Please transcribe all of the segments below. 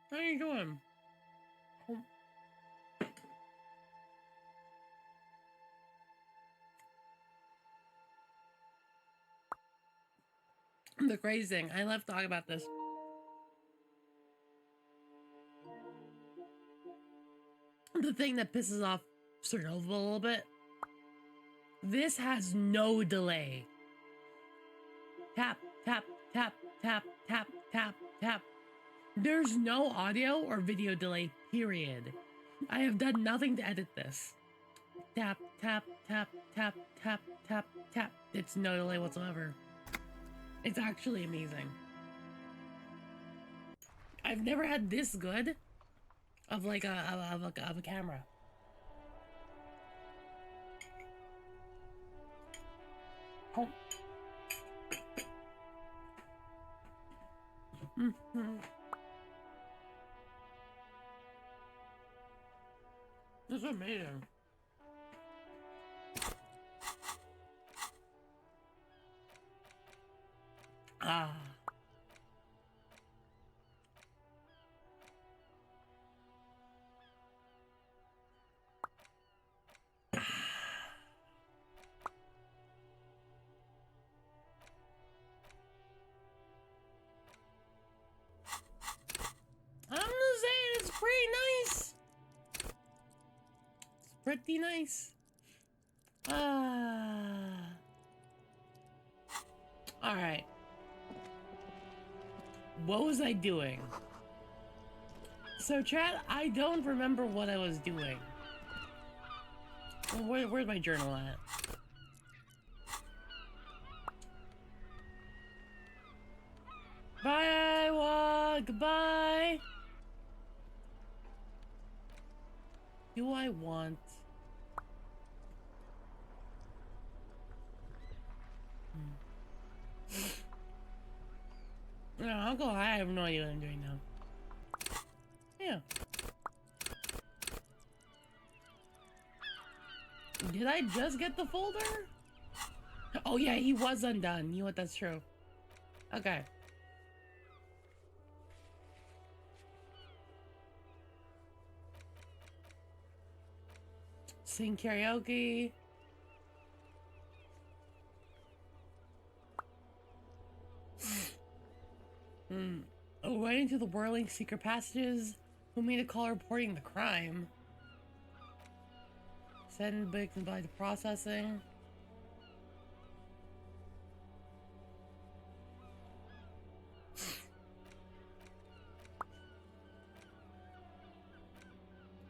How you doing? Oh. The crazy thing, I love talking about this. The thing that pisses off Cernova a little bit, this has no delay. Tap, tap, tap, tap, tap, tap, tap. There's no audio or video delay, period. I have done nothing to edit this. Tap, tap, tap, tap, tap, tap, tap. It's no delay whatsoever. It's actually amazing. I've never had this good of like a camera. Oh. This is amazing. Ah. I'm just saying, it's pretty nice. It's pretty nice. Alright. What was I doing? So, chat, I don't remember what I was doing. Where's my journal at? Bye, Iowa. Goodbye. Do I want... No, I'll go. I have no idea what I'm doing now. Yeah. Did I just get the folder? Oh yeah, he was undone. You know what? That's true. Okay. Sing karaoke. Away to the whirling secret passages. Who made a call reporting the crime? Send big and by the processing.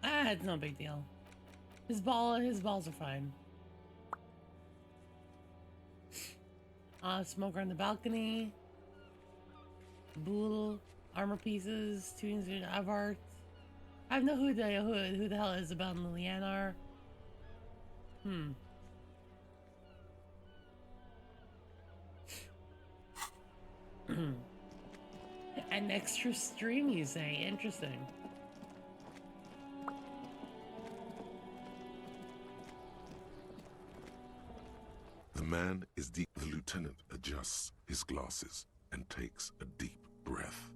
It's no big deal. His balls are fine. Smoker on the balcony. Bool, armor pieces, tunings in Avart. I have no who the hell is about Liliana are. An extra stream, you say? Interesting. The man is deep. The lieutenant adjusts his glasses and takes a deep breath.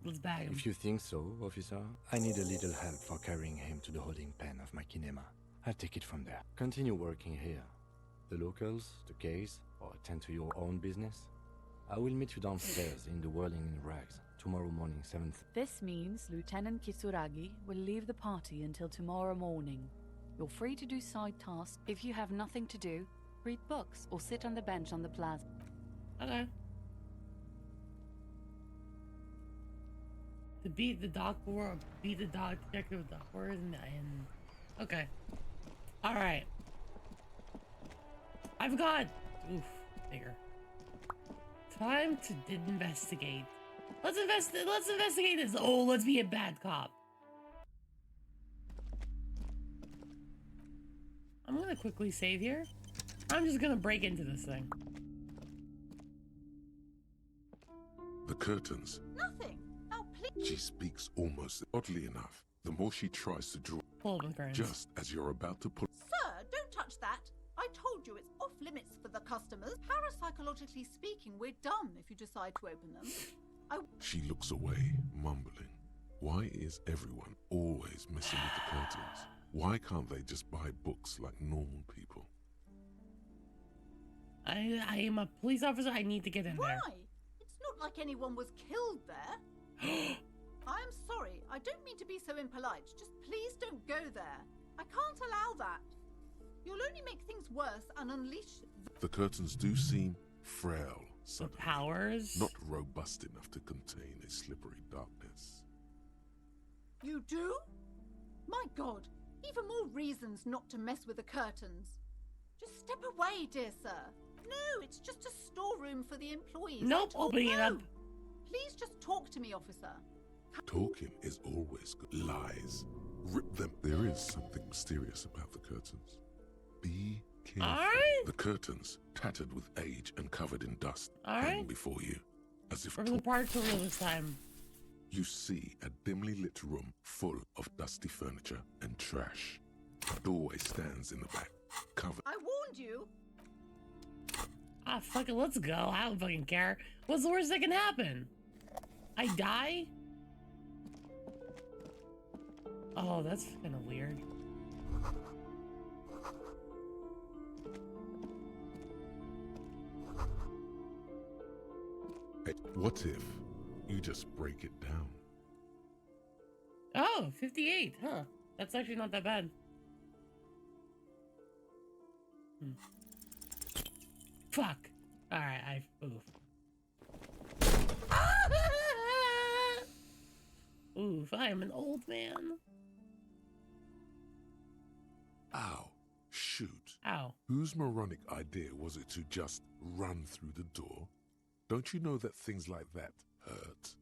Let's bag him. If you think so, officer, I need a little help for carrying him to the holding pen of my kinema. I'll take it from there. Continue working here. The locals, the case, or attend to your own business. I will meet you downstairs in the whirling in rags tomorrow morning, 7th. This means Lieutenant Kisuragi will leave the party until tomorrow morning. You're free to do side tasks. If you have nothing to do, read books or sit on the bench on the plaza. Okay. To beat the dog war, beat the dog detective with the horrors and okay. Alright. I've got bigger. Time to investigate. Let's investigate this. Oh, let's be a bad cop. I'm gonna quickly save here. I'm just gonna break into this thing. The curtains. Nothing. Oh, please. She speaks almost oddly enough. The more she tries to draw, Pull the curtains. just as you're about to pull. Sir, don't touch that. I told you it's off limits for the customers. Parapsychologically speaking, we're done if you decide to open them. She looks away, mumbling. Why is everyone always messing with the curtains? Why can't they just buy books like normal people? I am a police officer. I need to get in there. Why? It's not like anyone was killed there. I'm sorry. I don't mean to be so impolite. Just please don't go there. I can't allow that. You'll only make things worse and unleash... The curtains do seem frail The suddenly. powers? Not robust enough to contain a slippery darkness. You do? My God. Even more reasons not to mess with the curtains. Just step away, dear sir. No, it's just a storeroom for the employees. Nope, opening it up. Please just talk to me, officer. Talking is always good. Lies. Rip them. There is something mysterious about the curtains. Be careful. Alright. The curtains, tattered with age and covered in dust, Alright. hang before you, as if We're in the park for real this time. You see a dimly lit room full of dusty furniture and trash. A doorway stands in the back, covered. I warned you. Ah, fuck it, let's go. I don't fucking care. What's the worst that can happen? I die? Oh, that's kind of weird. Hey, what if you just break it down? Oh, 58, huh? That's actually not that bad. Fuck. Alright, oof. Oof, I am an old man. Ow. Shoot. Ow. Whose moronic idea was it to just run through the door? Don't you know that things like that hurt?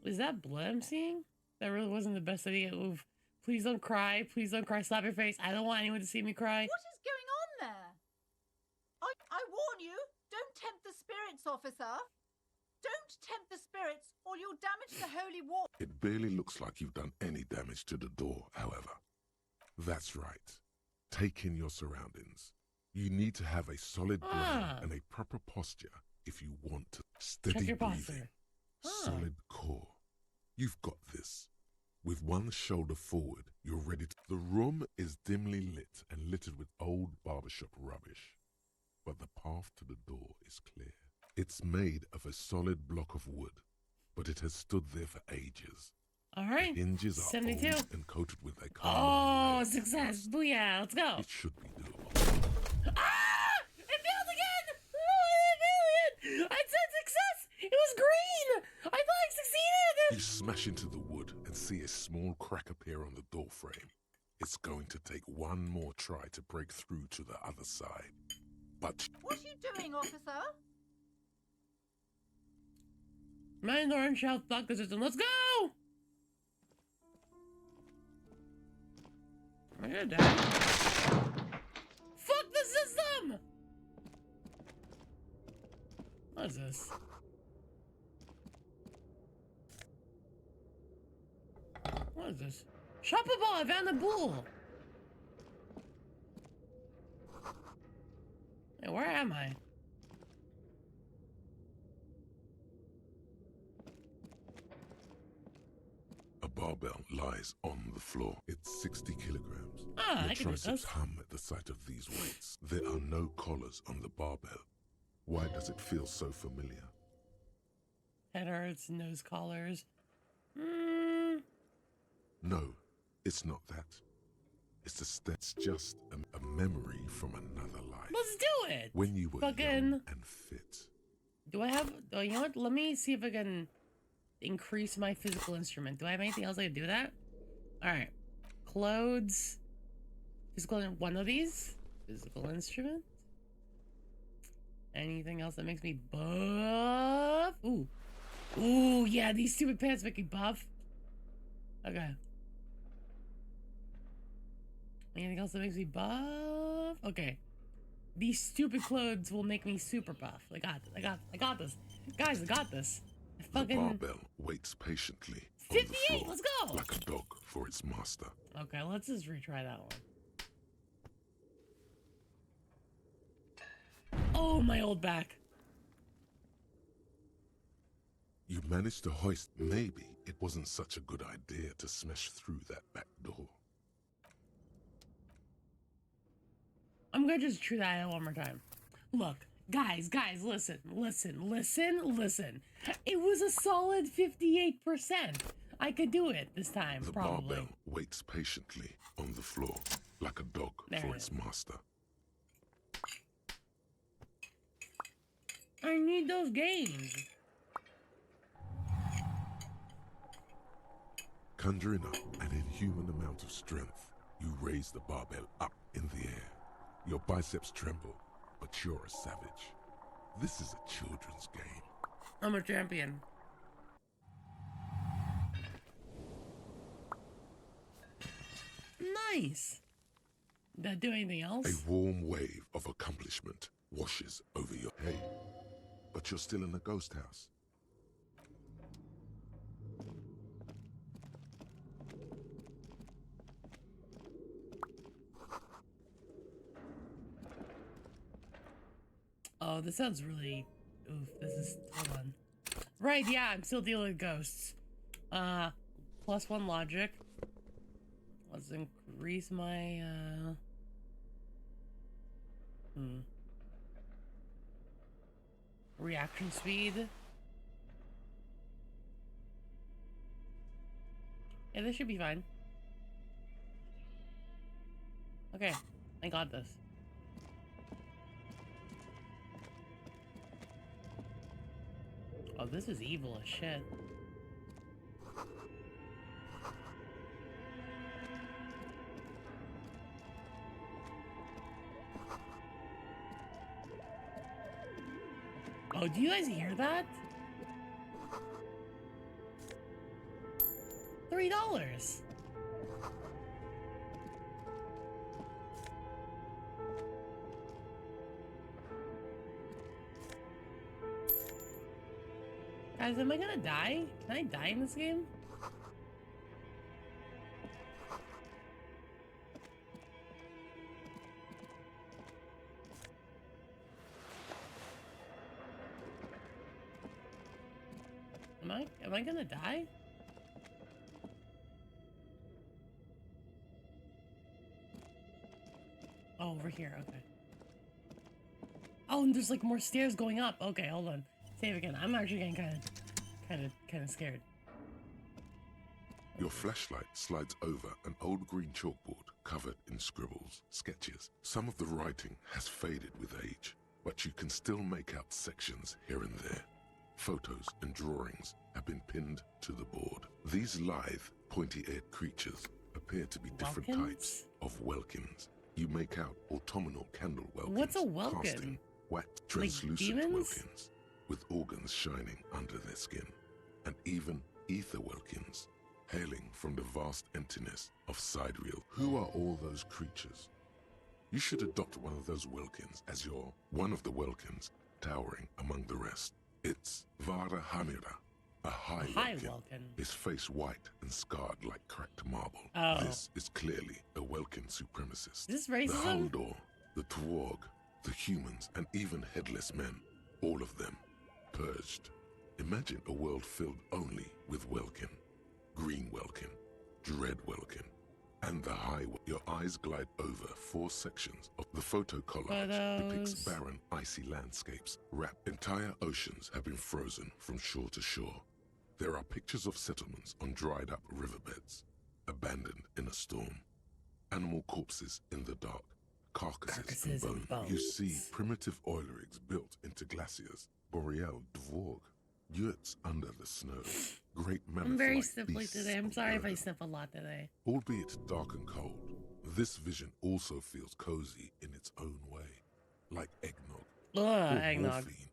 Is that blood I'm seeing? That really wasn't the best idea. Oof. Please don't cry. Please don't cry. Slap your face. I don't want anyone to see me cry. What is going on there? I warn you, don't tempt the spirits, officer. Don't tempt the spirits, or you'll damage the holy war. It barely looks like you've done any damage to the door, however. That's right. Take in your surroundings. You need to have a solid brain and a proper posture if you want to. Steady your breathing. posture. Solid core. You've got this. With one shoulder forward, you're ready to... The room is dimly lit and littered with old barbershop rubbish. But the path to the door is clear. It's made of a solid block of wood, but it has stood there for ages. All right. The hinges are 72. old and coated with a Oh, carbon layer. success. Booyah. Let's go. It should be doable. Ah! It failed again! Oh, it failed again! I said success! It was green! I thought I You succeeded! smash into the wood and see a small crack appear on the door frame. It's going to take one more try to break through to the other side. But What are you doing, officer? Man, orange shall fuck the system. Let's go! Am I gonna die? Fuck the system! What is this? What is this? Shopper ball! I found a bull! Hey, where am I? a barbell lies on the floor. It's 60 kilograms. Ah, Your I can do triceps this. hum at the sight of these weights. There are no collars on the barbell. Why does it feel so familiar? Head hurts, nose collars. Hmm. No, it's not that. It's just a memory from another life. Let's do it! When you were Fucking... young and fit. Do I have... Oh, you know what? Let me see if I can increase my physical instrument. Do I have anything else I can do with that? Alright. Clothes. Physical... One of these? Physical instrument? Anything else that makes me buff? Ooh. Ooh, yeah, these stupid pants make me buff. Okay. Anything else that makes me buff? Okay. These stupid clothes will make me super buff. I got this. I got this. Guys, I got this. I The fucking... barbell waits patiently on the 58, floor, let's go! like a dog for its master. Okay, let's just retry that one. Oh, my old back. You managed to hoist. Maybe it wasn't such a good idea to smash through that back door. I'm gonna just try that one more time. Look, guys, listen. It was a solid 58%. I could do it this time, The probably. barbell waits patiently on the floor, like a dog There for it its is. master. I need those games. Conjuring up an inhuman amount of strength, you raise the barbell up in the air. Your biceps tremble, but you're a savage. This is a children's game. I'm a champion. Nice. Did that do anything else? A warm wave of accomplishment washes over your head. But you're still in the ghost house. Oh, this sounds really... Oof, this is... Hold on. Right, yeah, I'm still dealing with ghosts. +1 logic. Let's increase my, reaction speed. Yeah, this should be fine. Okay, I got this. Oh, this is evil as shit. Oh, do you guys hear that? $3. Guys, am I gonna die? Can I die in this game? Am I gonna die? Oh, over here, okay. Oh, and there's like more stairs going up. Okay, hold on. Save again. I'm actually getting kind of scared. Your flashlight slides over an old green chalkboard covered in scribbles, sketches. Some of the writing has faded with age, but you can still make out sections here and there. Photos and drawings have been pinned to the board. These lithe, pointy-eared creatures appear to be different Welkins? types of welkins. You make out autumnal candle welkins. What's a welkin? Casting waxed Like translucent demons? welkins with organs shining under their skin. And even ether welkins, hailing from the vast emptiness of Sidereal. Who are all those creatures? You should adopt one of those welkins as your one of the welkins, towering among the rest. It's Vara Hamira, a high welkin, welkin. his face white and scarred like cracked marble. Oh. This is clearly a welkin supremacist. Is this The racism? Haldor, the Twarg, the humans, and even headless men, all of them purged. Imagine a world filled only with welkin, green welkin, dread welkin, and the high. Your eyes glide over 4 sections of the photo collage depicts Photos. barren, icy landscapes. Entire oceans have been frozen from shore to shore. There are pictures of settlements on dried up riverbeds, abandoned in a storm. Animal corpses in the dark, carcasses and bone. You see primitive oil rigs built into glaciers, boreal dvorg, yurts under the snow, great mammoth. I'm very sniffly today. I'm sorry if I sniff a lot today. Albeit dark and cold, this vision also feels cozy in its own way, like eggnog. Ugh, or eggnog. morphine.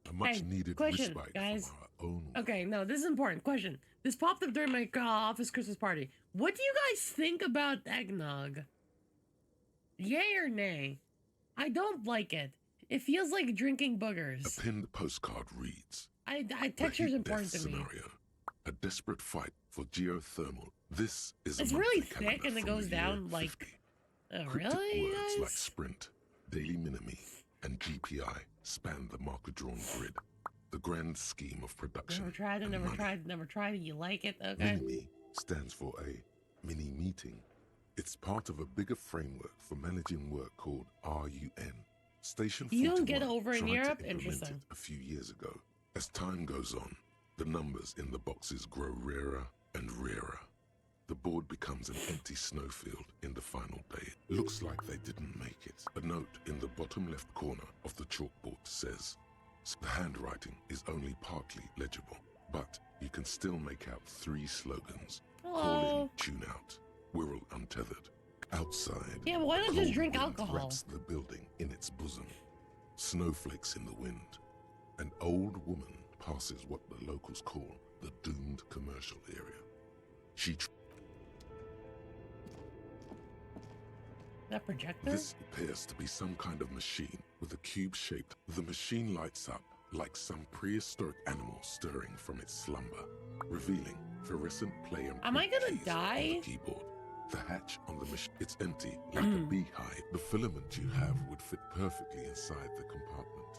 A much needed question, respite guys. from our own. Okay, no, this is important. Question. This popped up during my office Christmas party. What do you guys think about eggnog? Yay or nay? I don't like it. It feels like drinking boogers. A pinned postcard reads, Texture's the important heat to me. death scenario. A desperate fight for geothermal. This is It's a really monthly thick calendar and it from goes the year down like... 50. Oh, Cryptic really, words guys? like sprint, daily minimi, and GPI span the marker-drawn grid. The grand scheme of production. Never tried it, and never money. tried it, never tried it. You like it? Okay. Mini-Me stands for a mini-meeting. It's part of a bigger framework for managing work called RUN. Station 41 You don't get it over in tried Europe? to implement Interesting. it a few years ago. As time goes on, the numbers in the boxes grow rarer and rarer. The board becomes an empty snowfield in the final day. Looks like they didn't make it. A note in the bottom left corner of the chalkboard says, the handwriting is only partly legible, but you can still make out 3 slogans. Call Hello. in, tune out. Wirral untethered. Outside. Yeah, but why not cold just drink wind alcohol? wraps the building in its bosom. Snowflakes in the wind. An old woman passes what the locals call the doomed commercial area. She That projector? This appears to be some kind of machine with a cube-shaped. The machine lights up like some prehistoric animal stirring from its slumber, revealing fluorescent play and Am I print gonna keys on die? the keyboard. The hatch on the machine, it's empty like a beehive. The filament you have would fit perfectly inside the compartment.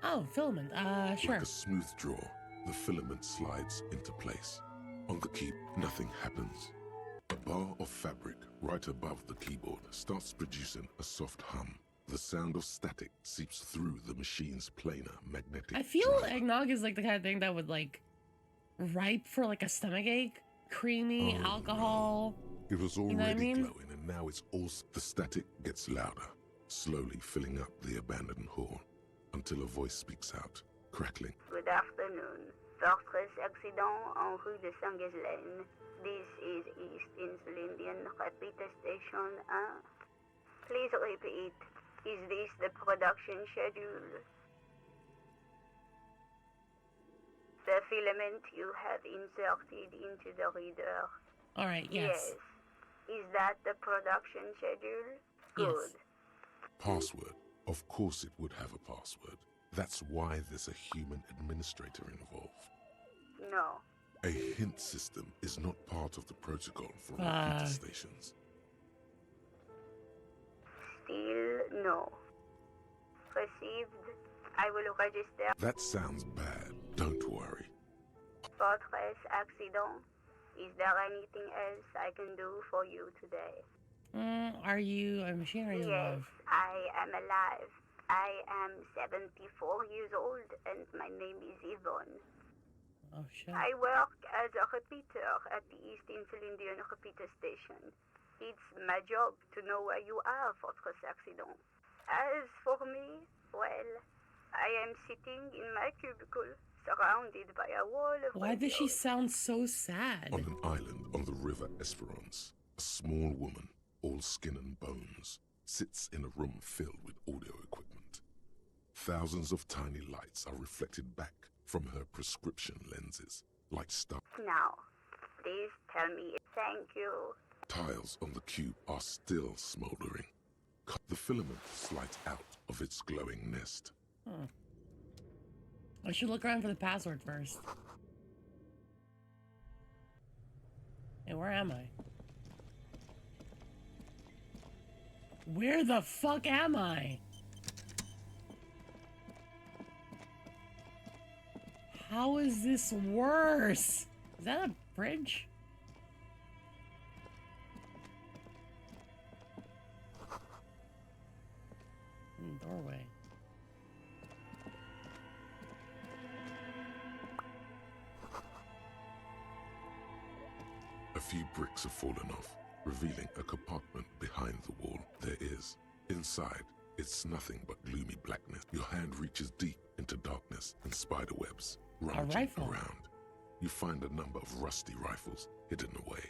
Oh, filament. Sure. Like a smooth draw, the filament slides into place. On the key, nothing happens. A bar of fabric right above the keyboard starts producing a soft hum. The sound of static seeps through the machine's planar magnetic I feel drive. eggnog is like the kind of thing that would like ripe for like a stomachache. Creamy, Oh, alcohol. It was know what I already mean? glowing, and now it's also... The static gets louder, slowly filling up the abandoned hall, until a voice speaks out, crackling. Good afternoon. Fortress accident en rue de Saint-Ghislaine. This is East Insulindian Repeater Station 1. Please repeat. Is this the production schedule? The filament you have inserted into the reader. All right. Yes. Is that the production schedule? Good. Yes. Password. Of course it would have a password. That's why there's a human administrator involved. No. A hint system is not part of the protocol for repeater stations. Still no. Received. I will register. That sounds bad. Don't worry. Fortress accident. Is there anything else I can do for you today? Are you a machine or are you Yes, alive? I am alive. I am 74 years old and my name is Yvonne. Oh shit. I work as a repeater at the East Insulindian Repeater Station. It's my job to know where you are, Fortress accident. As for me, well, I am sitting in my cubicle, surrounded by a wall of Why does she radios. sound so sad? On an island on the river Esperance, a small woman, all skin and bones, sits in a room filled with audio equipment. Thousands of tiny lights are reflected back from her prescription lenses, like stars. Now, please tell me thank you. Tiles on the cube are still smoldering. The filament slides out of its glowing nest. I should look around for the password first. Hey, where am I? Where the fuck am I? How is this worse? Is that a bridge? Doorway. A few bricks have fallen off, revealing a compartment behind the wall. There is. Inside, it's nothing but gloomy blackness. Your hand reaches deep into darkness and spider webs rummaging rifle. around. You find a number of rusty rifles hidden away.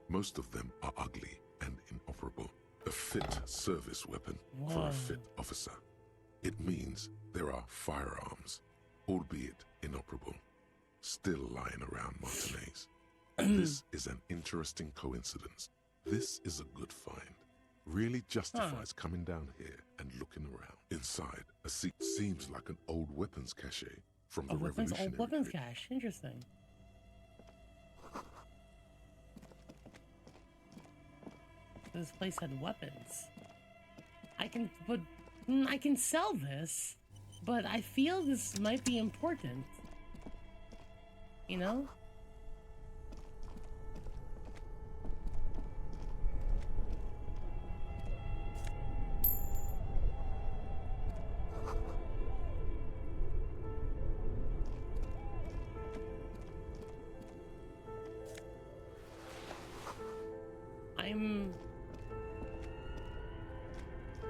Most of them are ugly and inoperable. A fit service weapon for Whoa. a fit officer. It means there are firearms, albeit inoperable, still lying around Martinez. This is an interesting coincidence. This is a good find. Really justifies coming down here and looking around. Inside, a seat seems like an old weapons cache from the Old Revolutionary weapons period. cache. Interesting. This place had weapons. I can put I can sell this, but I feel this might be important. You know?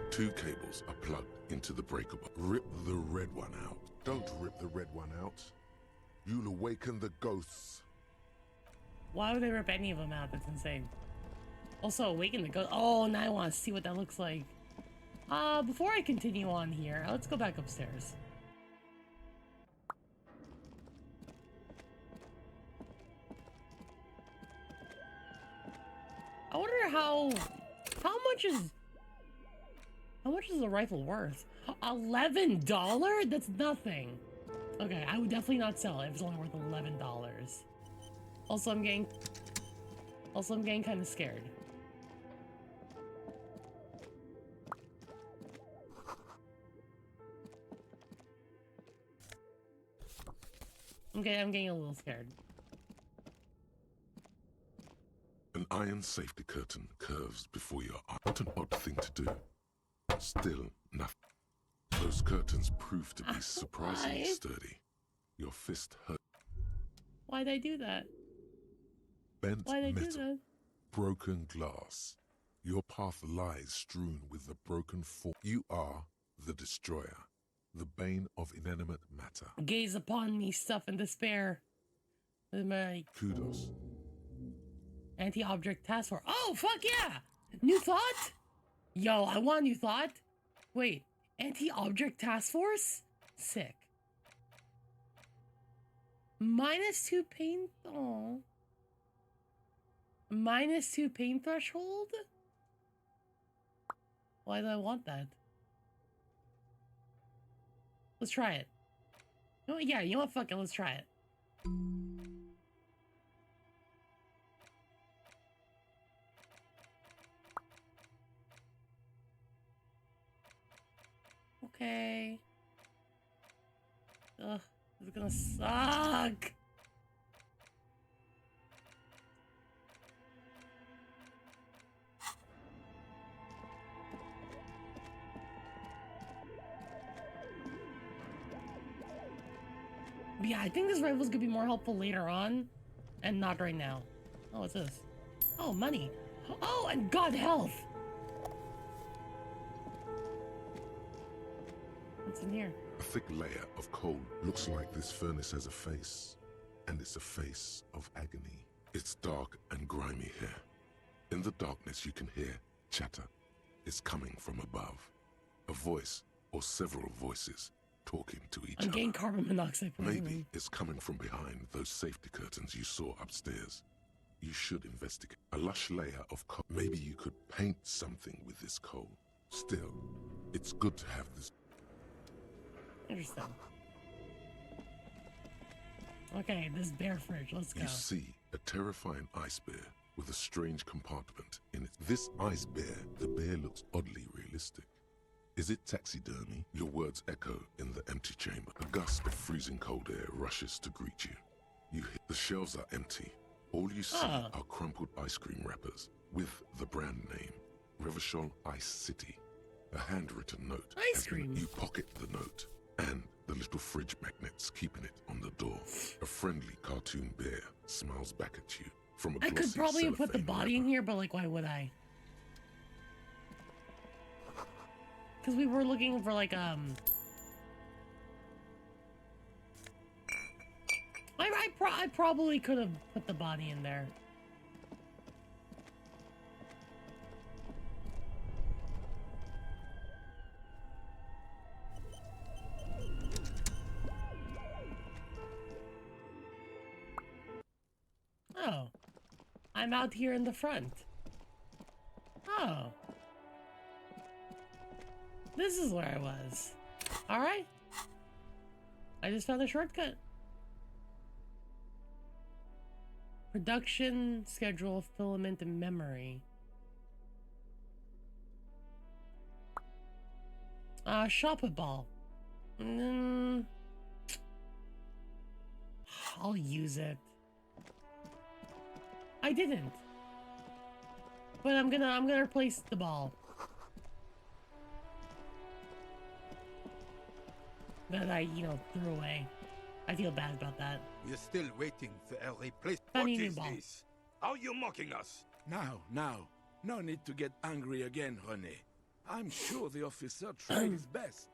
Two cables are plugged into the breaker box. Rip the red one out. Don't rip the red one out. You'll awaken the ghosts. Why would they rip any of them out? That's insane. Also, awaken the ghost. Oh, now I want to see what that looks like. Before I continue on here, let's go back upstairs. I wonder how much is the rifle worth? $11? That's nothing. Okay, I would definitely not sell it if it's only worth $11. Also, I'm getting kind of scared. Okay, I'm getting a little scared. An iron safety curtain curves before your eye. What an odd thing to do. Still, nothing. Those curtains prove to be surprisingly sturdy. Your fist hurt. Why'd I do that? Bent Why'd I do metal, that? broken glass. Your path lies strewn with the broken form. You are the destroyer, the bane of inanimate matter. Gaze upon me, stuff in despair. With my Kudos. anti-object task force. Oh, fuck yeah! New thought? Yo, I want new thought. Wait, anti-object task force? Sick. -2 pain. Oh. -2 pain threshold? Why do I want that? Let's try it. You know what? Yeah, you know what? Fuck it, let's try it. Okay. Ugh, this is gonna suck. Yeah, I think this rifle's gonna be more helpful later on, and not right now. Oh, what's this? Oh, money. Oh, and God health. What's in here? A thick layer of coal. Looks like this furnace has a face, and it's a face of agony. It's dark and grimy here. In the darkness you can hear chatter. It's coming from above. A voice, or several voices, talking to each I'm other. getting carbon monoxide poisoning. Maybe it's coming from behind those safety curtains you saw upstairs. You should investigate. A lush layer of coal. Maybe you could paint something with this coal. Still, it's good to have this. Interesting. Okay, this bear fridge, let's go. You see a terrifying ice bear with a strange compartment in it. This ice bear, the bear looks oddly realistic. Is it taxidermy? Your words echo in the empty chamber. A gust of freezing cold air rushes to greet you. The shelves are empty. All you see are crumpled ice cream wrappers with the brand name, Revachol Ice City. A handwritten note. Ice cream. You pocket the note and the little fridge magnets keeping it on the door. A friendly cartoon bear smiles back at you from a I could glossy probably have put the cellophane body in wrapper. here, but like, why would I? Because we were looking for like, I probably could have put the body in there. Oh. I'm out here in the front. Oh. This is where I was. Alright. I just found a shortcut. Production schedule, filament, and memory. Shop at ball. I'll use it. I didn't. But I'm gonna replace the ball. That I, threw away. I feel bad about that. We're still waiting for a replacement. Funny What new is ball. this? Are you mocking us? Now. No need to get angry again, René. I'm sure the officer tried his best.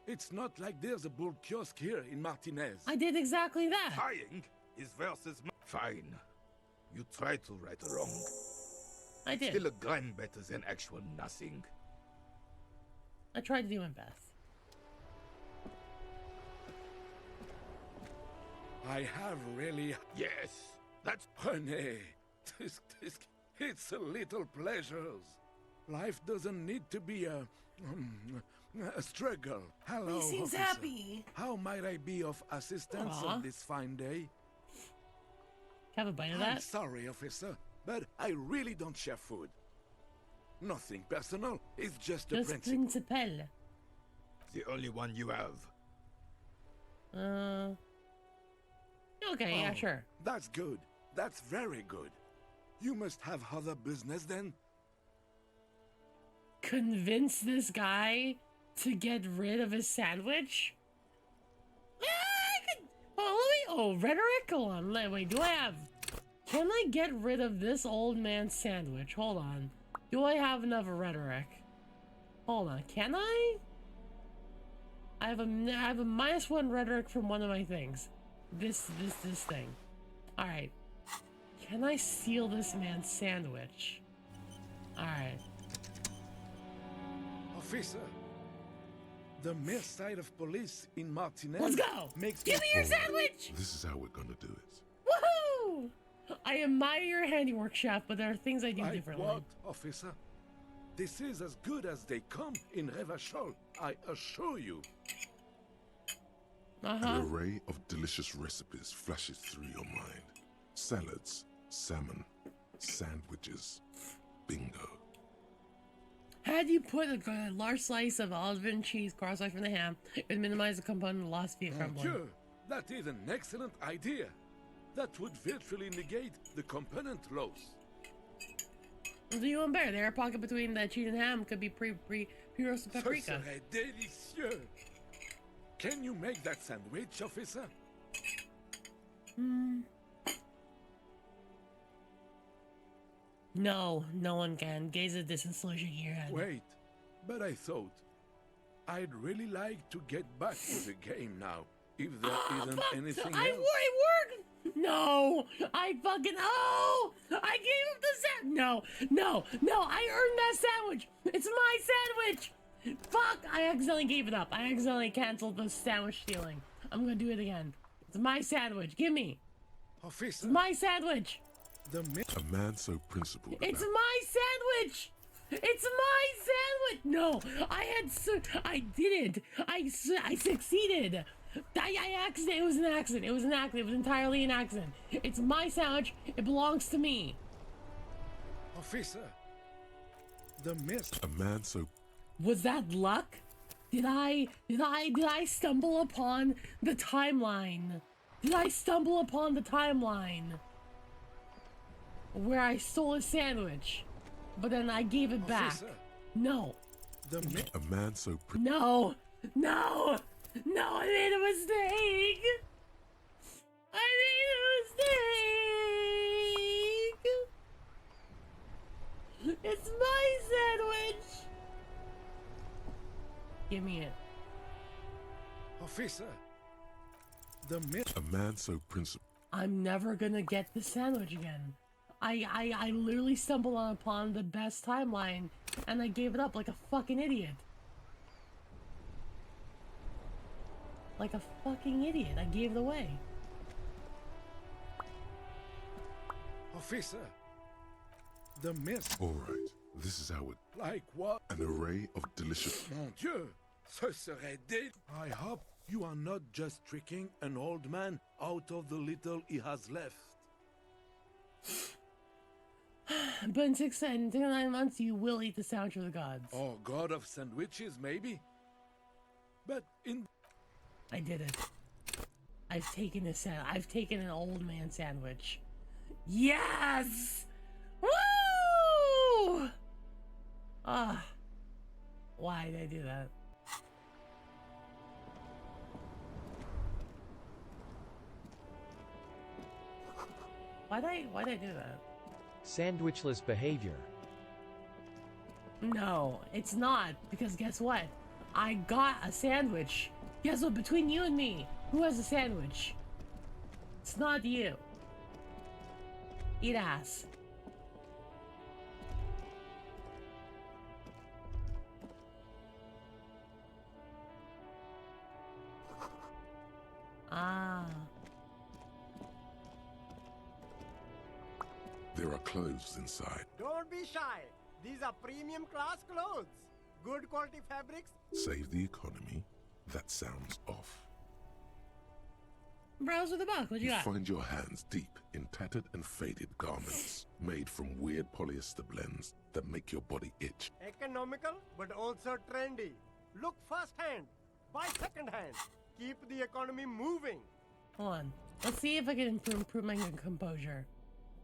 It's not like there's a bull kiosk here in Martinez. I did exactly that. Trying is versus fine. You try to right a wrong. I did. Still a gram better than actual nothing. I tried to do my best. I have really... Yes, that's René, it's a little pleasures. Life doesn't need to be a struggle. Hello, He seems officer. happy. How might I be of assistance Aw. on this fine day? Have a bite of I'm that? sorry, officer, but I really don't share food. Nothing personal, it's just a Just principle. principal. the only one you have. Okay, yeah, Oh, sure. That's good. That's very good. You must have other business then? Convince this guy to get rid of his sandwich? Rhetoric? Hold on. Wait, do I have... Can I get rid of this old man's sandwich? Hold on. Do I have enough rhetoric? Hold on. Can I? I have a -1 rhetoric from one of my things. This thing. Alright. Can I steal this man's sandwich? Alright. Officer, the mere sight of police in Martinez Let's go! makes Give me your All right, sandwich! This is how we're gonna do it. Woohoo! I admire your handiwork, chef, but there are things I do Like differently. what, officer? This is as good as they come in Revachol, I assure you. An array of delicious recipes flashes through your mind. Salads, salmon, sandwiches, bingo. Had you put a large slice of olive and cheese crosswise from the ham, it would minimize the component loss via crumbling. Sure, that is an excellent idea. That would virtually negate the component loss. Do you want better? The air pocket between the cheese and ham could be pre-roasted Ce paprika. serait délicieux. Can you make that sandwich, officer? No, no one can. Gaze at this and slow shaking your head. Wait, but I thought I'd really like to get back to the game now. If there isn't anything else. It worked! No! I fucking... Oh! I gave him the sandwich! No! I earned that sandwich! It's my sandwich! Fuck! I accidentally gave it up. I accidentally canceled the sandwich stealing. I'm gonna do it again. It's my sandwich. Give me. Officer, My sandwich! the mi- A man so principled It's about my sandwich! It's my sandwich! No! I did it! I succeeded! I accident. It was an accident. It was an accident. It was entirely an accident. It's my sandwich. It belongs to me. officer, the mist. a man so Was that luck? Did I stumble upon the timeline? Did I stumble upon the timeline where I stole a sandwich, but then I gave it back? Officer, No. the mi- a man so No! I made a mistake! I made a mistake! It's my sandwich! Give me it. officer, the mist. a man so principled I'm never gonna get the sandwich again. I literally stumbled upon the best timeline and I gave it up like a fucking idiot. Like a fucking idiot. I gave it away. Officer, the mist. All right, this is how it. Like what? An array of delicious. Mon Dieu, ce serait dé. I hope you are not just tricking an old man out of the little he has left. But in 9 months, you will eat the sandwich of the gods. Or god of sandwiches, maybe? But in I did it. I've taken I've taken an old man sandwich. Yes! Woo! Ah. Why did I do that? Why'd I do that? Sandwichless behavior. No, it's not, because guess what? I got a sandwich. Guess what? Between you and me, who has a sandwich? It's not you. Eat ass. Ah. There are clothes inside. Don't be shy. These are premium class clothes. Good quality fabrics. Save the economy. That sounds off. Browse with a buck. What you got? Find your hands deep in tattered and faded garments made from weird polyester blends that make your body itch. Economical, but also trendy. Look firsthand. Buy secondhand. Keep the economy moving. Hold on. Let's see if I can improve my composure.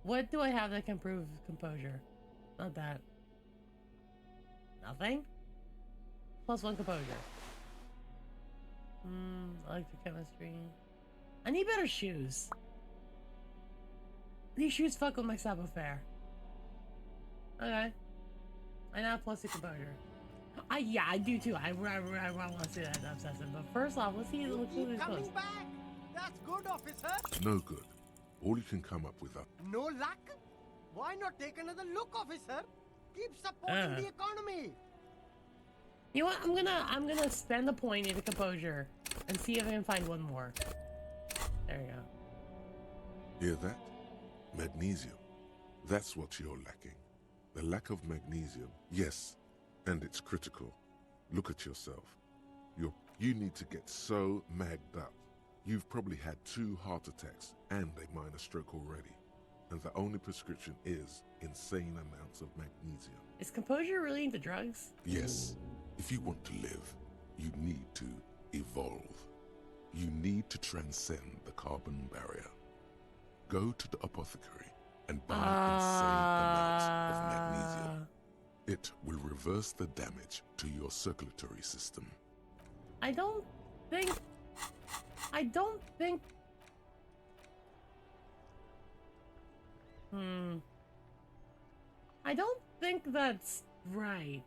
What do I have that can improve composure? Not that. Nothing? +1 composure. Electrochemistry. I need better shoes. These shoes fuck with my saboteur. Okay. I now have +2 composure. Yeah, I do too. I want to see that obsessive. But first off, let's see these Keep coming clothes. back. That's good, officer. No good. All you can come up with are No luck? Why not take another look, officer? Keep supporting the economy. You know what? I'm gonna spend the point in the composure and see if I can find one more. There you go. Hear that? Magnesium. That's what you're lacking. The lack of magnesium, yes, and it's critical. Look at yourself. You need to get so magged up. You've probably had 2 heart attacks and a minor stroke already. And the only prescription is insane amounts of magnesium. Is composure really into drugs? Yes, if you want to live, you need to evolve. You need to transcend the carbon barrier. Go to the apothecary and buy insane amounts of magnesium. It will reverse the damage to your circulatory system. I don't think. I don't think that's right.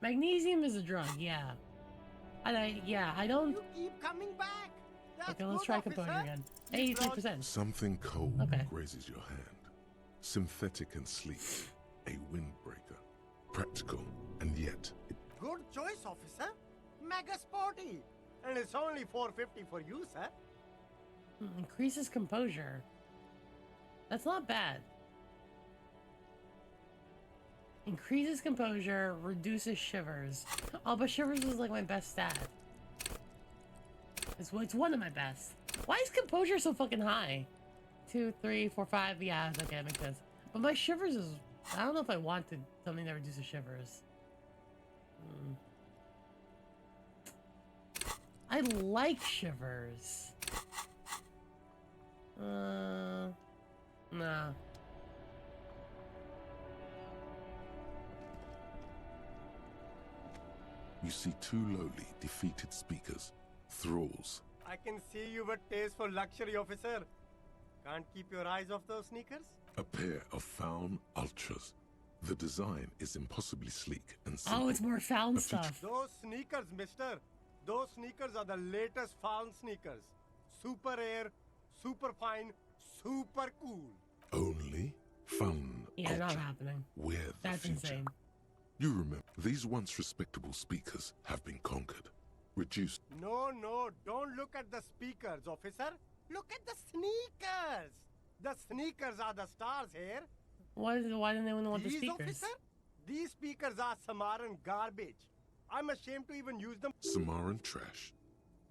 Magnesium is a drug, yeah. I don't. You keep coming back. That's Okay, let's good, try officer. composure again. You brought 83%. Something cold Okay. grazes your hand. Synthetic and sleek. A windbreaker. Practical, and yet Good choice, officer. Mega sporty. And it's only $4.50 for you, sir. Increases composure. That's not bad. Increases composure, reduces shivers. Oh, but shivers is like my best stat. It's one of my best. Why is composure so fucking high? 2, 3, 4, 5. Yeah, okay, that makes sense. But my shivers is. I don't know if I wanted something that reduces shivers. I like shivers. Nah. you see 2 lowly, defeated speakers, thralls. I can see you with taste for luxury, officer. Can't keep your eyes off those sneakers? A pair of Faun Ultras. The design is impossibly sleek and simple. Oh, it's more found A future- stuff. Those sneakers, mister. Those sneakers are the latest found sneakers. Super air, super fine, super cool. Only Faun Yeah, Ultra. not happening. We're the That's future. insane. You remember, these once respectable speakers have been conquered, reduced. No, don't look at the speakers, officer. Look at the sneakers. The sneakers are the stars here. Why didn't they want the These, speakers? officer? These speakers are Samaran garbage. I'm ashamed to even use them. Samaran trash.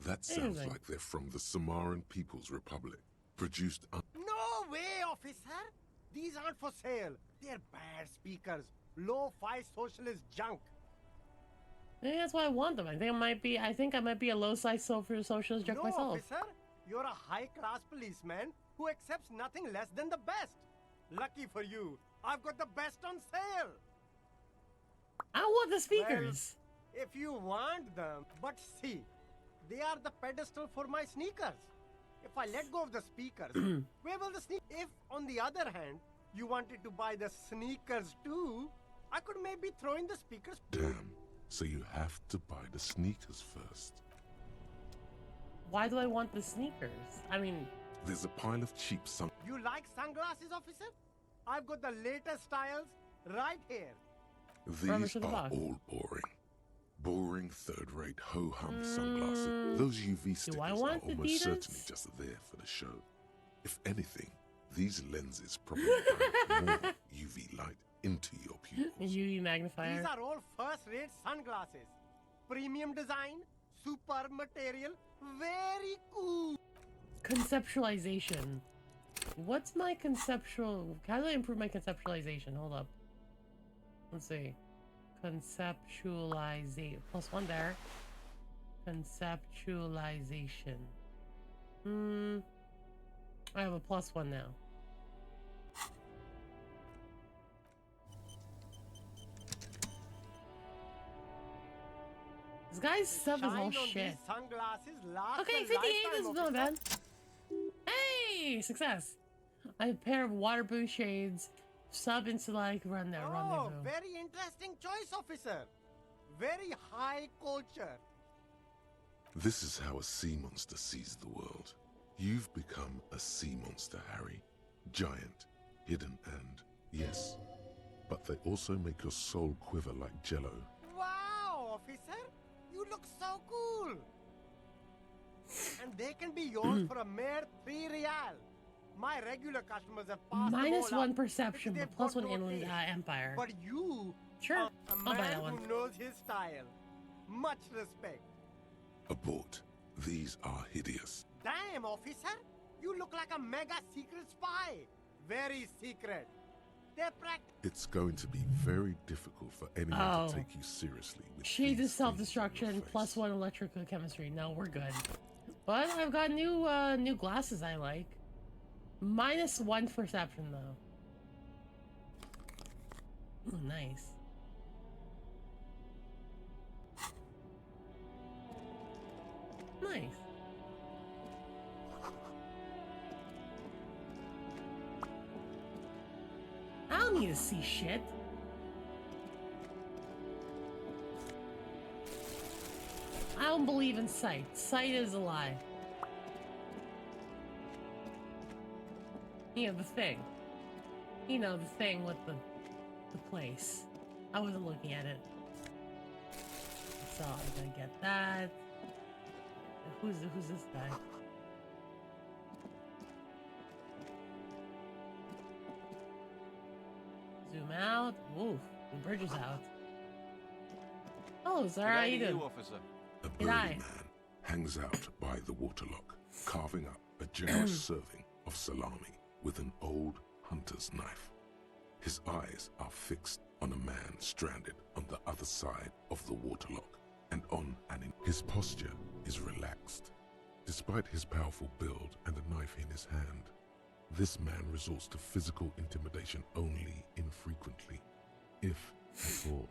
That sounds Interesting. like they're from the Samaran People's Republic. Produced No way, officer. These aren't for sale. They're bad speakers. Low-fi socialist junk. Maybe that's why I want them. I think I might be a low-size socialist jerk No, myself. officer. You're a high-class policeman who accepts nothing less than the best. Lucky for you, I've got the best on sale. I want the speakers. Well, if you want them, but see, they are the pedestal for my sneakers. If I let go of the speakers, where will the sneakers? If, on the other hand, you wanted to buy the sneakers too, I could maybe throw in the speakers. Damn. So you have to buy the sneakers first. Why do I want the sneakers? I mean... There's a pile of cheap You like sunglasses, officer? I've got the latest styles right here. These are all boring. Boring third-rate ho-hum sunglasses. Those UV stickers are almost certainly just there for the show. If anything, these lenses probably bring more UV light into your pupils. UV magnifier. These are all first-rate sunglasses. Premium design, super material, very cool. Conceptualization. What's my conceptual... How do I improve my conceptualization? Hold up. Let's see. Conceptualization. +1 there. Conceptualization. I have a +1 now. This guy's stuff is all shit. Okay, 58 is not bad. Hey, success. I have a pair of water blue shades. Sub into like rendezvous. Oh, very interesting choice, officer. Very high culture. This is how a sea monster sees the world. You've become a sea monster, Harry. Giant, hidden, and yes. But they also make your soul quiver like jello. Wow, officer. You look so cool. And they can be yours for a mere 3 real. My regular customers have passed -1 perception, but +1 inland empire. But you, sure, a man who knows his style. Much respect. Abort. These are hideous. Damn, officer. You look like a mega secret spy. Very secret. It's going to be very difficult for anyone to take you seriously. Shades of self-destruction, +1 electrical chemistry. No, we're good. But I've got new glasses I like. -1 perception though. Ooh, nice. Nice. I don't need to see shit. I don't believe in sight. Sight is a lie. You know, the thing. You know, the thing with the place. I wasn't looking at it. So I'm gonna get that. Who's this guy? Zoom out. Woof. The bridge is out. Oh, sir, how you doing? Officer. A burly man hangs out by the waterlock, carving up a generous serving of salami with an old hunter's knife. His eyes are fixed on a man stranded on the other side of the waterlock, and his posture is relaxed. Despite his powerful build and a knife in his hand, this man resorts to physical intimidation only infrequently, if at all.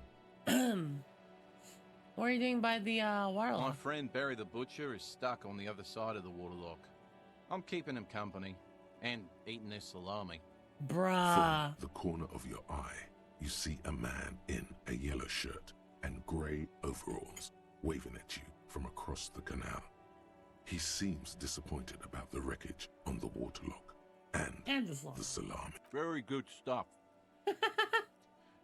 What are you doing by the waterlock? My friend Barry the Butcher is stuck on the other side of the waterlock. I'm keeping him company and eating his salami. Bruh. From the corner of your eye, you see a man in a yellow shirt and grey overalls waving at you from across the canal. He seems disappointed about the wreckage on the waterlock and the salami. Very good stuff.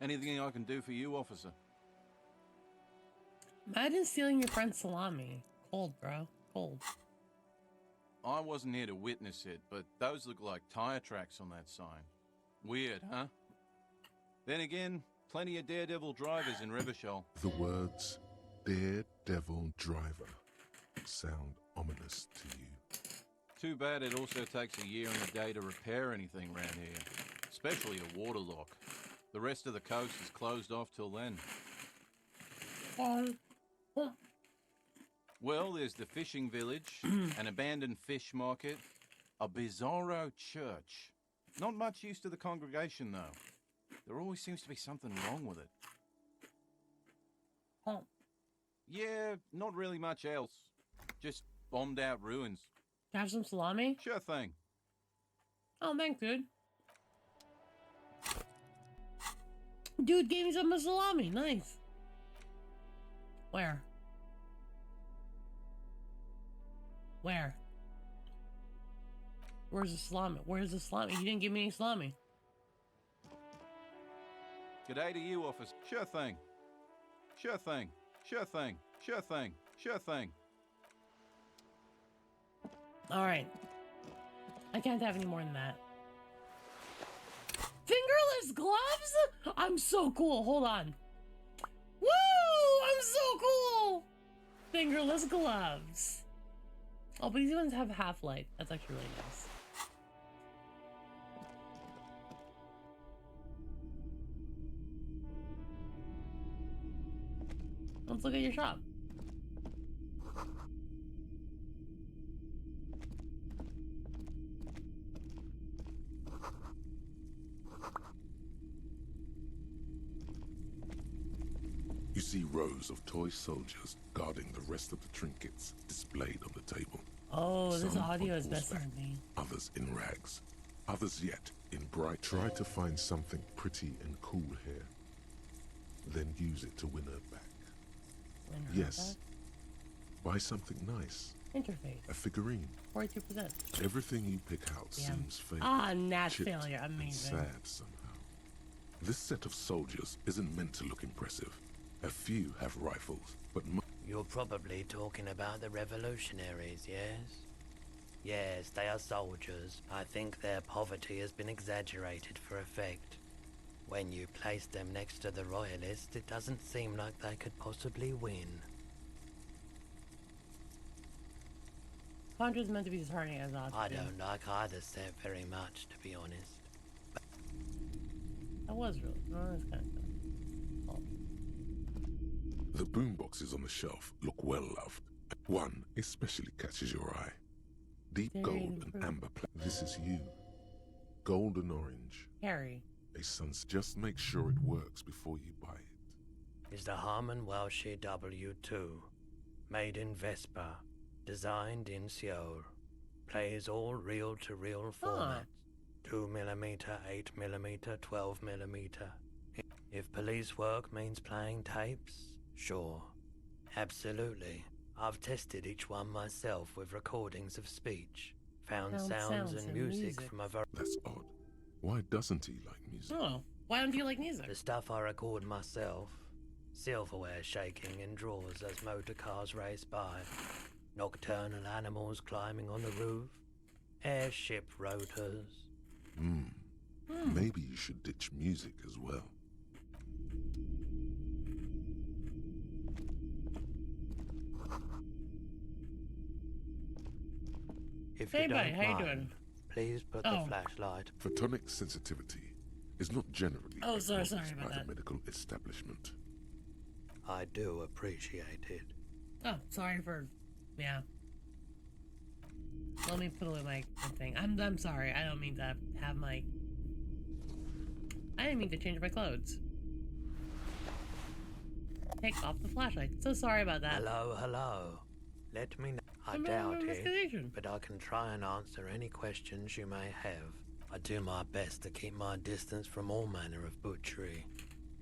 Anything I can do for you, officer? Imagine stealing your friend's salami. Cold, bro. Cold. I wasn't here to witness it, but those look like tire tracks on that sign. Weird, huh? Then again, plenty of daredevil drivers in Revachol. The words daredevil driver sound ominous to you. Too bad it also takes a year and a day to repair anything around here, especially a waterlock. The rest of the coast is closed off till then. Well, there's the fishing village, an abandoned fish market, a bizarro church. Not much use to the congregation, though. There always seems to be something wrong with it. Yeah, not really much else. Just bombed out ruins. Have some salami? Sure thing. Oh, thanks, dude. Dude gave me some salami. Nice. Where? Where? Where's the salami? Where's the salami? You didn't give me any salami. G'day to you, officer. Sure thing. Sure thing. Sure thing. Sure thing. Sure thing. Alright. I can't have any more than that. Fingerless gloves? I'm so cool. Hold on. Woo! I'm so cool! Fingerless gloves. Oh, but these ones have half-life. That's actually really nice. Let's look at your shop. You see rows of toy soldiers guarding the rest of the trinkets displayed on the table. Oh, this Some audio on is messing horseback, with me. others in rags, others yet in bright. Try to find something pretty and cool here, then use it to win her back. Yes, buy something nice. Interface. A figurine. 42%. Everything you pick out seems fake. Ah, nat chipped, failure. and Amazing. sad somehow. This set of soldiers isn't meant to look impressive. A few have rifles, but You're probably talking about the revolutionaries, yes? Yes, they are soldiers. I think their poverty has been exaggerated for effect. When you place them next to the royalists, it doesn't seem like they could possibly win. Condra's meant to be disheartening as odds. I don't like either set very much, to be honest. That was really. No, that's kind of cool. the boomboxes on the shelf look well loved. One especially catches your eye. Deep gold and amber. This is you. Golden orange. Harry. A sun's. Just make sure it works before you buy it. Is the Harman Welshie W2. Made in Vespa. Designed in Seoul. Plays all reel-to-reel formats. 2mm, 8mm, 12mm. If police work means playing tapes, sure. Absolutely. I've tested each one myself with recordings of speech. Found sounds and music from a variety. That's odd. Why doesn't he like music? Oh, why don't you like music? The stuff I record myself. Silverware shaking in drawers as motor cars race by. Nocturnal animals climbing on the roof. Airship rotors. Maybe you should ditch music as well. If Hey, you buddy, don't how you mind, doing? please put the flashlight. Photonic sensitivity is not generally sorry acknowledged about by that. the medical establishment. I do appreciate it. Oh, sorry for, yeah. Let me put away my thing. I'm sorry. I don't mean to have my. I didn't mean to change my clothes. Take off the flashlight. So sorry about that. Hello. Let me know. I doubt it, but I can try and answer any questions you may have. I do my best to keep my distance from all manner of butchery.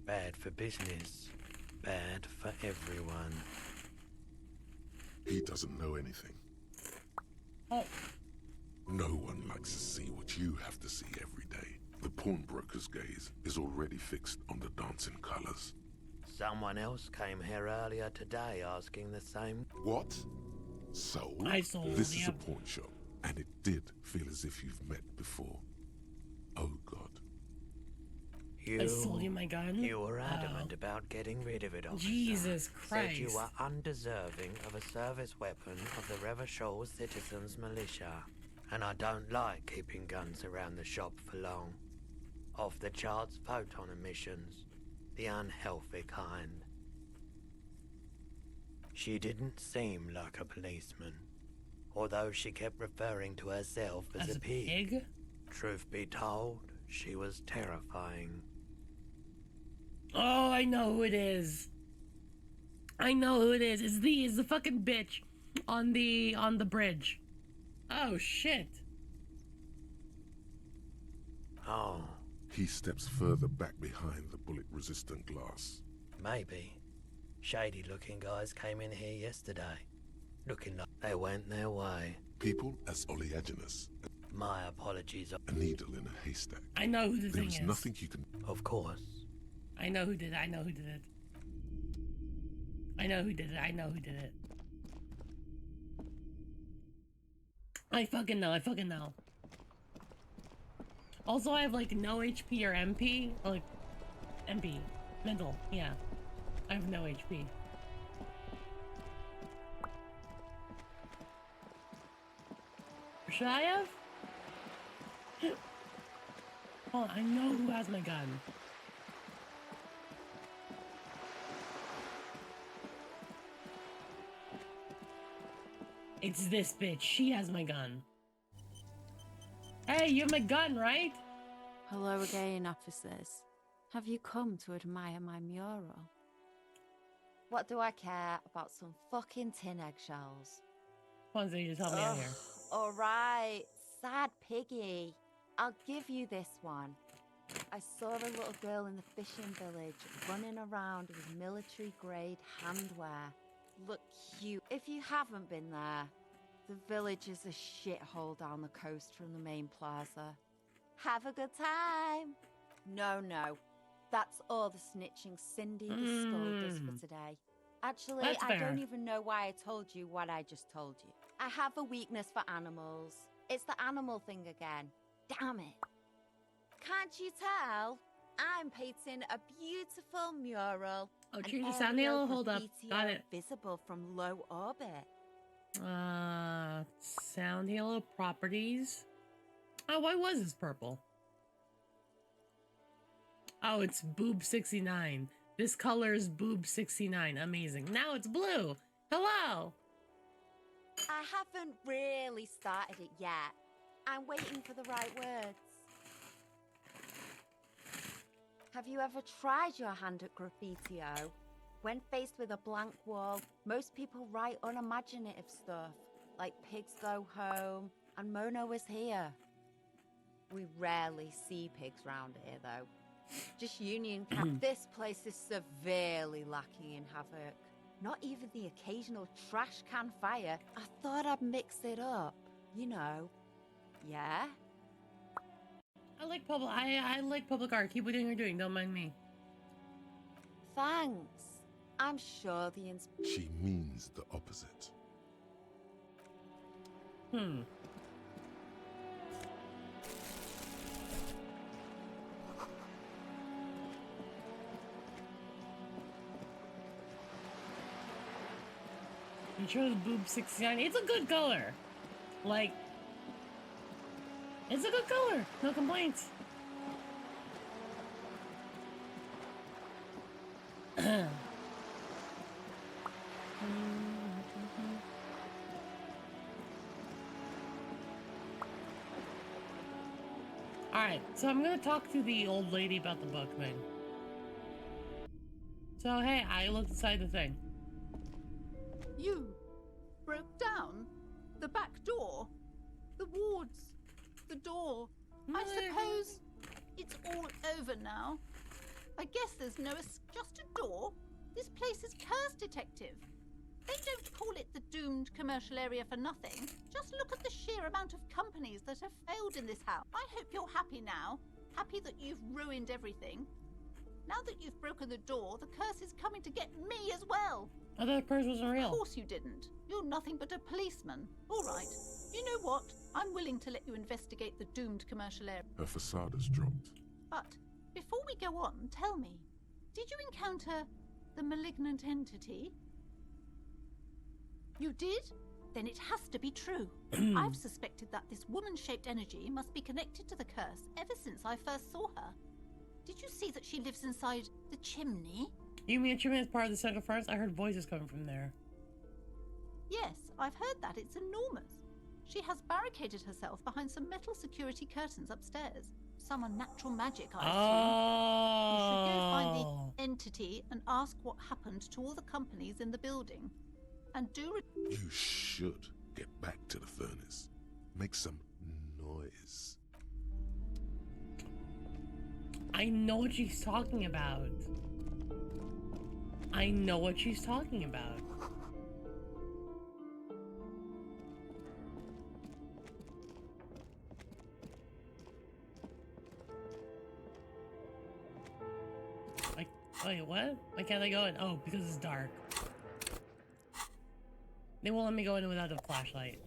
Bad for business. Bad for everyone. He doesn't know anything. Oh. No one likes to see what you have to see every day. The pawnbroker's gaze is already fixed on the dancing colors. Someone else came here earlier today asking the same. What? Sold? I sold, This is a yep. pawn shop, and it did feel as if you've met before. Oh God. I sold you my gun? You were adamant about getting rid of it, officer. Jesus Christ. Said you were undeserving of a service weapon of the Revachol Citizens Militia. And I don't like keeping guns around the shop for long. Off the charts photon emissions. The unhealthy kind. She didn't seem like a policeman, although she kept referring to herself as a pig. Truth be told, she was terrifying. Oh, I know who it is. I know who it is. It's the fucking bitch on the bridge. Oh shit. Oh. He steps further back behind the bullet-resistant glass. Maybe. Shady-looking guys came in here yesterday, looking like they went their way. People as oleaginous. My apologies. A needle in a haystack. I know who the thing is. There is nothing you can... Of course. I know who did it. I know who did it. I know who did it. I know who did it. I fucking know. I fucking know. Also, I have like no HP or MP. Or like MP. Mental. Yeah. I have no HP. Should I have? Oh, I know who has my gun. It's this bitch. She has my gun. Hey, you have my gun, right? Hello again, officers. Have you come to admire my mural? What do I care about some fucking tin eggshells? Fonzie, just help me out here. Alright, sad piggy. I'll give you this one. I saw a little girl in the fishing village running around with military-grade handwear. Look cute. If you haven't been there, the village is a shithole down the coast from the main plaza. Have a good time. No. That's all the snitching Cindy the Skull does for today. Actually, I don't even know why I told you what I just told you. I have a weakness for animals. It's the animal thing again. Damn it. Can't you tell? I'm painting a beautiful mural. Oh, change the sound nail? Hold up. Got it. Visible from low orbit. Sound halo properties. Oh, why was this purple? Oh, it's boob 69. This color is boob 69. Amazing. Now it's blue. Hello. I haven't really started it yet. I'm waiting for the right words. Have you ever tried your hand at graffiti-o? When faced with a blank wall, most people write unimaginative stuff, like pigs go home and Mono is here. We rarely see pigs round here, though. Just Union Camp. This place is severely lacking in havoc. Not even the occasional trash can fire. I thought I'd mix it up, you know. Yeah? I like public art. Keep what you're doing. Don't mind me. Thanks. I'm sure the She means the opposite. You chose boob 69. It's a good color. Like, it's a good color. No complaints. Alright, so I'm gonna talk to the old lady about the book thing. So, hey, I looked inside the thing. You broke down the back door, the wards, the door. I suppose it's all over now. I guess there's just a door. This place is cursed, Detective. They don't call it the doomed commercial area for nothing. Just look at the sheer amount of companies that have failed in this house. I hope you're happy now. Happy that you've ruined everything. Now that you've broken the door, the curse is coming to get me as well. I thought the curse wasn't real. Of course you didn't. You're nothing but a policeman. All right. You know what? I'm willing to let you investigate the doomed commercial area. Her facade has dropped. But before we go on, tell me, did you encounter the malignant entity? You did? Then it has to be true. I've suspected that this woman-shaped energy must be connected to the curse ever since I first saw her. Did you see that she lives inside the chimney? You mean the chimney is part of the central furnace? I heard voices coming from there. I've heard that. It's enormous. She has barricaded herself behind some metal security curtains upstairs. Some unnatural magic, I assume. You should go find the entity and ask what happened to all the companies in the building. And do... You should get back to the furnace. Make some noise. I know what she's talking about. I know what she's talking about. Like, wait, what? Why can't I go in? Oh, because it's dark. They won't let me go in without a flashlight.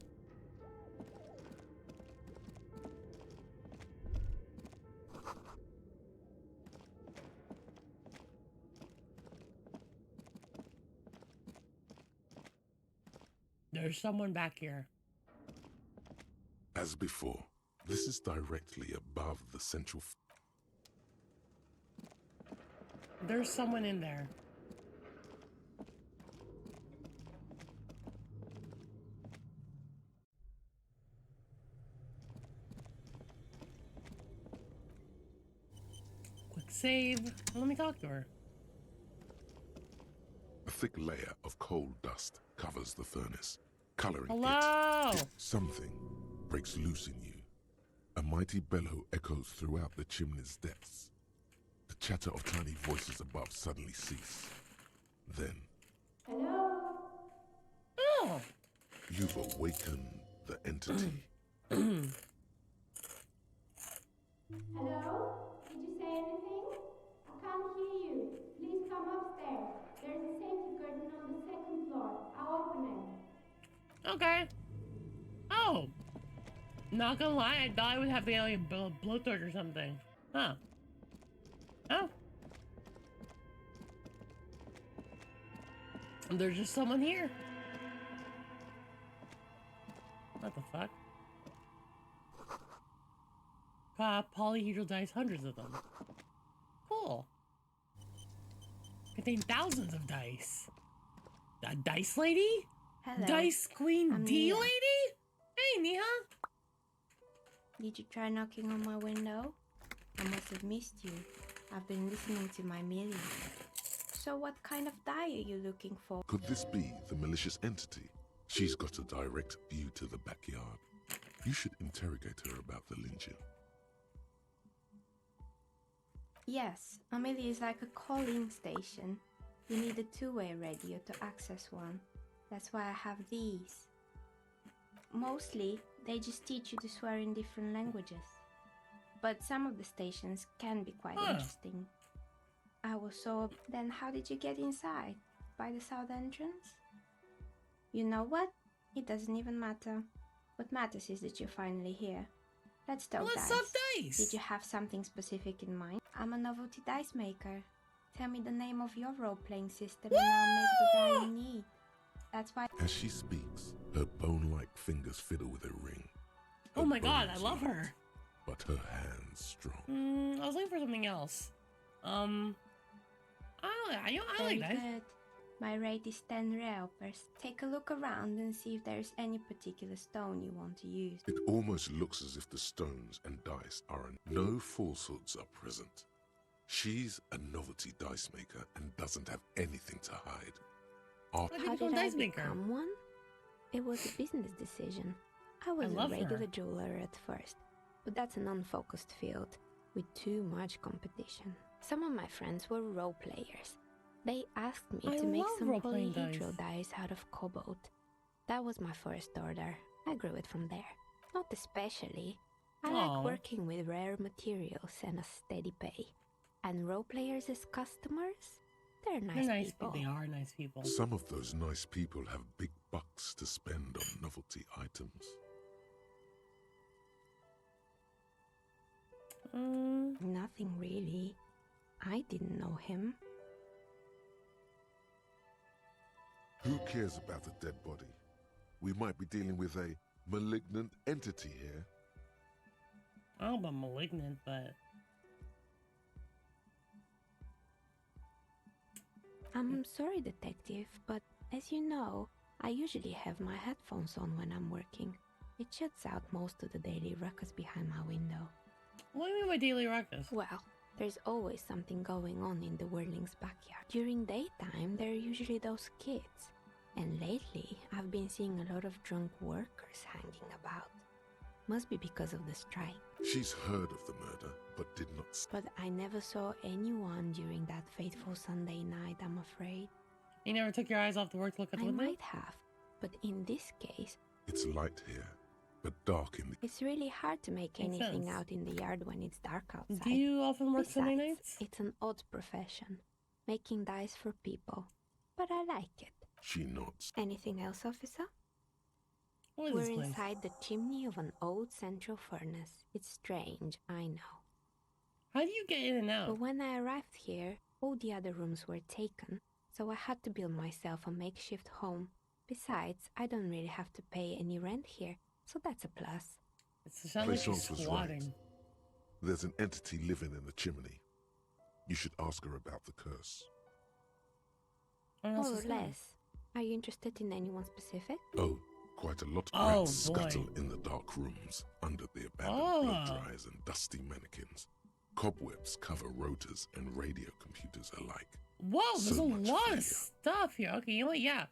There's someone back here. As before, this is directly above the central... There's someone in there. Quick save. Let me talk to her. A thick layer of coal dust covers the furnace, coloring Hello? it. Something breaks loose in you. A mighty bellow echoes throughout the chimney's depths. The chatter of tiny voices above suddenly cease. Then... Hello? Oh! You've awakened the entity. Hello? Did you say anything? I can't hear you. Please come upstairs. There's a safety curtain on the second floor. I'll open it. Okay. Oh! Not gonna lie, I thought I would have like a blowtorch or something. Huh. Oh. There's just someone here. What the fuck? Polyhedral dice, hundreds of them. Cool. Contain thousands of dice. A dice lady? Hello. DiceQueen D lady? Hey, Neha. Did you try knocking on my window? I must have missed you. I've been listening to my million. So what kind of die are you looking for? Could this be the malicious entity? She's got a direct view to the backyard. You should interrogate her about the lynching. Yes, Amelia is like a calling station. You need a two-way radio to access one. That's why I have these. Mostly, they just teach you to swear in different languages. But some of the stations can be quite interesting. I was so... Then how did you get inside? By the south entrance? You know what? It doesn't even matter. What matters is that you're finally here. Let's talk What's up, dice? Did you have something specific in mind? I'm a novelty dice maker. Tell me the name of your role-playing system and I'll make the die you need. That's why... As she speaks, her bone-like fingers fiddle with a ring. Oh my god, I love her. But her hands strong. I was looking for something else. I like that. Good. My rate is 10 reopers. Take a look around and see if there's any particular stone you want to use. It almost looks as if the stones and dice are no falsehoods are present. She's a novelty dice maker and doesn't have anything to hide. How did I become one? It was a business decision. I was a regular jeweler at first, but that's an unfocused field with too much competition. Some of my friends were role players. They asked me to make some polyhedral dice out of cobalt. That was my first order. I grew it from there. Not especially. I like working with rare materials and a steady pay. And role players as customers? They're nice people. They are nice people. Some of those nice people have big bucks to spend on novelty items. Nothing really. I didn't know him. Who cares about a dead body? We might be dealing with a malignant entity here. I don't know about malignant, but... I'm sorry, detective, but as you know, I usually have my headphones on when I'm working. It shuts out most of the daily ruckus behind my window. What do you mean by daily ruckus? Well, there's always something going on in the Whirling's backyard. During daytime, there are usually those kids. And lately, I've been seeing a lot of drunk workers hanging about. Must be because of the strike. She's heard of the murder, but did not... But I never saw anyone during that fateful Sunday night, I'm afraid. You never took your eyes off the work to look at the window? I might have, but in this case... It's light here, but dark in the... It's really hard to make anything out in the yard when it's dark outside. Do you often work Sunday Besides, nights? It's an odd profession, making dice for people. But I like it. She nods. Anything else, officer? What is We're this place? inside the chimney of an old central furnace. It's strange, I know. How do you get in and out? But when I arrived here, all the other rooms were taken, so I had to build myself a makeshift home. Besides, I don't really have to pay any rent here, so that's a plus. It sounds like she's Plaisance was squatting. right. There's an entity living in the chimney. You should ask her about the curse. More or less. Are you interested in anyone specific? Oh, quite a lot of Oh, rats boy. scuttle in the dark rooms, under the abandoned blow dryers and dusty mannequins. Cobwebs cover rotors and radio computers alike. Whoa, there's So a much lot failure. of stuff here. Okay, you know what? Yeah.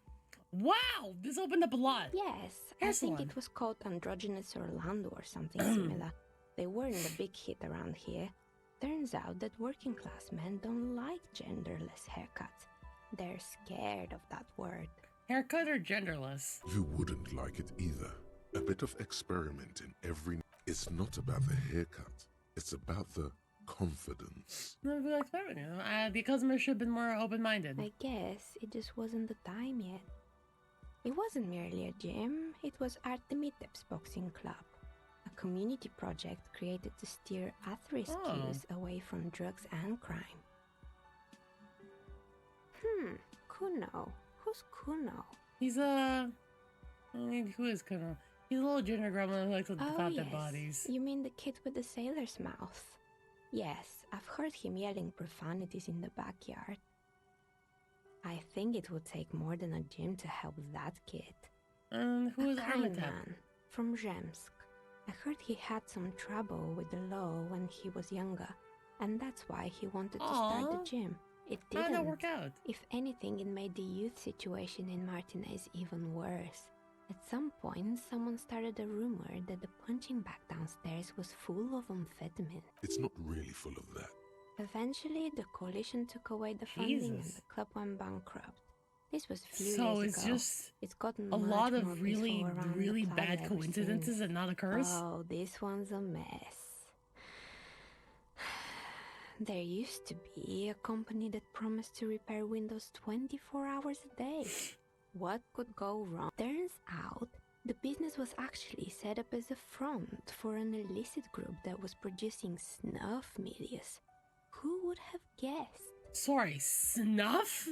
Wow, this opened up a lot. Yes, Hair I think salon. it was called Androgynous Orlando or something similar. They weren't a big hit around here. Turns out that working class men don't like genderless haircuts. They're scared of that word. Haircut or genderless? You wouldn't like it either. A bit of experimenting every... It's not about the haircut. It's about the confidence. No, we like that, you know. The customer should have been more open-minded. I guess it just wasn't the time yet. It wasn't merely a gym, it was Artemiteps Boxing Club, a community project created to steer at-risk youth away from drugs and crime. Kuno. Who's Kuno? He's a... I mean, who is Kuno? He's a little ginger gremlin who likes to Oh, pop yes. their bodies. You mean the kid with the sailor's mouth? Yes, I've heard him yelling profanities in the backyard. I think it would take more than a gym to help that kid. And who is A kind Armitep? man from Zemsk. I heard he had some trouble with the law when he was younger, and that's why he wanted to start Aw. the gym. It How did didn't. that work out? If anything, it made the youth situation in Martinez even worse. At some point, someone started a rumor that the punching bag downstairs was full of amphetamine. It's not really full of that. Eventually, the coalition took away the funding and Jesus. the club went bankrupt. This was a few So years it's ago. just It's gotten a much lot more of really, peaceful around the really plaza bad ever coincidences since. and not a curse? Oh, this one's a mess. There used to be a company that promised to repair windows 24 hours a day. What could go wrong? Turns out, the business was actually set up as a front for an illicit group that was producing snuff milias. Who would have guessed? Sorry, snuff?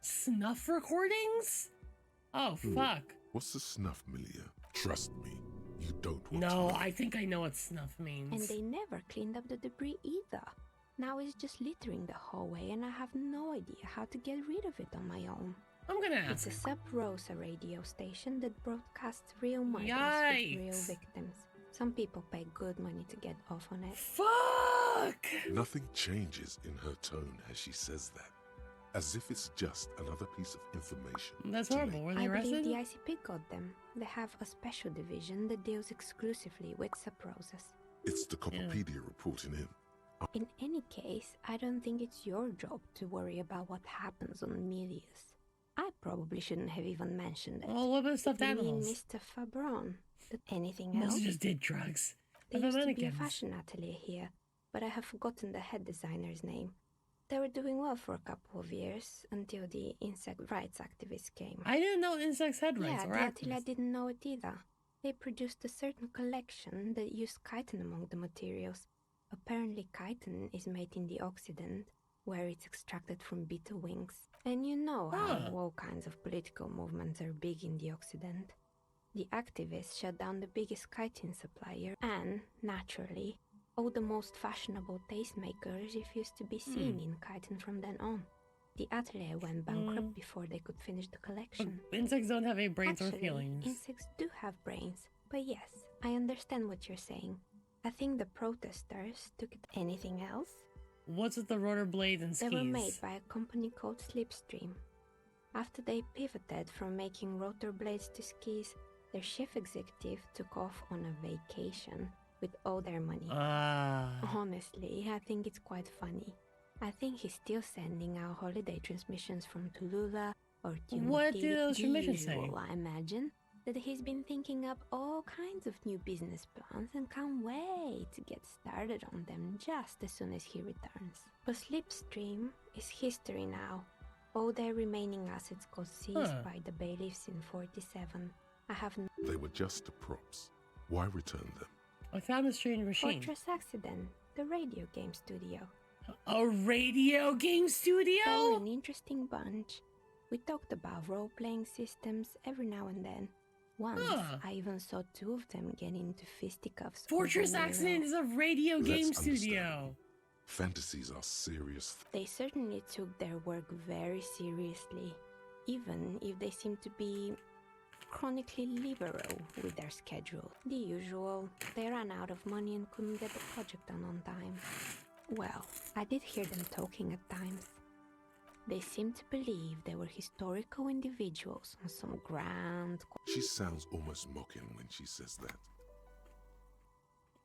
Snuff recordings? Oh, fuck. What's a snuff milieu? Trust me, you don't want No, to know. I think I know what snuff means. And they never cleaned up the debris either. Now it's just littering the hallway and I have no idea how to get rid of it on my own. I'm gonna It's ask. a Sub Rosa radio station that broadcasts real murders Yikes. with real victims. Some people pay good money to get off on it. Fuck! Nothing changes in her tone as she says that. As if it's just another piece of information. That's to horrible. Were they I arrested? believe the ICP got them. They have a special division that deals exclusively with Sub Rosas. It's the Copperpedia reporting in. In any case, I don't think it's your job to worry about what happens on Milius. I probably shouldn't have even mentioned it. Well, what about stuffed You mean animals? Mr. Fabron? Anything Most else? just did drugs. There What used about to be a mannequins? fashion atelier here, but I have forgotten the head designer's name. They were doing well for a couple of years until the insect rights activists came. I didn't know insects had rights Yeah, or the atelier activists. didn't know it either. They produced a certain collection that used chitin among the materials. Apparently chitin is made in the Occident, where it's extracted from beetle wings. And you know how all kinds of political movements are big in the Occident. The activists shut down the biggest chitin supplier, and, naturally, all the most fashionable tastemakers refused to be seen in chitin from then on. The atelier went bankrupt before they could finish the collection. Insects don't have any brains Actually, or feelings. Insects do have brains, but yes, I understand what you're saying. I think the protesters took it. Anything else? What's with the rotor blades and skis? They were made by a company called Slipstream. After they pivoted from making rotor blades to skis, their chief executive took off on a vacation with all their money. Honestly, I think it's quite funny. I think he's still sending out holiday transmissions from Tulula or Tumati. What do those transmissions say? I imagine that he's been thinking up all kinds of new business plans and can't wait to get started on them just as soon as he returns. But Slipstream is history now. All their remaining assets got seized by the bailiffs in 47. I have no... They were just props. Why return them? I found a strange machine. Fortress Accident, the radio game studio. A radio game studio? They were an interesting bunch. We talked about role-playing systems every now and then. Once, I even saw two of them get into fisticuffs. Fortress Accident is a radio game studio. Fantasies are serious. They certainly took their work very seriously, even if they seem to be chronically liberal with their schedule. The usual, they ran out of money and couldn't get the project done on time. Well, I did hear them talking at times. They seemed to believe they were historical individuals on some grand... She sounds almost mocking when she says that.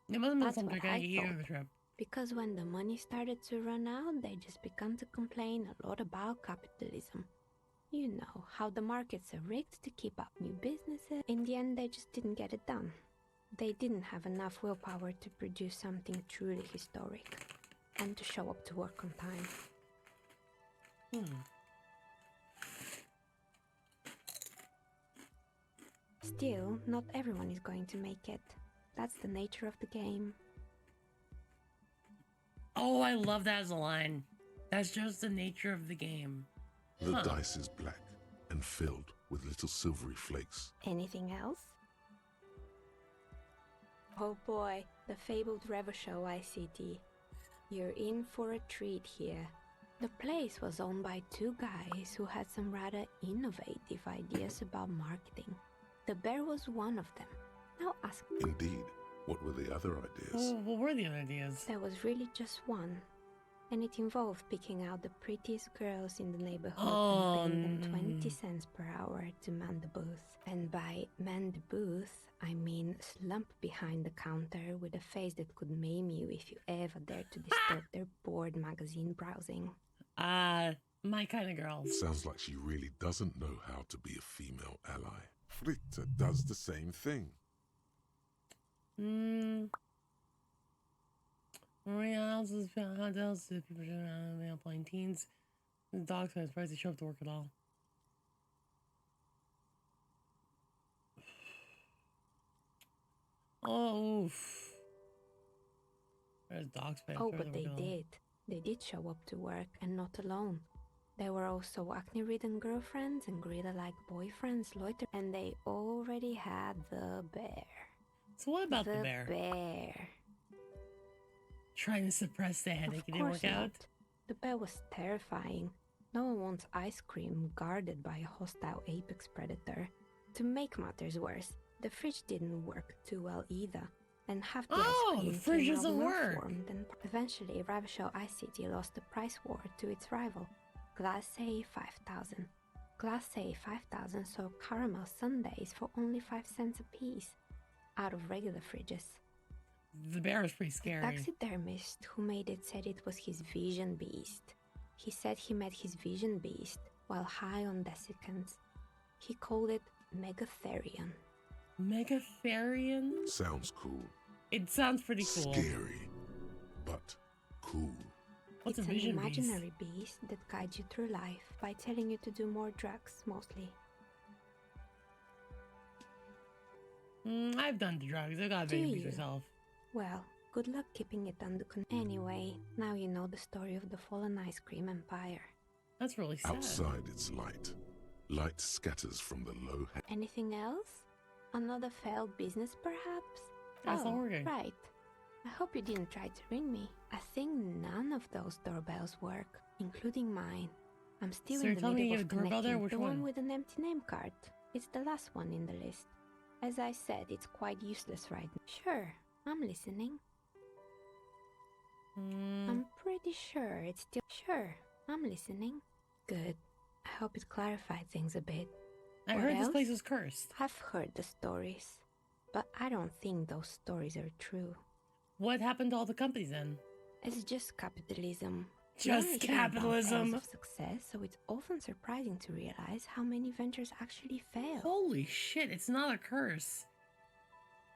That's what I thought. Because when the money started to run out, they just began to complain a lot about capitalism. You know, how the markets are rigged to keep up new businesses. In the end, they just didn't get it done. They didn't have enough willpower to produce something truly historic and to show up to work on time. Still, not everyone is going to make it. That's the nature of the game. Oh, I love that as a line. That's just the nature of the game. The dice is black and filled with little silvery flakes. Anything else? Oh boy, the fabled Revachol ICT. You're in for a treat here. The place was owned by two guys who had some rather innovative ideas about marketing. The bear was one of them. Now ask... Indeed. What were the other ideas? Well, what were the other ideas? There was really just one. And it involved picking out the prettiest girls in the neighborhood and paying them 20 cents per hour to man the booth. And by man the booth, I mean slump behind the counter with a face that could maim you if you ever dared to disturb their bored magazine browsing. My kind of girl. Sounds like she really doesn't know how to be a female ally. Fritta does the same thing. Houses, hotels, people playing teens. The dogs are surprised they show up to work at all. Oh, oof. There's dogs. Oh, but they did. They did show up to work, and not alone. There were also acne-ridden girlfriends and gorilla-like boyfriends loiter, and they already had the bear. So what about the bear? The bear. Trying to suppress the headache, it didn't work out? The bear was terrifying. No one wants ice cream guarded by a hostile apex predator. To make matters worse, the fridge didn't work too well either, and half the ice cream the fridge came doesn't out work. malformed, and eventually Revachol ICT lost the price war to its rival, Glace 5000. Glace 5000 sold caramel sundaes for only 5 cents a piece, out of regular fridges. The bear was pretty scary. The taxidermist who made it said it was his vision beast. He said he met his vision beast while high on desiccants. He called it Megatherion. Megatherion? Sounds cool. It sounds pretty cool. Scary, but cool. What's it's a vision an imaginary beast that guides you through life by telling you to do more drugs, mostly. I've done the drugs. I got babies myself. Well, good luck keeping it under control. Anyway, now you know the story of the fallen ice cream empire. That's really sad. Outside it's light. Light scatters from the low... Anything else? Another failed business, perhaps? That's not working. Right. I hope you didn't try to ring me. I think none of those doorbells work, including mine. I'm still So in you're the telling me middle you of have a doorbell there? connecting Which the one? one with an empty name card. It's the last one in the list. As I said, it's quite useless right now. Sure, I'm listening. I'm pretty sure it's still... Sure, I'm listening. Good. I hope it clarified things a bit. I What heard this else? place is cursed. I've heard the stories, but I don't think those stories are true. What happened to all the companies then? It's just capitalism. We Just only hear about capitalism. tales of success, so it's often surprising to realize how many ventures actually fail. Holy shit, it's not a curse.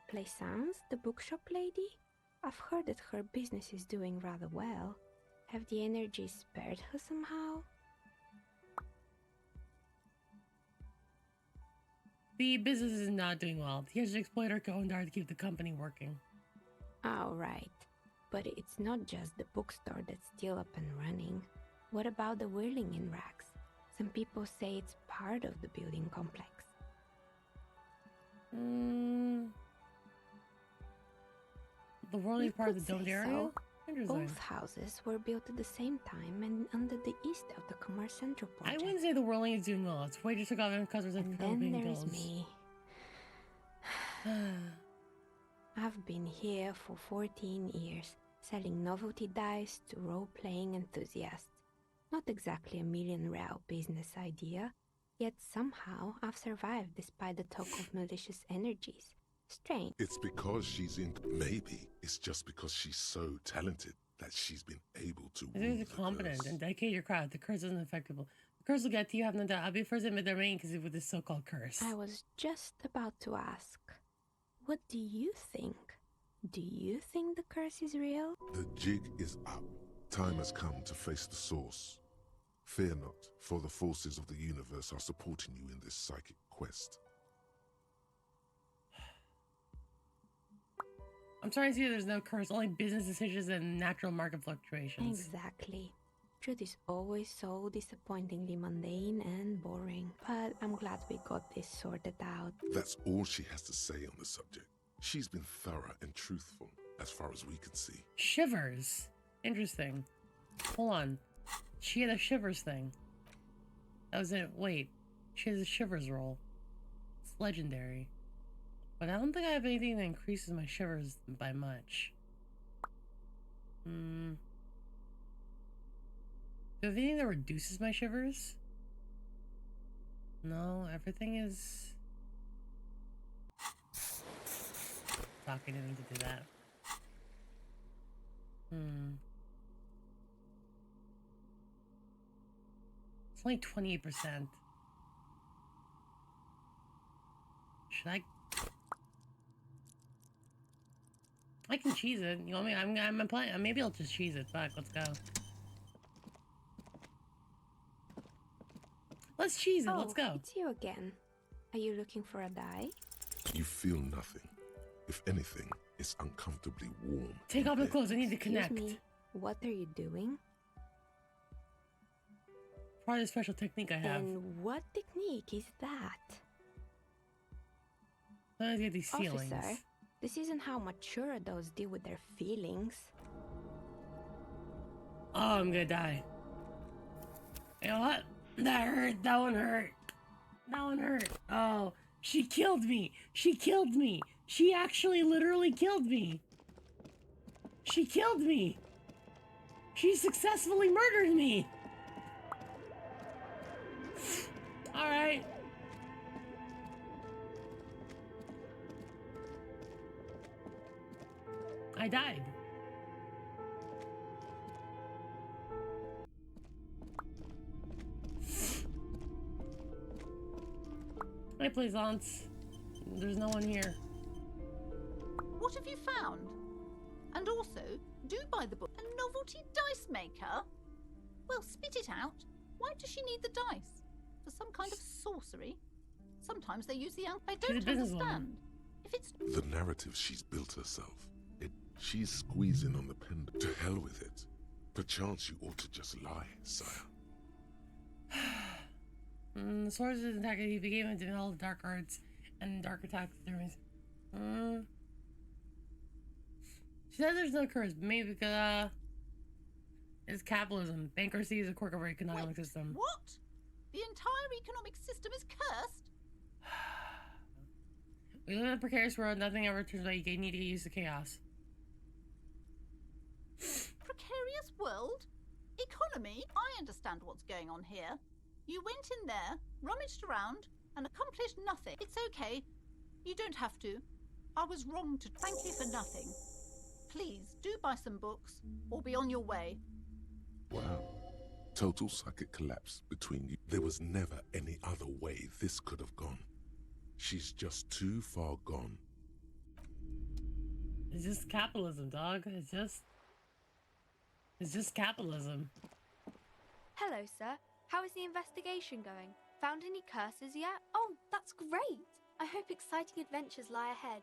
Plaisance, the bookshop lady? I've heard that her business is doing rather well. Have the energy spared her somehow? The business is not doing well. He has to exploit our co-owner to keep the company working. Oh, right. But it's not just the bookstore that's still up and running. What about the whirling in rags? Some people say it's part of the building complex. The whirling part of the domed area? So. Interesting. Both houses were built at the same time and under the east of the Commerce Central project. I wouldn't say the whirling is doing well. It's way just took off and customers And then there's me. I've been here for 14 years, selling novelty dice to role-playing enthusiasts. Not exactly a million-real business idea, yet somehow I've survived despite the talk of malicious energies. Strange. It's because she's in. Maybe it's just because she's so talented that she's been able to. If you're competent and dedicate your craft, the curse isn't effective. The curse will get to you, have no doubt. I'll be the first to admit their main because with this so-called curse. I was just about to ask, what do you think? Do you think the curse is real? The jig is up. Time has come to face the source. Fear not, for the forces of the universe are supporting you in this psychic quest. I'm sorry to see there's no curse, only business decisions and natural market fluctuations. Exactly. Truth is always so disappointingly mundane and boring, but I'm glad we got this sorted out. That's all she has to say on the subject. She's been thorough and truthful, as far as we can see. Shivers. Interesting. Hold on. She had a shivers thing. That was it. Wait. She has a shivers roll. It's legendary. But I don't think I have anything that increases my shivers by much. Do I have anything that reduces my shivers? No, everything is... Talking to me to do that. It's only 28%. Should I can cheese it. You want me? I'm playing. Maybe I'll just cheese it. Fuck, let's go. Let's cheese it. Let's go. It's you again. Are you looking for a die? You feel nothing. If anything, it's uncomfortably warm. Take off my clothes. I need to connect. Excuse me. What are you doing? Probably a special technique I have. And what technique is that? Let's get these ceilings. Officer, this isn't how mature adults deal with their feelings. Oh, I'm gonna die. You know what? That hurt. That one hurt. That one hurt. Oh, she killed me. She killed me. She actually literally killed me. She killed me. She successfully murdered me. All right. I died. Hi, Plaisance. There's no one here. What have you found? And also, do buy the book. A novelty dice maker? Well, spit it out. Why does she need the dice? For some kind of sorcery? Sometimes they use the I don't understand. If it's the narrative she's built herself. She's squeezing on the pen. To hell with it. Perchance you ought to just lie, sire. The swords is attack. He became into all the dark arts and dark attacks through his. She said there's no curse, but maybe because It's capitalism. Bankruptcy is a quirk of our economic system. What? The entire economic system is cursed? We live in a precarious world. Nothing ever turns out. You need to get used to chaos. Precarious world? Economy? I understand what's going on here. You went in there, rummaged around, and accomplished nothing. It's okay. You don't have to. I was wrong to thank you for nothing. Please, do buy some books, or be on your way. Wow. Total psychic collapse between you. There was never any other way this could have gone. She's just too far gone. It's just capitalism, dog. It's just capitalism. Hello, sir. How is the investigation going? Found any curses yet? Oh, that's great. I hope exciting adventures lie ahead.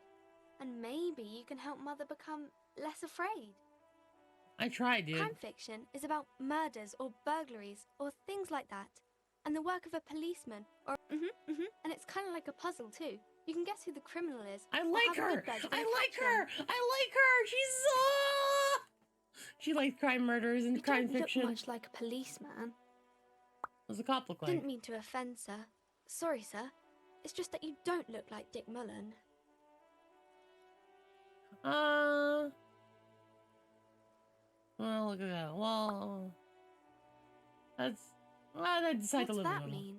And maybe you can help Mother become less afraid. I tried, dude. Crime fiction is about murders or burglaries or things like that. And the work of a policeman or and it's kind of like a puzzle too. You can guess who the criminal is. I like her. She likes crime murders and crime fiction. You don't look much like a policeman. What does a cop look like? Didn't mean to offend, sir. Sorry, sir. It's just that you don't look like Dick Mullen. Well, look at that. Well, that's. Well, I decided to live What's a that little. mean?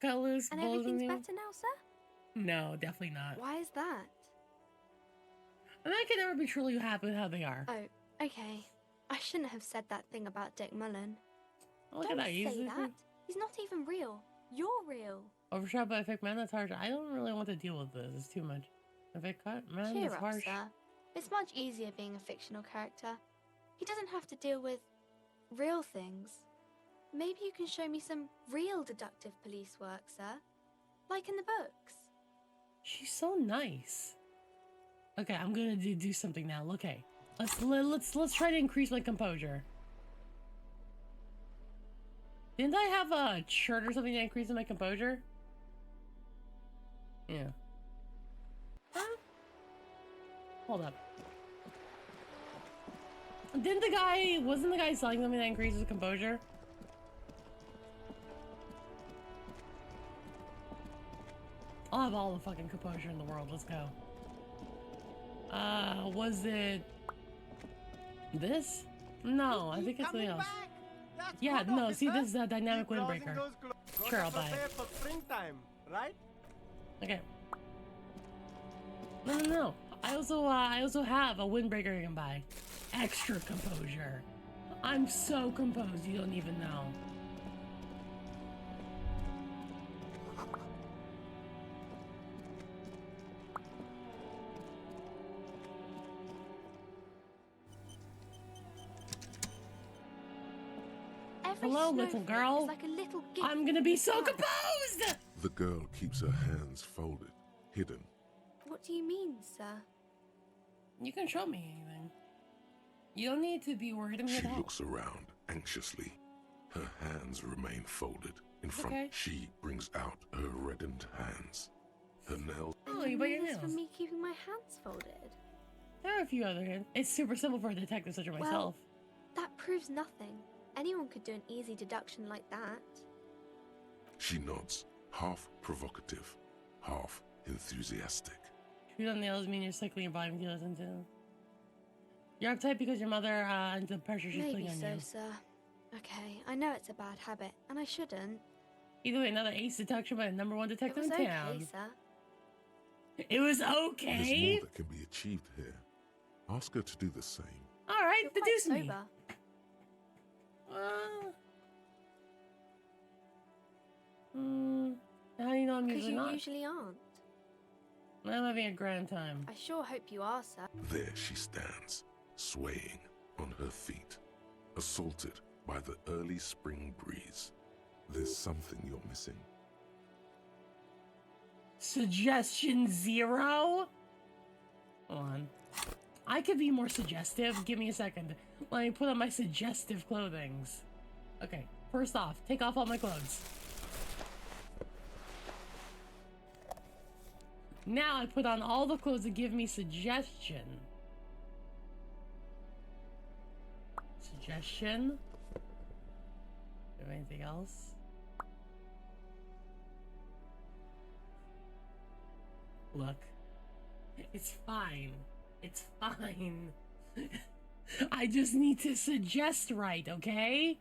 Got loose And balls in everything's you? better now, sir? No, definitely not. Why is that? And I can never be truly happy with how they are. Oh, okay. I shouldn't have said that thing about Dick Mullen. Look Don't at that. say that. He's not even real. You're real. Overshot by a fake man, that's harsh. I don't really want to deal with this. It's too much. A fake cut? Man, Cheer that's up, harsh. sir. It's much easier being a fictional character. He doesn't have to deal with real things. Maybe you can show me some real deductive police work, sir. Like in the books. She's so nice. Okay, I'm gonna do something now. Okay, let's try to increase my composure. Didn't I have a shirt or something that increases my composure? Yeah. Huh? Hold up. Wasn't the guy selling something that increases composure? I'll have all the fucking composure in the world. Let's go. Was it this? No, I think it's something else. Yeah, no, officer. see, this is a dynamic windbreaker. Sure, I'll buy it. For springtime, right? Okay. No. I also have a windbreaker I can buy. Extra composure. I'm so composed, you don't even know. Hello, little girl. Like a little gift. I'm gonna be so composed! The girl keeps her hands folded, hidden. What do you mean, sir? You can show me anything. You don't need to be worried. I'm here She to help. looks around anxiously. Her hands remain folded. In front, Okay. she brings out her reddened hands. Her nails. Oh, you buy your This for nails. me keeping my hands folded. There are a few other hints. It's super simple for a detective such as myself. Well, that proves nothing. Anyone could do an easy deduction like that. She nods, half provocative, half enthusiastic. Shoes on nails mean you're cycling your body with your listen to. You're uptight because your mother and the pressure she's Maybe putting on so, you. sir. Okay, I know it's a bad habit, and I shouldn't. Either way, another ace deduction by the #1 It detective was in okay, town. sir. It was There's okay. more that can be achieved here. Ask her to do the same. All right, You're quite deduce me. sober. How do you know I'm Because usually you not? usually aren't. I'm having a grand time. I sure hope you are, sir. There she stands, swaying on her feet, assaulted by the early spring breeze. There's something you're missing. Suggestion 0? Hold on. I could be more suggestive. Give me a second. Let me put on my suggestive clothings. Okay, first off, take off all my clothes. Now I put on all the clothes that give me suggestion. suggestion. Do you have anything else? Look. It's fine. It's fine. I just need to suggest right, okay?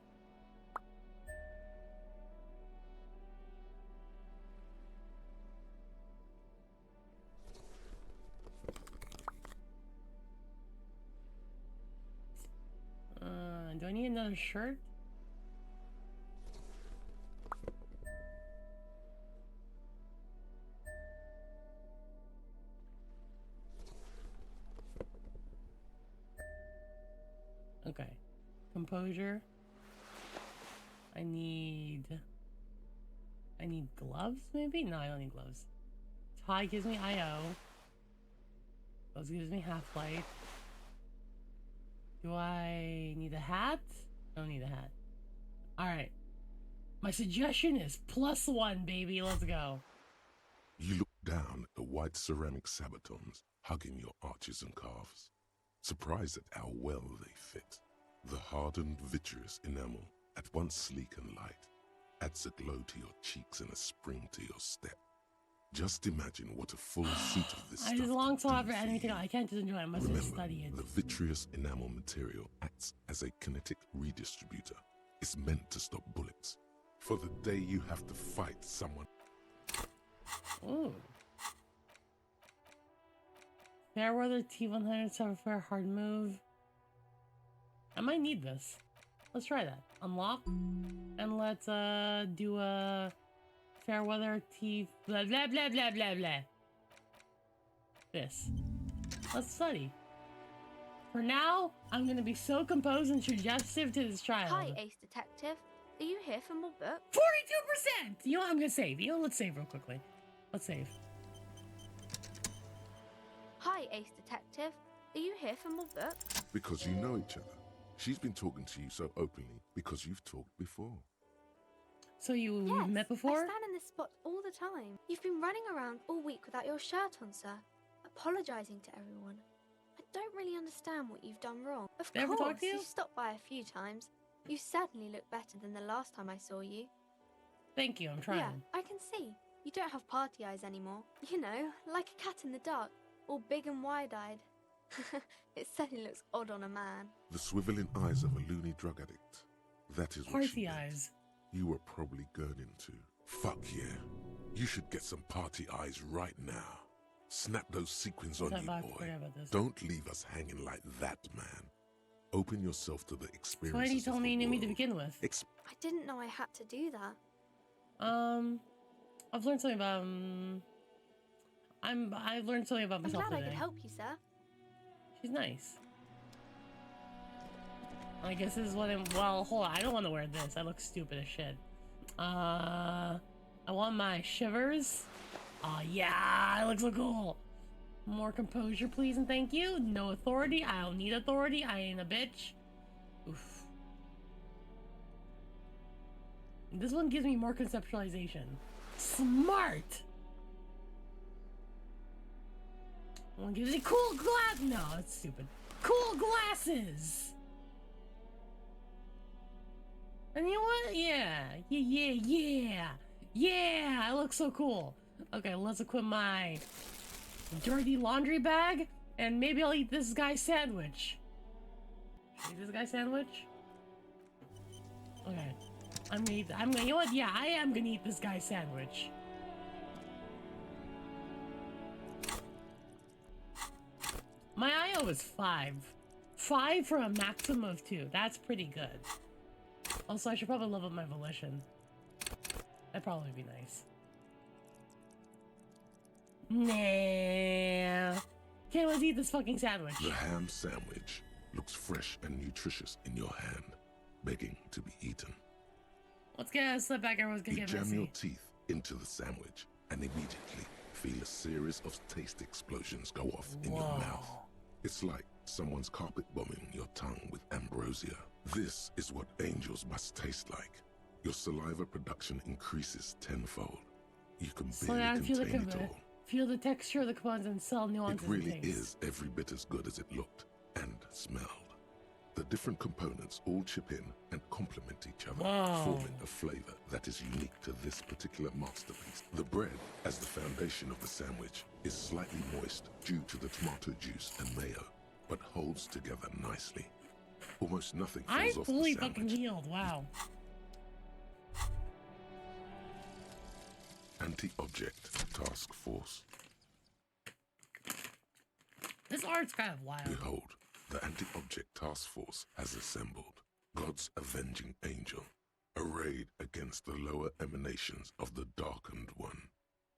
Do I need another shirt? Okay. Composure. I need gloves, maybe? No, I don't need gloves. Tie gives me IO. Those gives me half-life. Do I need a hat? I don't need a hat. Alright. My suggestion is +1, baby. Let's go. You look down at the white ceramic sabatons hugging your arches and calves, surprised at how well they fit. The hardened vitreous enamel, at once sleek and light, adds a glow to your cheeks and a spring to your step. Just imagine what a full suit of this stuff I just long could saw do for for anything. you. I can't just enjoy it. I must just study it. The vitreous enamel material acts as a kinetic redistributor. It's meant to stop bullets. For the day you have to fight someone. Ooh. Fairweather T100 Sapphire hard move. I might need this. Let's try that. Unlock. And let's do a Fairweather T blah blah blah blah blah blah. This. Let's study. For now, I'm gonna be so composed and suggestive to this child. Hi, Ace Detective. Are you here for more books? 42%! You know what? I'm gonna save. You know, let's save real quickly. Let's save. Hi, Ace Detective. Are you here for more books? Because you know each other. She's been talking to you so openly because you've talked before. So you've met I before? stand in this spot all the time. You've been running around all week without your shirt on, sir. Apologizing to everyone. I don't really understand what you've done wrong. Of They ever course, talk to you? you've stopped by a few times. You certainly look better than the last time I saw you. Thank you, I'm trying. Yeah, I can see. You don't have party eyes anymore. You know, like a cat in the dark, all big and wide-eyed. It certainly looks odd on a man. The swiveling eyes of a loony drug addict. That is what she Party meant. eyes. You were probably gurning too. Fuck yeah. You should get some party eyes right now. Snap those sequins on you, boy. Don't leave us hanging like that, man. Open yourself to the experience. Why you told me you knew me to begin with? I didn't know I had to do that. I've learned something about I've learned something about myself I'm glad today. I could help you, sir. She's nice. I guess this is what I'm. Well, hold on. I don't want to wear this. I look stupid as shit. I want my shivers. Oh yeah, it looks so cool. More composure, please, and thank you. No authority. I don't need authority. I ain't a bitch. Oof. This one gives me more conceptualization. Smart. One gives me cool glass. No, it's stupid. Cool glasses. And you know what? Yeah, I look so cool. Okay, let's equip my dirty laundry bag, and maybe I'll eat this guy's sandwich. Should I eat this guy's sandwich? Okay. you know what? Yeah, I am gonna eat this guy's sandwich. My IO is 5. 5 for a maximum of 2. That's pretty good. Also, I should probably level up my volition. That'd probably be nice. Nah. Okay, let's eat this fucking sandwich. The ham sandwich looks fresh and nutritious in your hand, begging to be eaten. Let's get a slip back. Everyone's gonna You get jam messy. your teeth into the sandwich and immediately feel a series of taste explosions go off in your mouth. It's like someone's carpet bombing your tongue with ambrosia. This is what angels must taste like. Your saliva production increases tenfold. You can barely contain it all. Feel the texture of the components and cell nuances. It really is every bit as good as it looked and smelled. The different components all chip in and complement each other, Whoa. forming a flavor that is unique to this particular masterpiece. The bread, as the foundation of the sandwich, is slightly moist due to the tomato juice and mayo, but holds together nicely. Almost nothing falls I off fully the sandwich. fucking healed. Wow. Anti-object task force. This art's kind of wild. Behold, the anti-object task force has assembled. God's avenging angel, arrayed against the lower emanations of the darkened one.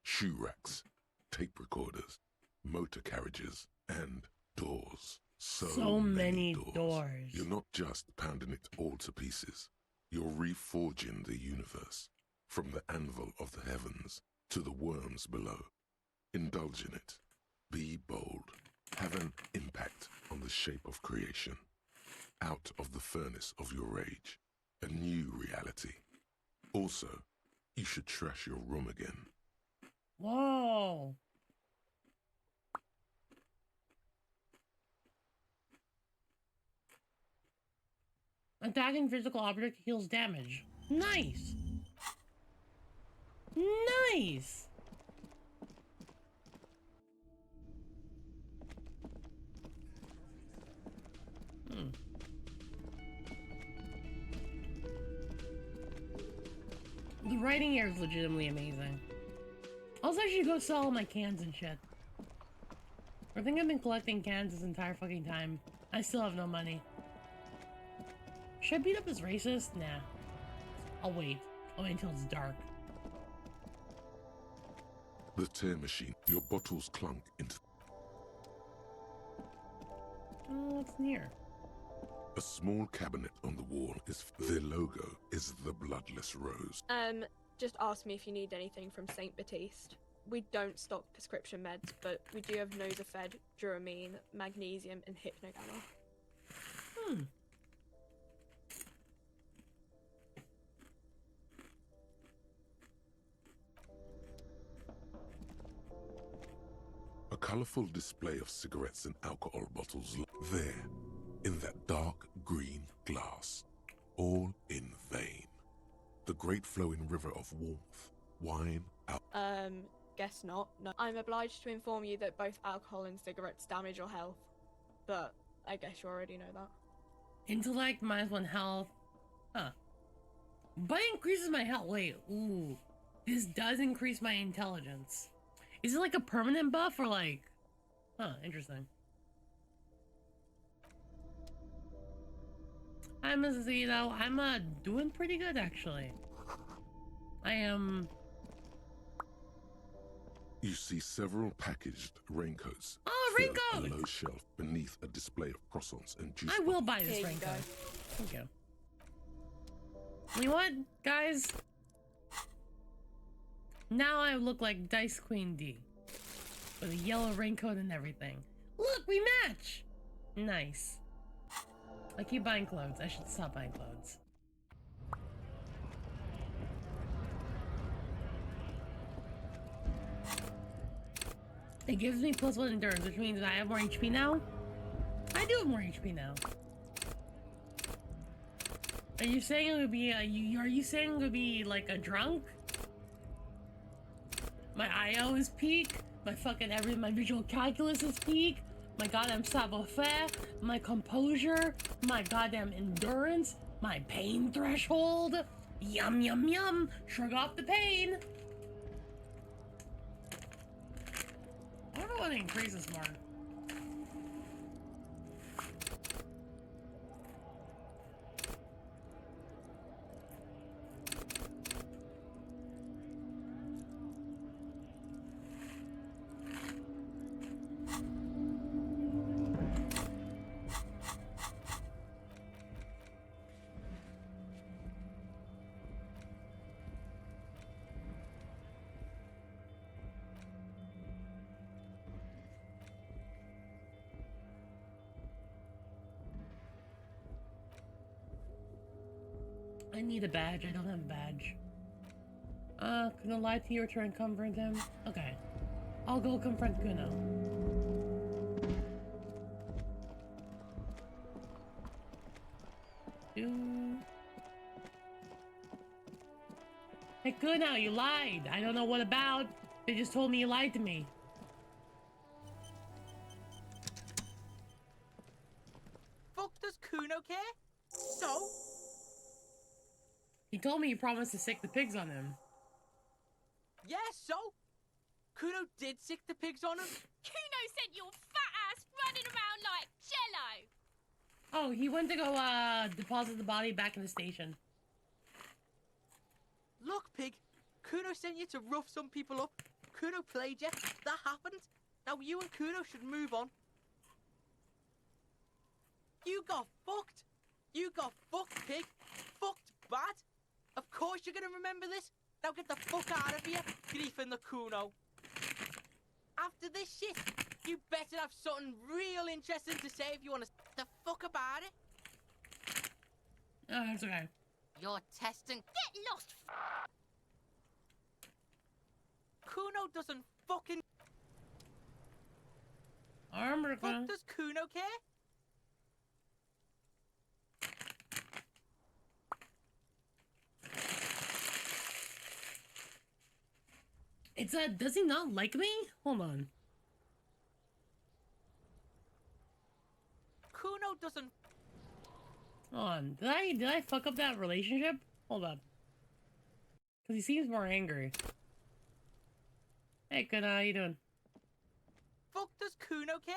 Shoe racks, tape recorders, motor carriages, and doors. So many doors. You're not just pounding it all to pieces. You're reforging the universe, from the anvil of the heavens to the worms below. Indulge in it. Be bold. Have an impact on the shape of creation. Out of the furnace of your rage. A new reality. Also, you should trash your room again. Whoa. Attacking physical object heals damage. Nice. Nice. The writing here is legitimately amazing. Also, I should go sell all my cans and shit. I think I've been collecting cans this entire fucking time. I still have no money. Should I beat up this racist? Nah. I'll wait. I'll wait until it's dark. The tear machine. Your bottles clunk into... What's near? A small cabinet on the wall is... Their logo is the bloodless rose. Just ask me if you need anything from St. Baptiste. We don't stock prescription meds, but we do have Nosafed, Duramine, Magnesium, and Hypnogamma. A colourful display of cigarettes and alcohol bottles there, in that dark green glass, all in vain. The great flowing river of warmth, wine, Guess not. No. I'm obliged to inform you that both alcohol and cigarettes damage your health. But I guess you already know that. Intellect -1 health. Huh. But it increases my health. Wait, ooh. This does increase my intelligence. Is it like a permanent buff or like... Huh, interesting. I'm doing pretty good actually. I am... You see several packaged raincoats. Oh, filled raincoat! A low shelf beneath a display of croissants and juice. I will buy this raincoat. Thank you. You know what, guys? Now I look like DiceQueen D. With a yellow raincoat and everything. Look, we match! Nice. I keep buying clothes. I should stop buying clothes. It gives me +1 endurance, which means that I have more HP now. I do have more HP now. Are you saying it would be are you saying it would be like a drunk? My IO is peak. My fucking my visual calculus is peak. My goddamn savoir-faire. My composure. My goddamn endurance. My pain threshold. Yum yum yum. Shrug off the pain. I don't know what increases more. I need a badge. I don't have a badge. Can I lie to you or try and confront him? Okay. I'll go confront Kuno. Hey, good now, you lied. I don't know what about. They just told me you lied to me. Fuck does Kuno care? So? He told me he promised to sick the pigs on him. Yeah, so? Kuno did sick the pigs on him? Kuno sent your fat ass running around like jello! Oh, he went to go, deposit the body back in the station. Look, pig. Kuno sent you to rough some people up. Kuno played you. That happened. Now you and Kuno should move on. You got fucked. You got fucked, pig. Fucked bad. Of course you're gonna remember this. Now get the fuck out of here, griefing the Kuno. After this shit, you better have something real interesting to say if you want to the fuck about it. Oh, that's okay. You're testing. Get lost! Kuno doesn't fucking. Armor. Fuck does Kuno care? It's does he not like me? Hold on. Kuno doesn't. Hold on. Did I fuck up that relationship? Hold up. Cause he seems more angry. Hey, good. How you doing? Fuck does Kuno care?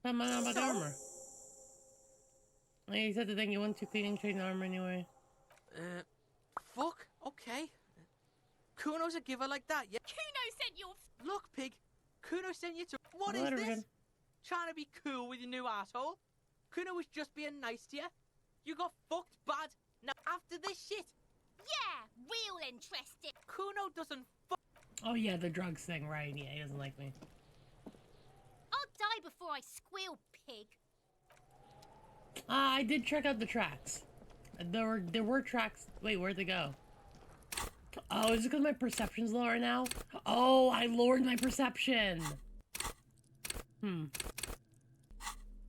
I'm about the armor. He said the thing you went to cleaning trading armor anyway. Fuck. Okay. Kuno's a giver like that, yeah? Kuno sent your... Look, pig. Kuno sent you to... What is Let her this? in. Trying to be cool with your new asshole? Kuno was just being nice to you. You got fucked bad. Now, after this shit... Yeah, real interesting. Kuno doesn't Oh yeah, the drugs thing, right? Yeah, he doesn't like me. I'll die before I squeal, pig. I did check out the tracks. There were tracks. Wait, where'd they go? Oh, is it because my perception's lower now? Oh, I lowered my perception.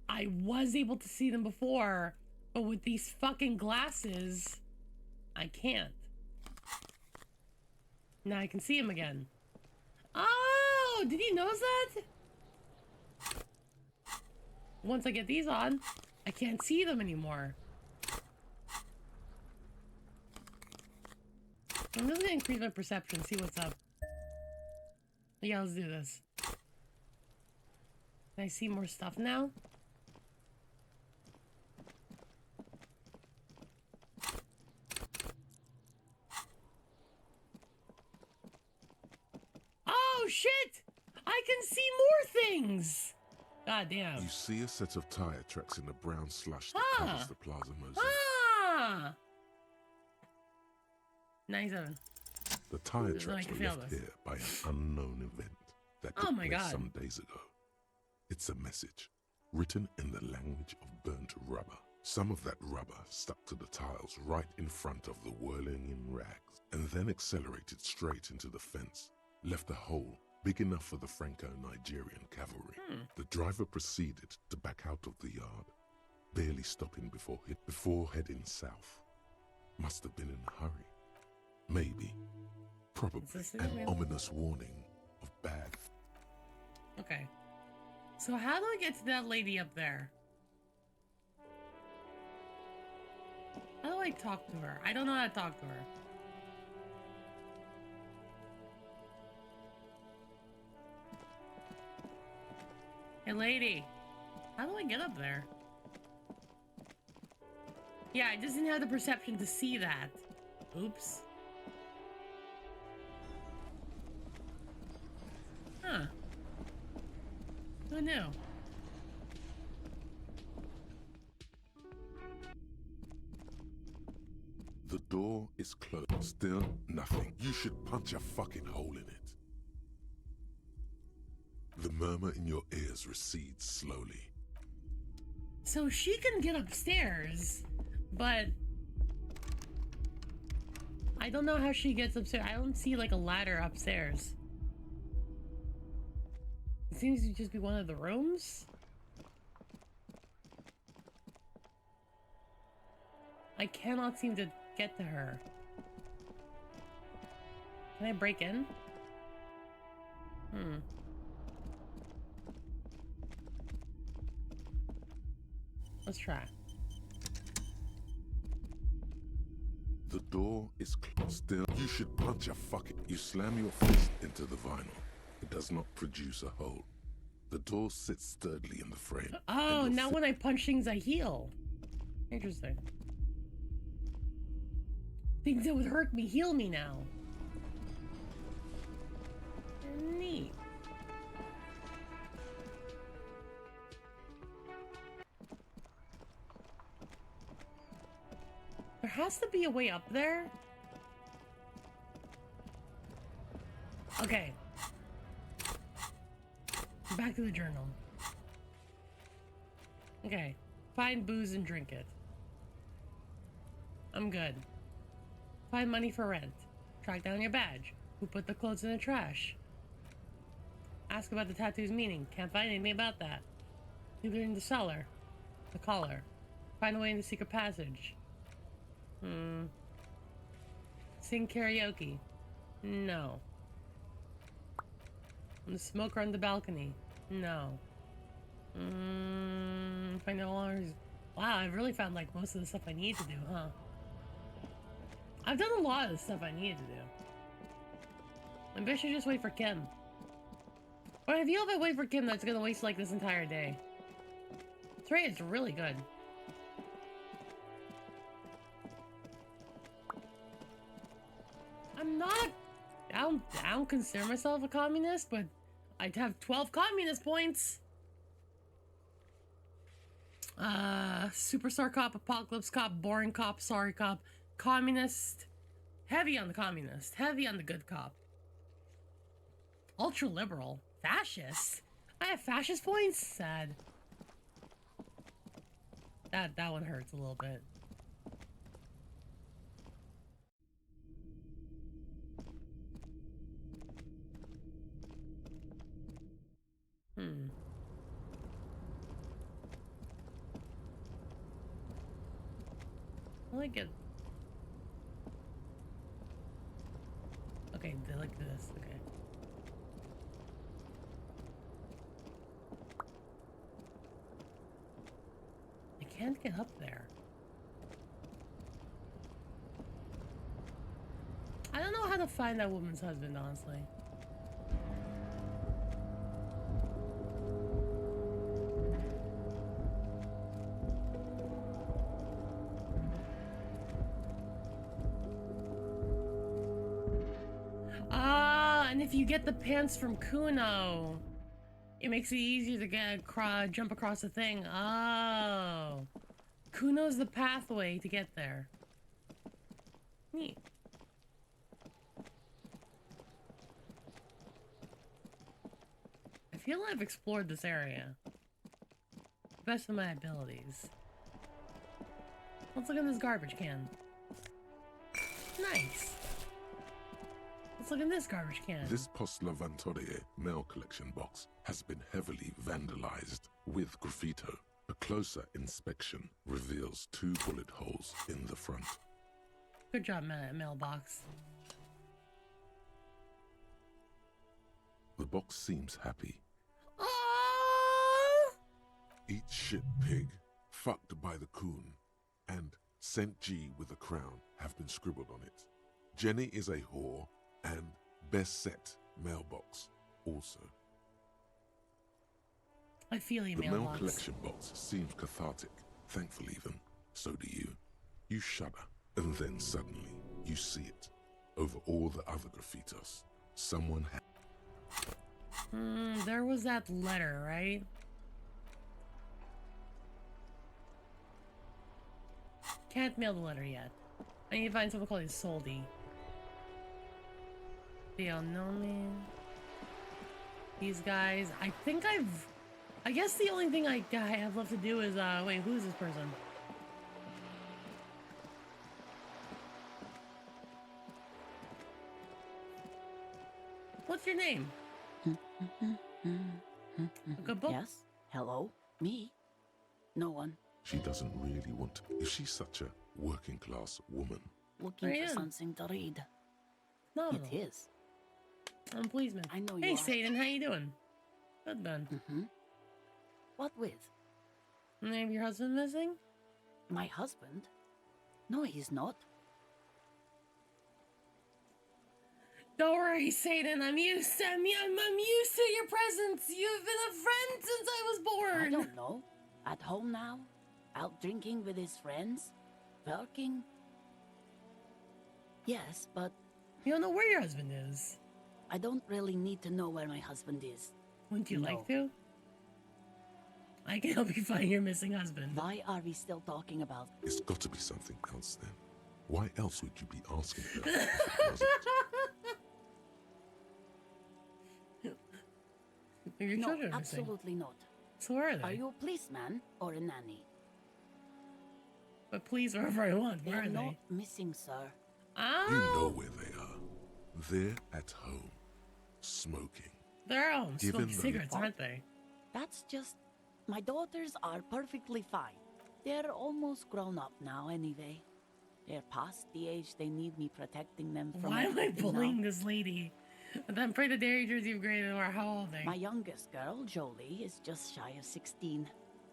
I was able to see them before, but with these fucking glasses, I can't. Now I can see him again. Oh, did you notice that? Once I get these on, I can't see them anymore. I'm just gonna increase my perception, see what's up. Yeah, let's do this. Can I see more stuff now? Oh shit! I can see more things! God damn. You see a set of tire tracks in the brown slush that covers the plaza mosaic. Ah! 97. The tire This is when I tracks can were feel left this. here by an unknown event that Oh took my place God. some days ago. It's a message written in the language of burnt rubber. Some of that rubber stuck to the tiles right in front of the whirling in rags, and then accelerated straight into the fence, left a hole big enough for the Franco-Nigerian cavalry. The driver proceeded to back out of the yard, barely stopping before heading south. Must have been in a hurry. Maybe, probably, an ominous warning of bad. Okay. So how do I get to that lady up there? How do I talk to her? I don't know how to talk to her. Hey lady, how do I get up there? Yeah, I just didn't have the perception to see that. Oops. Huh. Who knew? The door is closed. Still nothing. You should punch a fucking hole in it. The murmur in your ears recedes slowly. So she can get upstairs, but I don't know how she gets upstairs. I don't see like a ladder upstairs. It seems to just be one of the rooms. I cannot seem to get to her. Can I break in? Let's try. The door is closed. Still, you should punch a fucking. You slam your fist into the vinyl. It does not produce a hole. The door sits sturdily in the frame. Oh, now when I punch things, I heal. Interesting. Things that would hurt me heal me now. Neat. There has to be a way up there. Okay. Back to the journal. Okay. Find booze and drink it. I'm good. Find money for rent. Track down your badge. Who put the clothes in the trash? Ask about the tattoo's meaning. Can't find anything about that. Leave it in the cellar. The collar. Find a way in the secret passage. Sing karaoke. No. The smoker on the balcony. No. Find out wow, I've really found like most of the stuff I need to do, huh? I've done a lot of the stuff I needed to do. Maybe I should just wait for Kim. But I feel if I wait for Kim, that's gonna waste like this entire day. That's right, it's really good. I'm not... I don't consider myself a communist, but I'd have 12 communist points. Superstar cop, apocalypse cop, boring cop, sorry cop, communist. Heavy on the communist, heavy on the good cop. Ultra liberal, fascist. I have fascist points? Sad. That one hurts a little bit. I like it. Okay, they like this. Okay. I can't get up there. I don't know how to find that woman's husband, honestly. And if you get the pants from Kuno, it makes it easier to get jump across the thing. Oh. Kuno's the pathway to get there. Neat. I feel I've explored this area. Best of my abilities. Let's look in this garbage can. Nice. Let's look in this garbage can. This Post Lavatorie mail collection box has been heavily vandalized with graffito. A closer inspection reveals 2 bullet holes in the front. Good job, mailbox. The box seems happy. Oh! Eat shit pig, fucked by the coon, and Saint G with a crown have been scribbled on it. Jenny is a whore, and best set mailbox also. I feel you, the mailbox. mail collection box seems cathartic, thankful even. So do you. You shudder, and then suddenly you see it. Over all the other graffitos, someone had... There was that letter, right? Can't mail the letter yet. I need to find someone called Isolde. The unknown man. These guys. I guess the only thing I have left to do is, wait, who's this person? What's your name? A good book? Yes? Hello? Me? No one. She doesn't really want to. If she's such a working class woman. Looking for something to read. No. It is. I'm pleased, man. I know Hey, you are. Satan, how you doing? Good, man. What with? Maybe your husband missing? My husband? No, he's not. Don't worry, Satan. I'm used to your presence. You've been a friend since I was born. I don't know. At home now? Out drinking with his friends? Working? Yes, but... You don't know where your husband is. I don't really need to know where my husband is. Wouldn't you like to? I can help you find your missing husband. Why are we still talking about... It's got to be something else then. Why else would you be asking her if it wasn't? Your No, children are missing. absolutely not. So where are they? Are you a policeman or a nanny? But please, wherever I want. Where They're are not they? missing, sir. Oh! You know where they are. They're at home, smoking. They're home Given smoking them- cigarettes, aren't they? That's just... My daughters are perfectly fine. They're almost grown up now anyway. They're past the age they need me protecting them from Why am I everything bullying now. this lady? I'm afraid the teenagers you've graded are how old are they? My youngest girl, Jolie, is just shy of 16.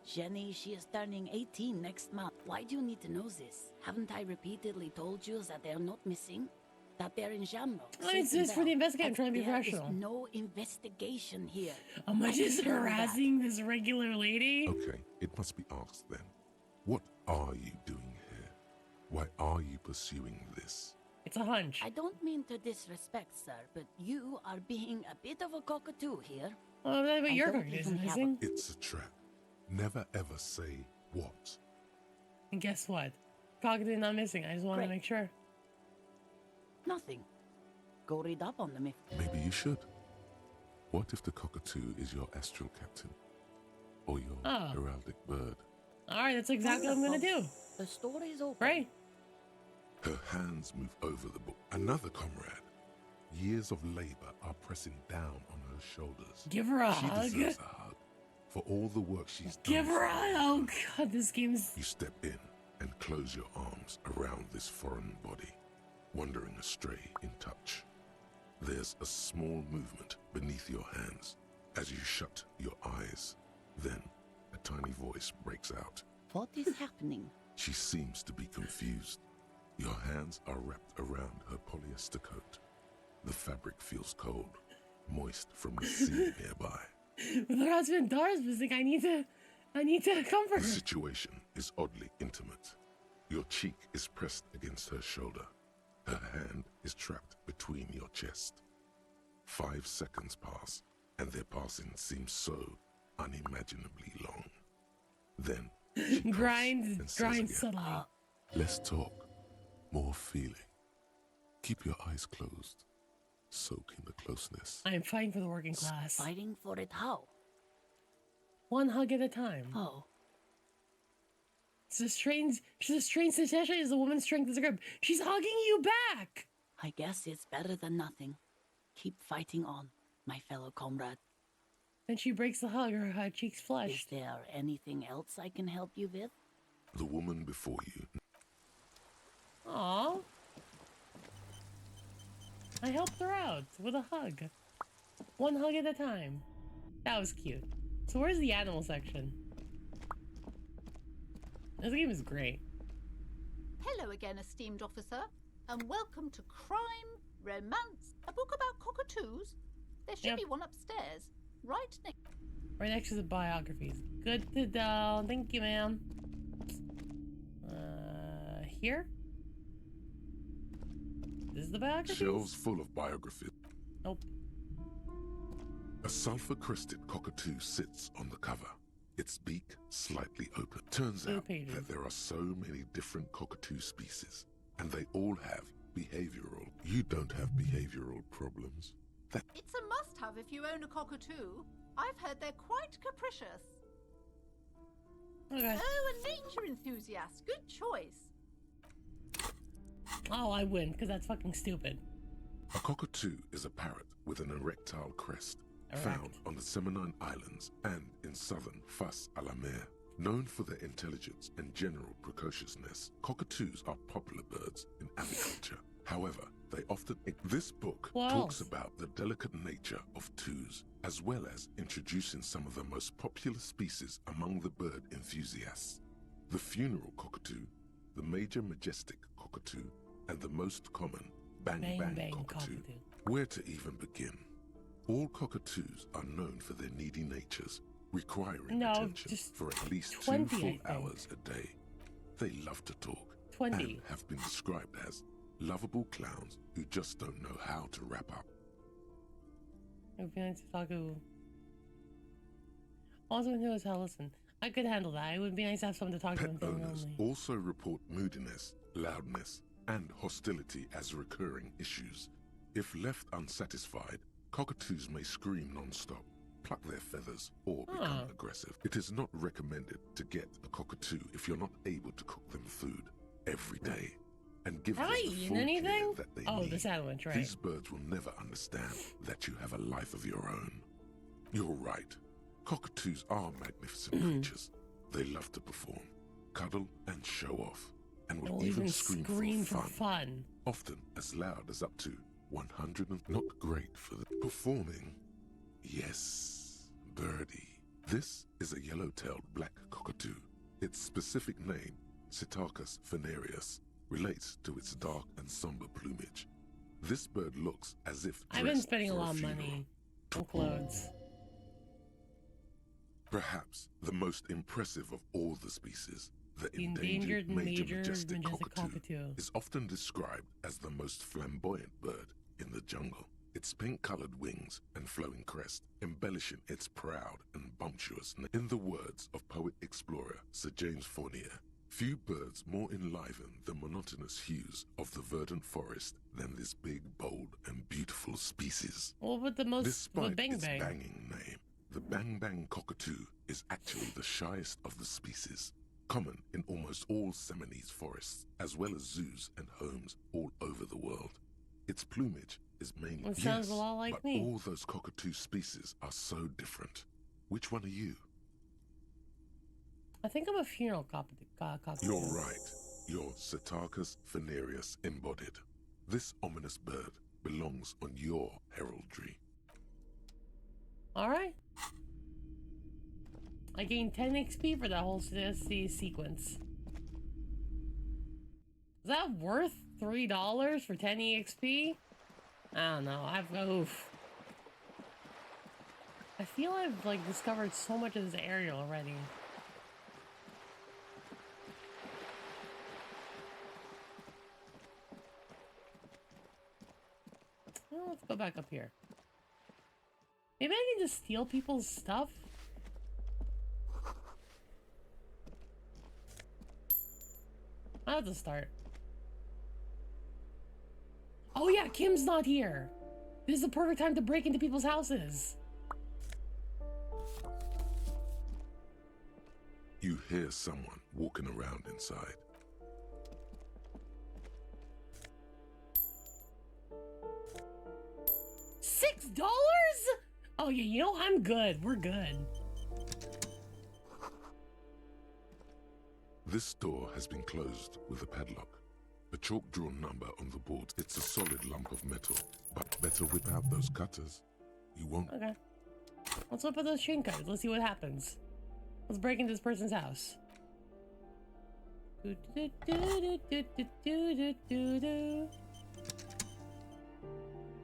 Jenny, she is turning 18 next month. Why do you need to know this? Haven't I repeatedly told you that they're not missing? That they're in Shamrock? It's just for the investigator. I'm trying to be professional. There is no investigation here. Am I I just can tell you that. harassing this regular lady? Okay, it must be asked then. What are you doing here? Why are you pursuing this? It's a hunch. I don't mean to disrespect, sir, but you are being a bit of a cockatoo here. Oh, but I your don't cookie even isn't have a- missing. It's a trap. Never ever say what. And guess what? Cockatoo not missing. I just want to Great. make sure. Nothing. Go read up on them if... Maybe you should. What if the cockatoo is your astral captain? Or your Oh. heraldic bird? Alright, that's exactly what I'm gonna do. The story's open. Right? Her hands move over the book. Another comrade. Years of labor are pressing down on her shoulders. Give her a She hug. deserves a hug. For all the work she's done. Give her a hug. Oh god, this game's... You step in and close your arms around this foreign body, wandering astray in touch. There's a small movement beneath your hands as you shut your eyes. Then, a tiny voice breaks out. What is happening? She seems to be confused. Your hands are wrapped around her polyester coat. The fabric feels cold, moist from the sea nearby. With her husband Dar's missing, I need to comfort The her. situation is oddly intimate. Your cheek is pressed against her shoulder. Her hand is trapped between your chest. 5 seconds pass, and their passing seems so unimaginably long. Then she coughs Grind and says again, subtly. Less talk, more feeling. Keep your eyes closed. Soak in the closeness. I'm fighting for the working class. Fighting for it how? One hug at a time. Oh. She's a strange sensation is a woman's strength as a grip. She's hugging you back. I guess it's better than nothing. Keep fighting on, my fellow comrade. Then she breaks the hug, her cheeks Is flushed. there anything else I can help you with? The woman before you. Aww. I helped her out with a hug. One hug at a time. That was cute. So where's the animal section? This game is great. Hello again, esteemed officer, and welcome to Crime, Romance, a book about cockatoos. There should be one upstairs, right next. Right next to the biographies. Good to know. Thank you, ma'am. Here? This is the biography? Shelves full of biographies. Nope. A sulfur-crested cockatoo sits on the cover, its beak slightly open. Turns out that there are so many different cockatoo species, and they all have behavioral. You don't have behavioral problems. It's a must-have if you own a cockatoo. I've heard they're quite capricious. Okay. Oh, a nature enthusiast. Good choice. Oh, I win, because that's fucking stupid. A cockatoo is a parrot with an erectile crest, found on the Seminine Islands and in southern Fas a la Mer. Known for their intelligence and general precociousness, cockatoos are popular birds in aviculture. However, they often... This book talks about the delicate nature of twos, as well as introducing some of the most popular species among the bird enthusiasts. The funeral cockatoo, the major majestic cockatoo, and the most common bang cockatoo. Where to even begin? All cockatoos are known for their needy natures, requiring attention for at least 2 full hours a day. They love to talk and have been described as lovable clowns who just don't know how to wrap up. It would be nice to talk to. Also, knows how to listen. I could handle that. It would be nice to have someone to talk to. Pet owners also report moodiness, loudness, and hostility as recurring issues. If left unsatisfied, cockatoos may scream non-stop, pluck their feathers, or become aggressive. It is not recommended to get a cockatoo if you're not able to cook them food every day and give them the full care that they need. The sandwich, right? These birds will never understand that you have a life of your own. You're right. Cockatoos are magnificent creatures. They love to perform, cuddle, and show off, and will even scream for fun. Often as loud as up to 100 and not great for the performing. Yes, birdie. This is a yellow-tailed black cockatoo. Its specific name, Psittacus venereus, relates to its dark and somber plumage. This bird looks as if I've been spending a lot of money on clothes. Perhaps the most impressive of all the species, the endangered major majestic cockatoo is often described as the most flamboyant bird in the jungle. Its pink-colored wings and flowing crest embellishing its proud and bumptious name. In the words of poet-explorer Sir James Fournier, few birds more enliven the monotonous hues of the verdant forest than this big, bold, and beautiful species. Well, with the most Despite bang its bang. banging name, the bang-bang cockatoo is actually the shyest of the species, common in almost all Seminoles forests, as well as zoos and homes all over the world. Its plumage is mainly... It sounds a lot like but me. all those cockatoo species are so different. Which one are you? I think I'm a funeral cockatoo. You're right. You're Psittacus venereus embodied. This ominous bird belongs on your heraldry. Alright. I gained 10 XP for that whole sequence. Is that worth $3 for 10 EXP? I don't know. I feel I've like discovered so much of this area already. Well, let's go back up here. Maybe I can just steal people's stuff? I'll have to start. Oh yeah, Kim's not here. This is the perfect time to break into people's houses. You hear someone walking around inside. $6? Oh yeah, you know, I'm good. We're good. This door has been closed with a padlock. A chalk-drawn number on the board. It's a solid lump of metal, but better whip out those cutters. You won't. Okay. Let's whip out those chain cutters. Let's see what happens. Let's break into this person's house.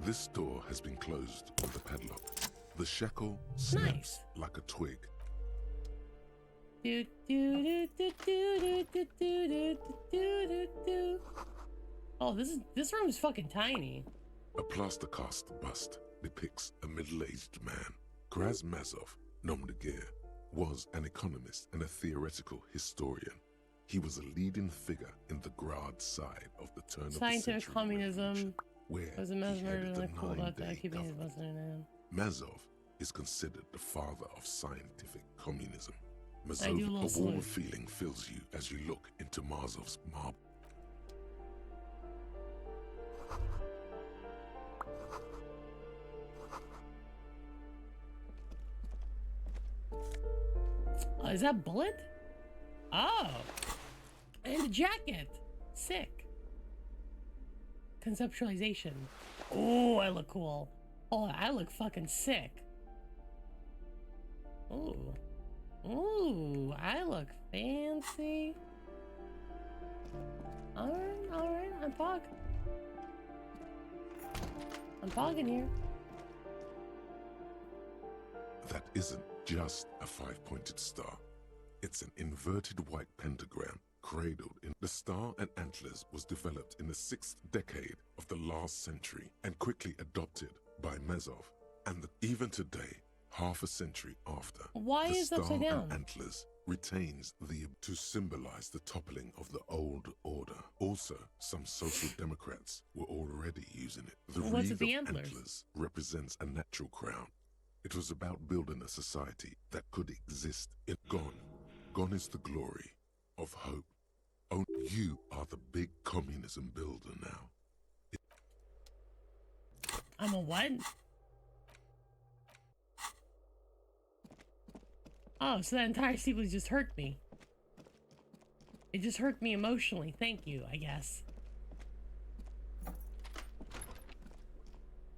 This door has been closed with a padlock. The shackle snaps like a twig. Oh, this room is fucking tiny. A plaster cast bust depicts a middle-aged man. Kraz Mazov, nom de guerre, was an economist and a theoretical historian. He was a leading figure in the Grad side of the turn of the century Scientific communism. where Was a he mesmer headed the like cool about that. 9-day Keeping his government. muscle Mazov is considered the father of scientific communism. I do Mazov, love a warm salute. feeling fills you as you look into Mazov's marble. Is that Bullet? Oh. And a jacket. Sick. Conceptualization. Oh, I look cool. Oh, I look fucking sick. Ooh. Ooh, I look fancy. Alright, I'm pog. I'm pogging here. That isn't just a five-pointed star. It's an inverted white pentagram cradled in the star and antlers was developed in the 6th decade of the last century and quickly adopted by Mezov. And even today, half a century after, why the is star upside down? and antlers retains to symbolize the toppling of the old order. Also, some social democrats were already using it. The What's wreath with the of antlers? represents a natural crown. It was about building a society that could exist in gone. Gone is the glory of hope. Oh, you are the big communism builder now. I'm a what? Oh, so that entire sequence just hurt me. It just hurt me emotionally. Thank you, I guess.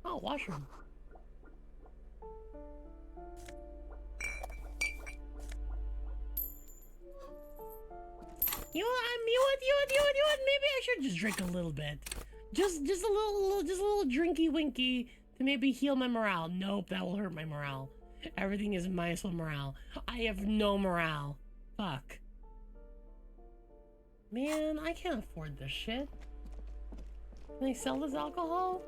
Oh, washroom. You know what? Maybe I should just drink a little bit. Just a little drinky winky to maybe heal my morale. Nope, that will hurt my morale. Everything is -1 morale. I have no morale. Fuck. Man, I can't afford this shit. Can I sell this alcohol?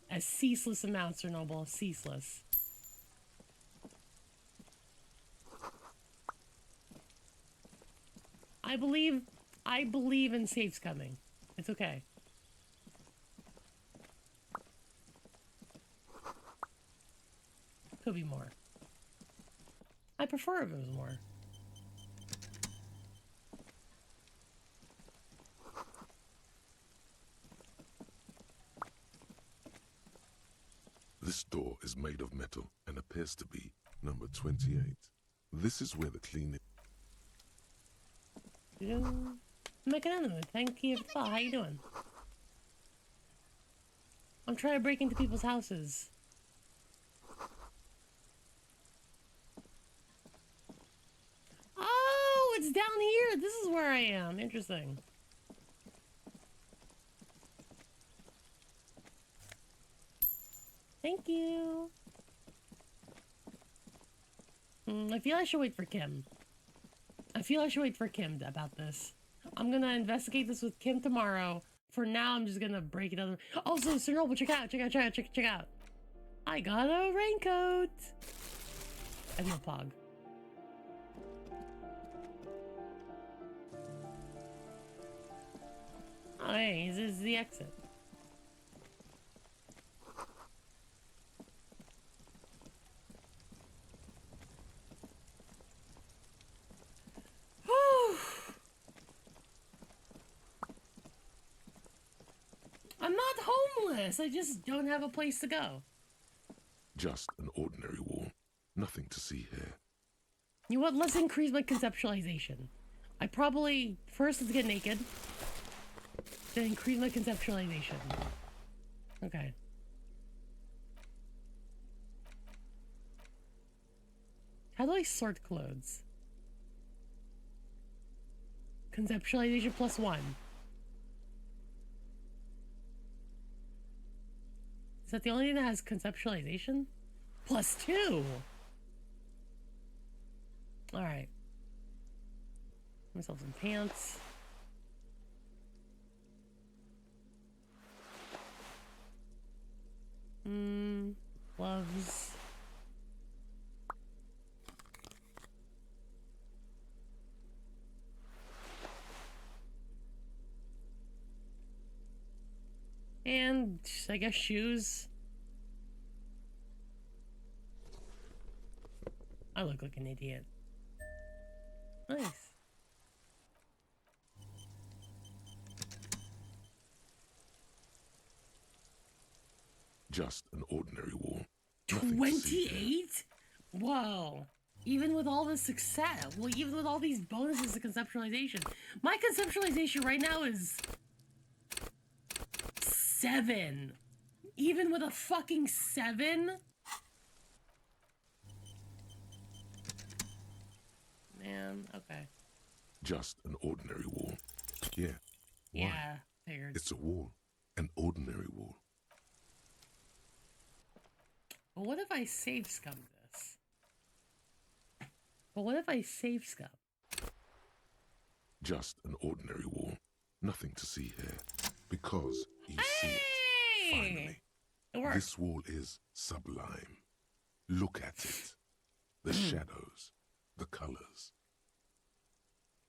As ceaseless amounts, Chernobyl. Ceaseless. I believe in safes coming. It's okay. Could be more. I prefer if it was more. This door is made of metal and appears to be number 28. This is where the cleaning... Thank you. How you doing? I'm trying to break into people's houses. Oh, it's down here. This is where I am. Interesting. Thank you. I feel I should wait for Kim. About this. I'm gonna investigate this with Kim tomorrow. For now, I'm just gonna break it other. Also, Sir Noble, check out. I got a raincoat. And no pog. Oh, hey, this is the exit. I'm not homeless. I just don't have a place to go. Just an ordinary wall. Nothing to see here. You know what? Let's increase my conceptualization. I probably... First, let's get naked. Then increase my conceptualization. Okay. How do I sort clothes? Conceptualization +1. Is that the only thing that has conceptualization? +2! Alright. Myself some pants. Gloves. And I guess shoes. I look like an idiot. Nice. Just an ordinary wall. Nothing to see here. 28? Whoa. Even with all this success, well, even with all these bonuses to conceptualization, my conceptualization right now is 7. Even with a fucking 7? Man, okay. Just an ordinary wall. Yeah. Why? Yeah, figured. It's a wall. An ordinary wall. But what if I save scum this? But what if I save scum? Just an ordinary wall. Nothing to see here. Because you see it. Finally. It works. This wall is sublime. Look at it. The shadows. The colors.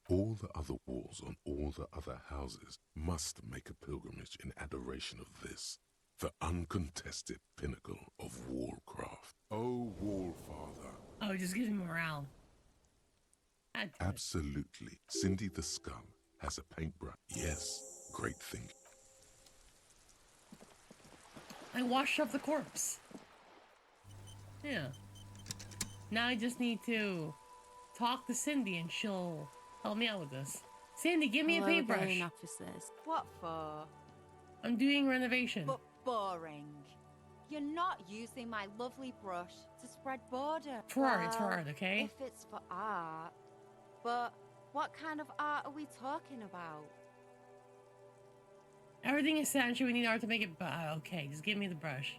All the other walls on all the other houses must make a pilgrimage in adoration of this, the uncontested pinnacle of wallcraft. Oh, Wallfather. Oh, it just gives me morale. Absolutely. Cindy the Scum has a paintbrush. Yes, great thing. I washed up the corpse. Yeah. Now I just need to talk to Cindy and she'll help me out with this. Cindy, give me a paintbrush. Officers. What for? I'm doing renovation. But boring. You're not using my lovely brush to spread border. For art, it's for art, okay? If it's for art. But what kind of art are we talking about? Everything is essential. We need art to make it. Okay, just give me the brush.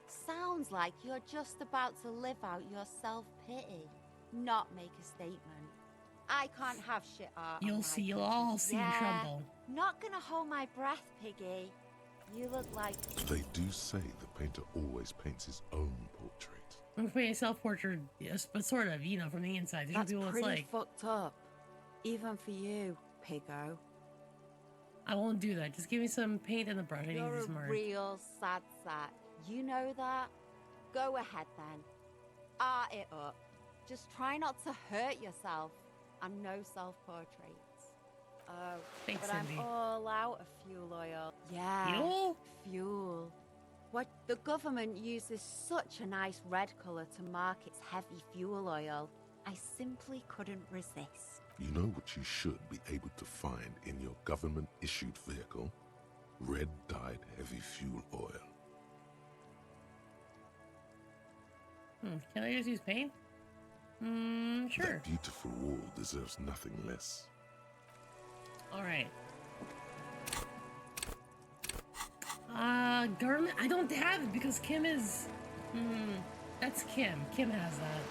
Sounds like you're just about to live out your self-pity, not make a statement. I can't have shit art. You'll see. You'll all see and tremble. Not gonna hold my breath, Piggy. You look like. They do say the painter always paints his own portrait. I'm painting a self-portrait, yes, but sort of, you know, from the inside. There's That's people pretty like. fucked up, even for you, Piggo. I won't do that. Just give me some paint and the brush. I need to You're do a some art. real sad sack. You know that? Go ahead then. Art it up. Just try not to hurt yourself. And no self-portraits. Oh, thanks, but Cindy. I'm all out of fuel oil. Yeah. Fuel? Fuel. What the government uses such a nice red colour to mark its heavy fuel oil. I simply couldn't resist. You know what you should be able to find in your government-issued vehicle? Red-dyed heavy fuel oil. Can I just use paint? Sure. That beautiful wall deserves nothing less. Alright. Government? I don't have it because Kim is... that's Kim. Kim has that.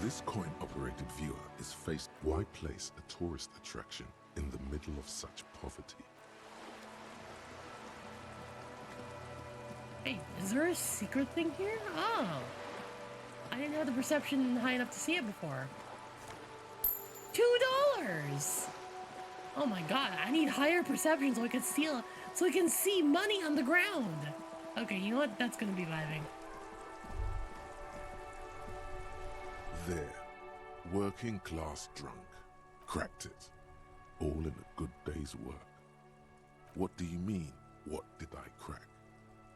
This coin-operated viewer is faced. Why place a tourist attraction in the middle of such poverty? Hey, is there a secret thing here? Oh. I didn't have the perception high enough to see it before. $2! Oh my god, I need higher perception so I can steal, so I can see money on the ground. Okay, you know what? That's gonna be vibing. There. Working class drunk. Cracked it. All in a good day's work. What do you mean, what did I crack?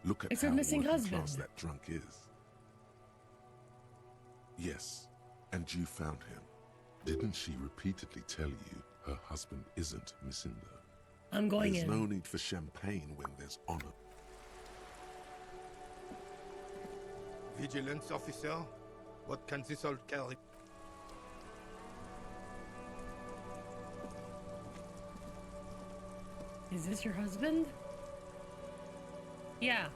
Look at It's how her missing working husband. class that drunk is. Yes, and you found him. Didn't she repeatedly tell you her husband isn't Misinda? I'm going There's in. no need for champagne when there's honor. Vigilance officer, what can this all carry? Is this your husband? Yeah.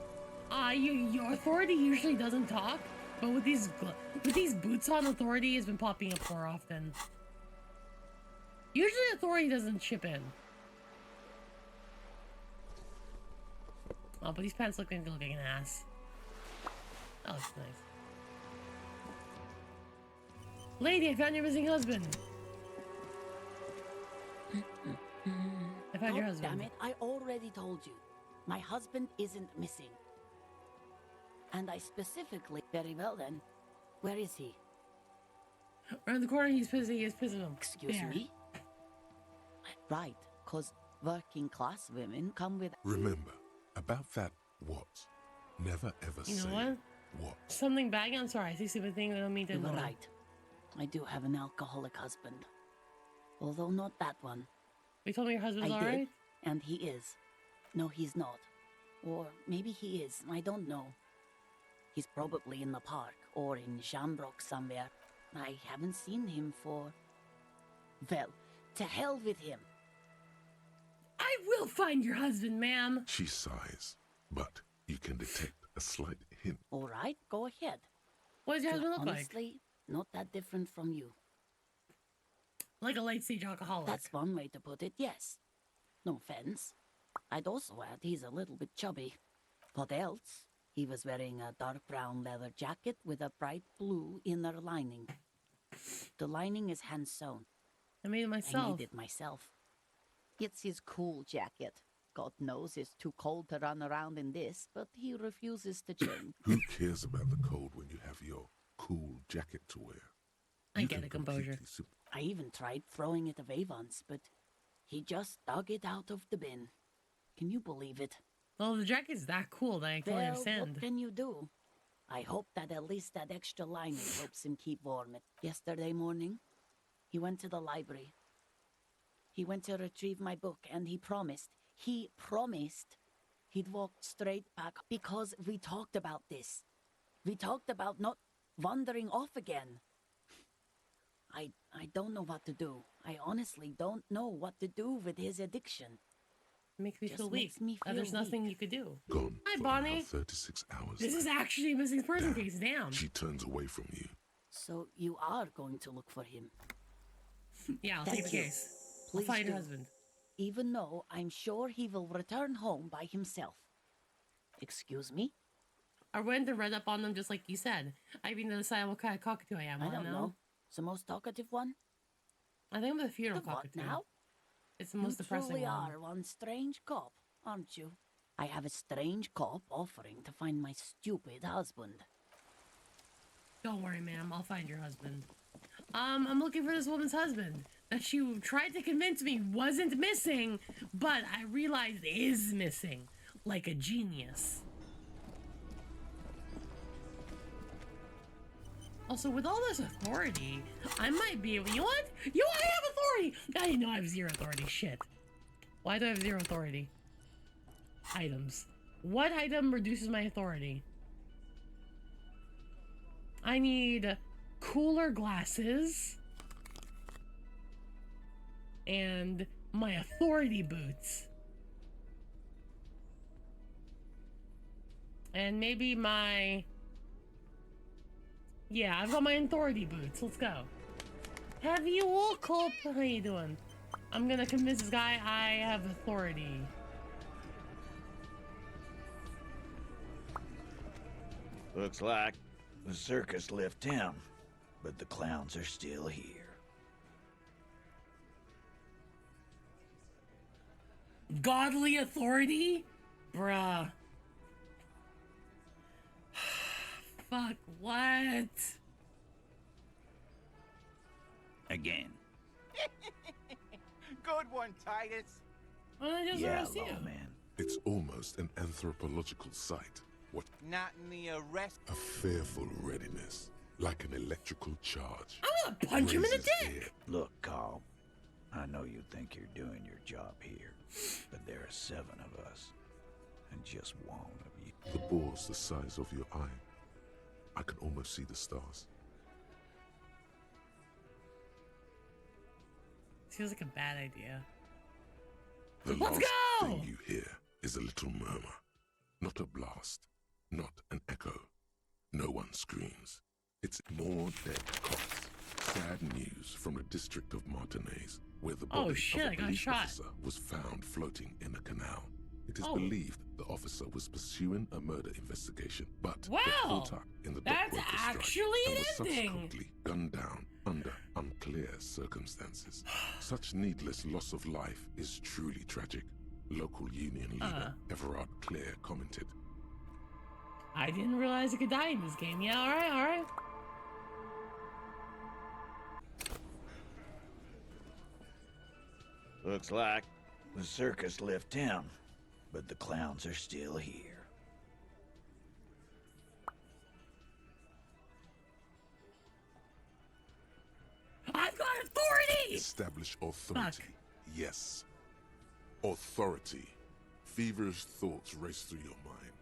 Your authority usually doesn't talk, but with these boots on, authority has been popping up more often. Usually authority doesn't chip in. Oh, but these pants look like an ass. That looks nice. Lady, I found your missing husband. I found your husband. Damn it, I already told you. My husband isn't missing. And I specifically... Very well then. Where is he? Around the corner, he's pissing. He is pissing him. Excuse There. me? Right, because working class women come with... Remember, about that what? Never ever You know say what? what. Something bad. I'm sorry. I see stupid thing. I don't mean to. You were know. right. I do have an alcoholic husband. Although not that one. You told me your husband's I alright? did, and he is. No, he's not. Or maybe he is. I don't know. He's probably in the park or in Shamrock somewhere. I haven't seen him for... Well, to hell with him. I will find your husband, ma'am. She sighs, but you can detect a slight hint. All right, go ahead. What does your husband look Honestly, not that different from you. like? Like a late-stage alcoholic. That's one way to put it, yes. No offense. I'd also add he's a little bit chubby. What else? He was wearing a dark brown leather jacket with a bright blue inner lining. The lining is hand-sewn. I made it myself. I made it myself. It's his cool jacket. God knows it's too cold to run around in this, but he refuses to change. Who cares about the cold when you have your cool jacket to wear? I get it, composure. I even tried throwing it away once, but he just dug it out of the bin. Can you believe it? Well, the jacket's that cool that I totally Well, understand. what can you do? I hope that at least that extra lining helps him keep warm. Yesterday morning, he went to the library. He went to retrieve my book, and he promised he'd walk straight back because we talked about this. We talked about not wandering off again. I don't know what to do. I honestly don't know what to do with his addiction. It makes me Just feel weak. makes me There's feel nothing you could do. Gone Hi, for Bonnie. about 36 hours. This is actually a missing person case. Damn. She turns away from you. So you are going to look for him? Yeah, I'll Thank take the you. case. Please I'll find your do. husband. Even though I'm sure he will return home by himself. Excuse me? I went and read up on them just like you said. I even decided what kind of cockatoo I am. I don't know. The most talkative one? I think I'm the funeral The what cockatoo. now? It's the most You depressing truly one. are one strange cop, aren't you? I have a strange cop offering to find my stupid husband. Don't worry, ma'am. I'll find your husband. I'm looking for this woman's husband that she tried to convince me wasn't missing, but I realized is missing, like a genius. Also, with all this authority, I might be able. You know what? I have authority. I didn't know I have zero authority. Shit. Why do I have zero authority? Items. What item reduces my authority? I need cooler glasses and my authority boots. And maybe my... Yeah, I've got my authority boots. Let's go. Have you all called? How you doing? I'm gonna convince this guy I have authority. Looks like the circus left town, but the clowns are still here. Godly authority? Bruh. Fuck, what? Again. Good one, Titus. Well, I just Yeah, arrest you. man. It's almost an anthropological sight. What Not in the arrest. a fearful readiness, like an electrical charge. I'm gonna punch him in the Raises dick! air. Look, Carl, I know you think you're doing your job here, but there are 7 of us, and just one of you. The bore's the size of your eye. I can almost see the stars. Feels like a bad idea. The Let's last go! thing you hear is a little murmur. Not a blast, not an echo. No one screams. It's more dead cops. Sad news from the district of Martinez, where the body shit, of I a got police shot. officer was found floating in a canal. It is Oh. believed the officer was pursuing a murder investigation, but got Wow! caught up in the That's dock workers' strike actually and an was ending! subsequently gunned down under unclear circumstances. Such needless loss of life is truly tragic. Local union leader Everard Clare commented. I didn't realize I could die in this game. Yeah, alright, alright. Looks like the circus left town, but the clowns are still here. I've got authority! Establish authority. Fuck. Yes. Authority. Feverish thoughts race through your mind.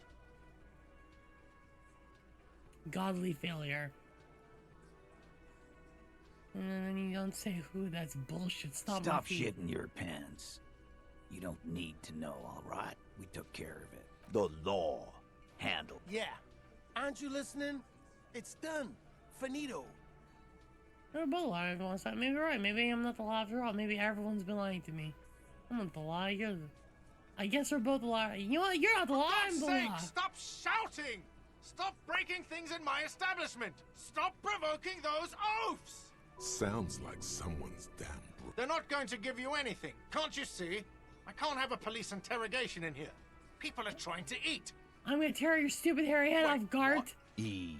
Godly failure. And then you don't say who, that's bullshit. Stop shitting your pants. You don't need to know, all right? We took care of it. The law handled. Yeah. Aren't you listening? It's done. Finito. They're both lying on side. Maybe you're right. Maybe I'm not the law after all. Maybe everyone's been lying to me. I'm not the law. I guess we're both the law. You know what? You're not the law. I'm the law. Stop shouting! Stop breaking things in my establishment! Stop provoking those oafs! Sounds like someone's damn They're not going to give you anything. Can't you see? I can't have a police interrogation in here. People are trying to eat. I'm gonna tear your stupid hairy head off, guard. Easy,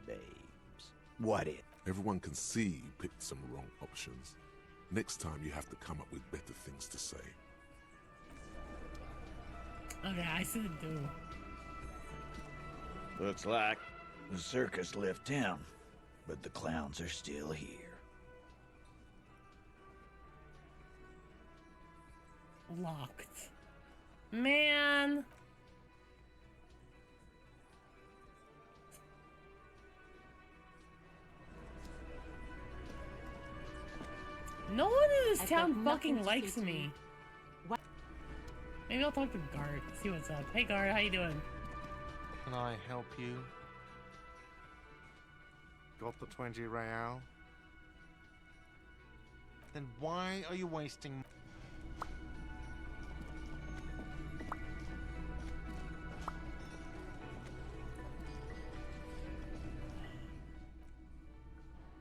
babes. What it? Everyone can see you picked some wrong options. Next time you have to come up with better things to say. Okay, I said do. Looks like the circus left town, but the clowns are still here. Locked. Man. No one in this town fucking likes me. What? Maybe I'll talk to Guard, see what's up. Hey Guard, how you doing? Can I help you? Got the 20 real? Then why are you wasting...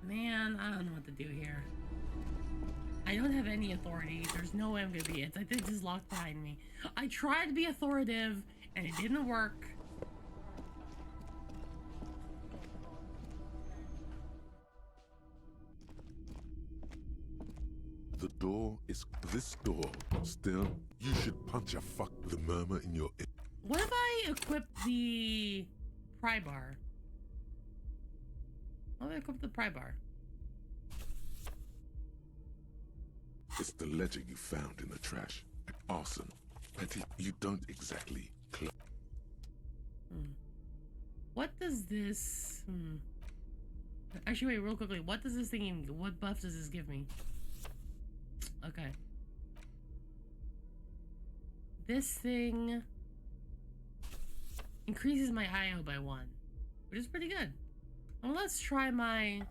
Man, I don't know what to do here. I don't have any authority. There's no way I'm gonna be. It's like this is locked behind me. I tried to be authoritative and it didn't work. The door is this door. Still, you should punch a fuck with the murmur in your ear. What if I equip the pry bar? What if I equip the pry bar? It's the ledger you found in the trash. Arson. Petty, you don't exactly What does this... Actually, wait, real quickly. What does this thing even... What buff does this give me? Okay. This thing... increases my IO by 1. Which is pretty good. Well, let's try my...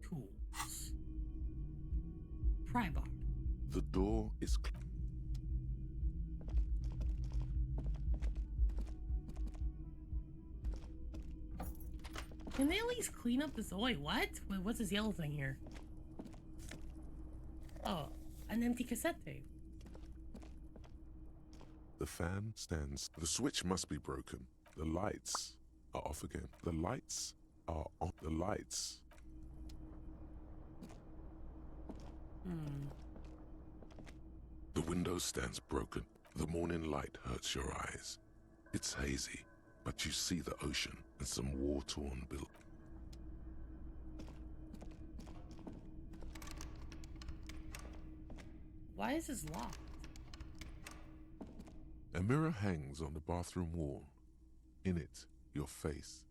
tools. Pry bar. The door is Can they at least clean up this? Oh, wait, what? Wait, what's this yellow thing here? Oh, an empty cassette tape. The fan stands. The switch must be broken. The lights are off again. The lights are on. The lights. The window stands broken. The morning light hurts your eyes. It's hazy, but you see the ocean and some war-torn buildings. Why is this locked? A mirror hangs on the bathroom wall. In it, your face,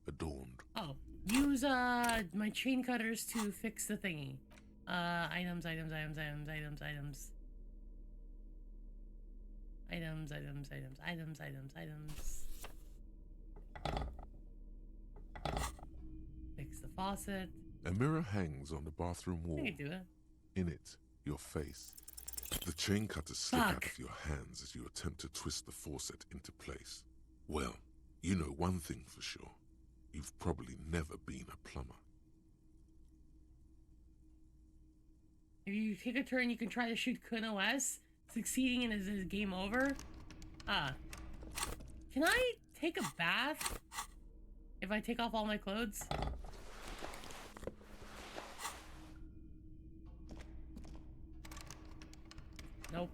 adorned. Oh, use my chain cutters to fix the thingy. Items. Fix the faucet. A mirror hangs on the bathroom wall. I can do it. In it, your face. The chain cutters slip out of your hands as you attempt to twist the faucet into place. Well, you know one thing for sure. You've probably never been a plumber. If you take a turn, you can try to shoot Kun OS. Succeeding in is game over. Can I take a bath if I take off all my clothes? Nope.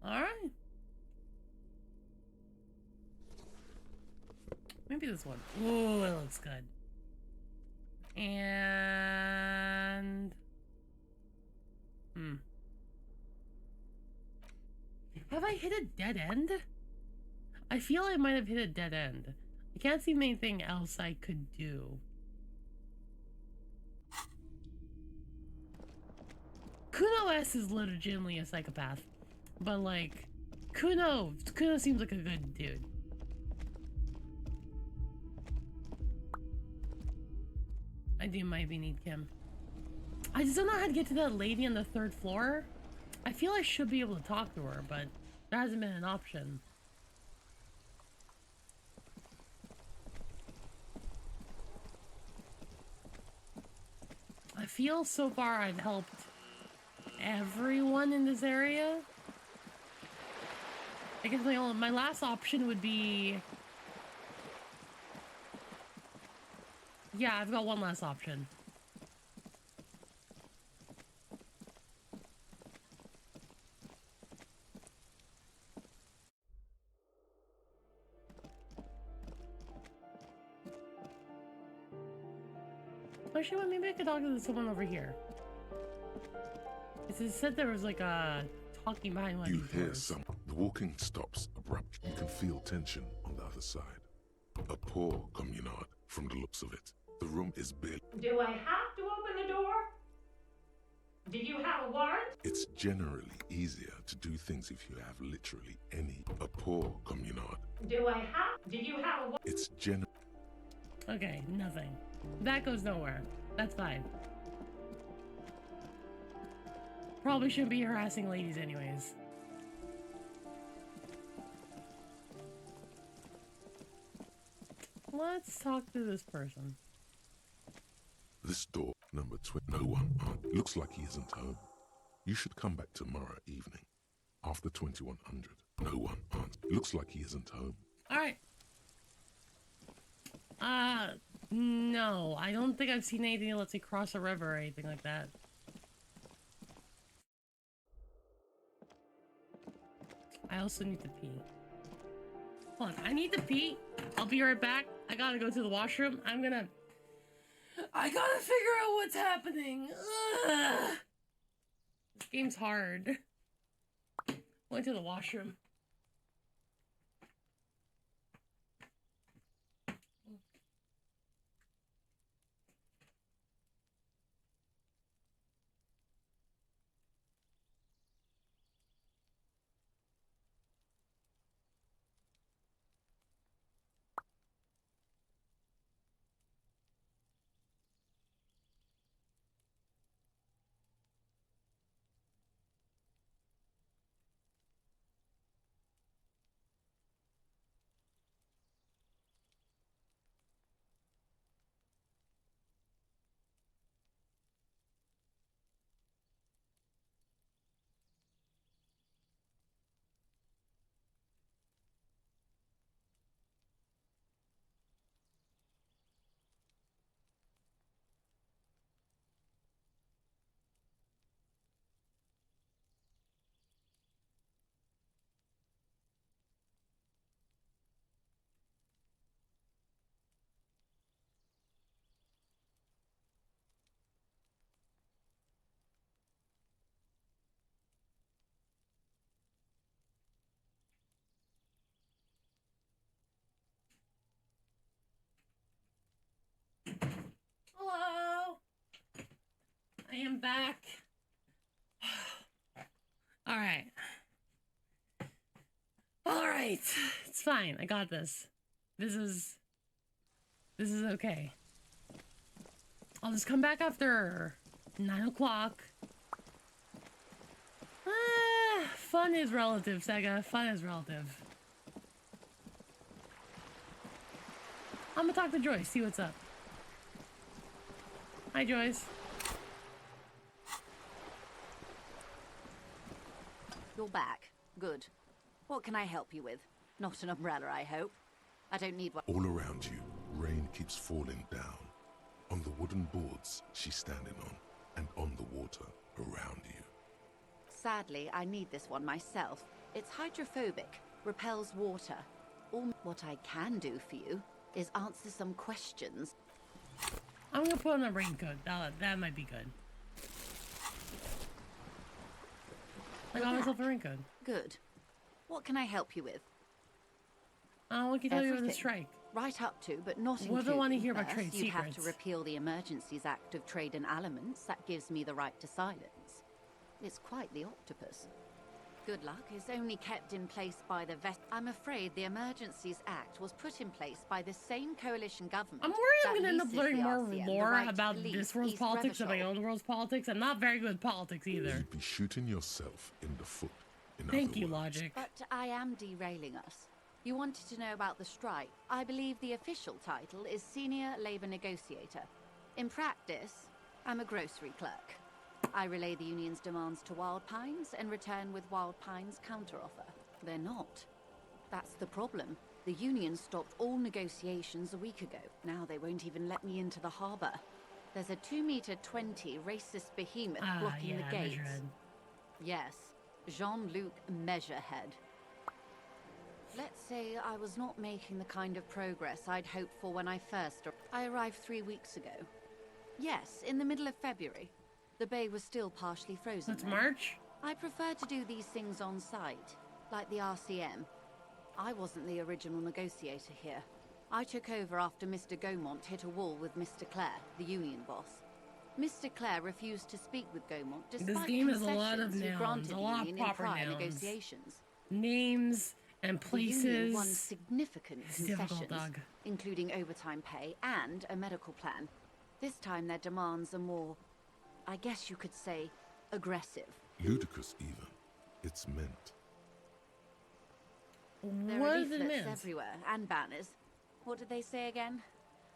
Alright. Maybe this one. Ooh, it looks good. And... Have I hit a dead end? I feel I might have hit a dead end. I can't see anything else I could do. Kuno S is legitimately a psychopath. But like, Kuno seems like a good dude. I do maybe need Kim. I just don't know how to get to that lady on the 3rd floor. I feel I should be able to talk to her, but there hasn't been an option. I feel so far I've helped everyone in this area. I guess my last option would be... Yeah, I've got one last option. Actually, maybe I could talk to someone over here. It said there was like a talking behind one of You these hear doors. the walking stops abruptly. You can feel tension on the other side. A poor communard, from the looks of it. The room is big. Do I have to open the door? Do you have a warrant? It's generally easier to do things if you have literally any. A poor communard. Do you have a warrant? It's generally... Okay, nothing. That goes nowhere. That's fine. Probably shouldn't be harassing ladies anyways. Let's talk to this person. This door, number 20. No one. Looks like he isn't home. You should come back tomorrow evening. After 2100. No one. Looks like he isn't home. Alright. No. I don't think I've seen anything that lets me cross a river or anything like that. I also need to pee. Hold on, I need to pee. I'll be right back. I gotta go to the washroom. I gotta figure out what's happening. Ugh. This game's hard. Went to the washroom. Hello. I am back. All right. All right. It's fine. I got this. This is okay. I'll just come back after 9 o'clock. Fun is relative, Sega. Fun is relative. I'm gonna talk to Joyce, see what's up. Hi, Joyce. You're back. Good. What can I help you with? Not an umbrella, I hope. I don't need one. All around you, rain keeps falling down. On the wooden boards she's standing on, and on the water around you. Sadly, I need this one myself. It's hydrophobic, repels water. All what I can do for you is answer some questions. I'm gonna put on a raincoat. That might be good. I got myself a raincoat. Good. What can I help you with? What can you tell you about the strike? Right up to, but not including. What do I want to hear about trade First, secrets? you'd have to repeal the Emergencies Act of Trade in Aliments. That gives me the right to silence. It's quite the octopus. Good luck is only kept in place by the vest. I'm afraid the Emergencies Act was put in place by the same coalition government. I'm worried I'm gonna end up learning more lore about this world's politics than my own world's politics. I'm not very good at politics either. You'd be shooting yourself in the foot. Thank you, Logic. But I am derailing us. You wanted to know about the strike. I believe the official title is Senior Labor Negotiator. In practice, I'm a grocery clerk. I relay the union's demands to Wild Pines and return with Wild Pines' counteroffer. They're not. That's the problem. The union stopped all negotiations a week ago. Now they won't even let me into the harbor. There's a 2-meter-20 racist behemoth blocking the gates. Yes, Jean-Luc Measurehead. Let's say I was not making the kind of progress I'd hoped for when I first arrived. I arrived 3 weeks ago. Yes, in the middle of February. The bay was still partially frozen. That's March? I prefer to do these things on site, like the RCM. I wasn't the original negotiator here. I took over after Mr. Gaumont hit a wall with Mr. Clare, the union boss. Mr. Clare refused to speak with Gaumont despite this game is a lot of concessions he nouns, granted a the lot of union in proper prior nouns. negotiations. Names and The union places. won significant It's difficult, concessions, dog. including overtime pay and a medical plan. This time their demands are more, I guess you could say, aggressive. Ludicrous even. It's meant. There What are does it leaflets mean? everywhere and banners. What did they say again?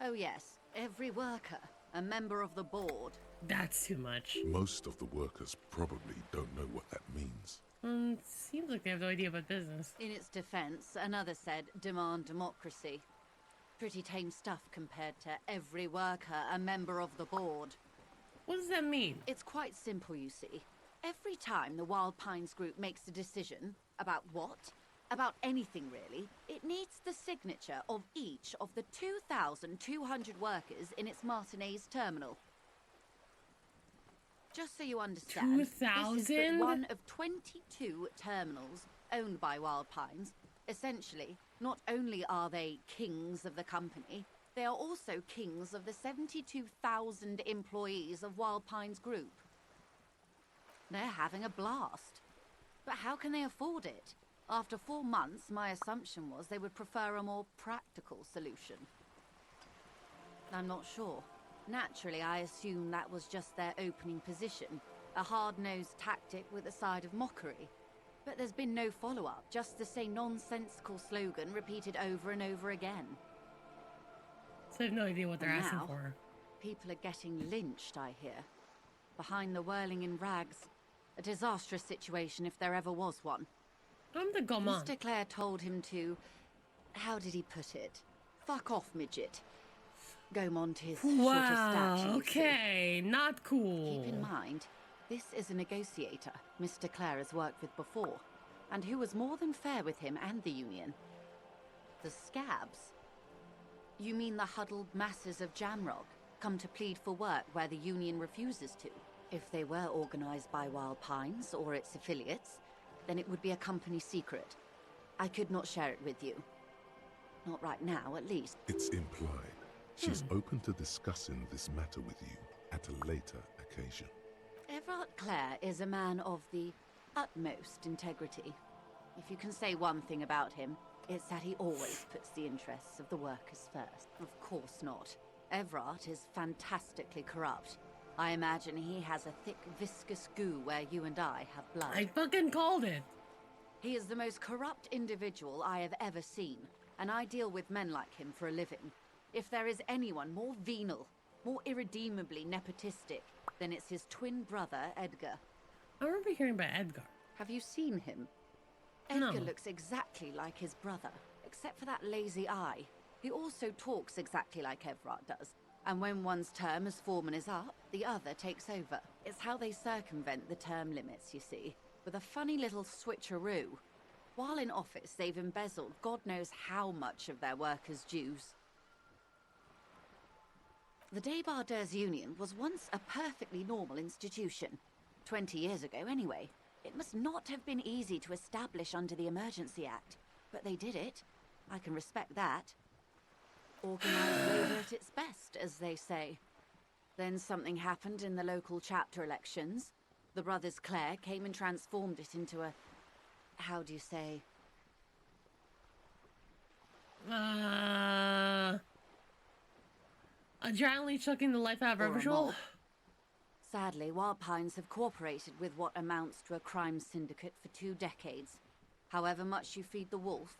Oh yes, every worker, a member of the board. That's too much. Most of the workers probably don't know what that means. Seems like they have no idea about business. In its defense, another said, demand democracy. Pretty tame stuff compared to every worker, a member of the board. What does that mean? It's quite simple, you see. Every time the Wild Pines group makes a decision about what? About anything really, it needs the signature of each of the 2,200 workers in its Martinez terminal. Just so you understand, this is but 2,000? one of 22 terminals owned by Wild Pines. Essentially, not only are they kings of the company, they are also kings of the 72,000 employees of Wild Pines Group. They're having a blast. But how can they afford it? After 4 months, my assumption was they would prefer a more practical solution. I'm not sure. Naturally, I assume that was just their opening position, a hard-nosed tactic with a side of mockery. But there's been no follow-up, just the same nonsensical slogan repeated over and over again. So I have no idea what they're And asking now, for. people are getting lynched, I hear. Behind the whirling in rags. A disastrous situation if there ever was one. I'm the Gaumont. Mr. Clare told him to... How did he put it? Fuck off, midget. Gaumont is short of Wow, stature, you see. okay, not cool. Keep in mind, this is a negotiator Mr. Clare has worked with before, and who was more than fair with him and the union. The scabs? You mean the huddled masses of Jamrock come to plead for work where the union refuses to? If they were organized by Wild Pines or its affiliates, then it would be a company secret. I could not share it with you. Not right now, at least. It's implied. She's open to discussing this matter with you at a later occasion. Everard Clare is a man of the utmost integrity. If you can say one thing about him, it's that he always puts the interests of the workers first. Of course not. Everard is fantastically corrupt. I imagine he has a thick, viscous goo where you and I have blood. I fucking called it. He is the most corrupt individual I have ever seen, and I deal with men like him for a living. If there is anyone more venal, more irredeemably nepotistic, then it's his twin brother, Edgar. I remember hearing about Edgar. Have you seen him? No. Edgar looks exactly like his brother, except for that lazy eye. He also talks exactly like Everard does. And when one's term as foreman is up, the other takes over. It's how they circumvent the term limits, you see, with a funny little switcheroo. While in office, they've embezzled God knows how much of their workers' dues. The Débardeurs Union was once a perfectly normal institution. 20 years ago, anyway. It must not have been easy to establish under the Emergency Act, but they did it. I can respect that. Organised labour at its best, as they say. Then something happened in the local chapter elections. The brothers Clare came and transformed it into a... how do you say? Giantly chucking the life out of Or a Evershoal? mob. Sadly, Wild Pines have cooperated with what amounts to a crime syndicate for 2 decades. However much you feed the wolf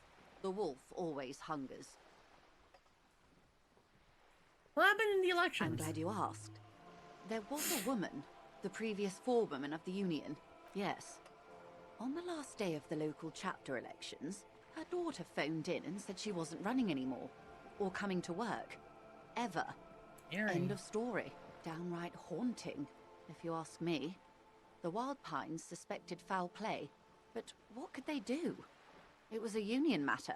always hungers. What happened in the elections? I'm glad you asked. There was a woman, the previous forewoman of the Union, yes. On the last day of the local chapter elections, her daughter phoned in and said she wasn't running anymore, or coming to work. Ever. Eerie. End of story. Downright haunting, if you ask me. The Wild Pines suspected foul play, but what could they do? It was a union matter.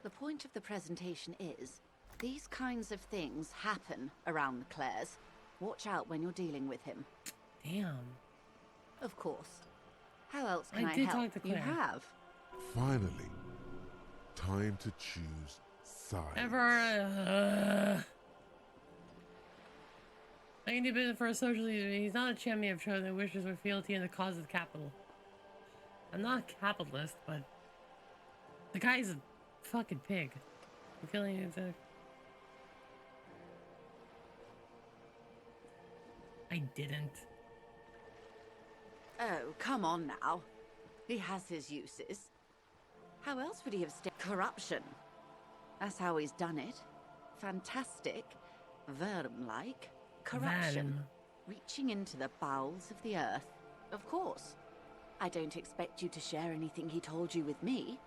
The point of the presentation is, these kinds of things happen around the Clares. Watch out when you're dealing with him. Damn. Of course. How else can I did help? talk to You Claire. have. Finally, time to choose sides. I can do business for a socialist. He's not a champion of chosen who wishes with fealty in the cause of the capital. I'm not a capitalist, but the guy's a fucking pig. I'm feeling it's a... I didn't. Oh, come on now. He has his uses. How else would he have stayed? Corruption. That's how he's done it. Fantastic. Verm-like. Corruption. Verm. Reaching into the bowels of the earth. Of course. I don't expect you to share anything he told you with me.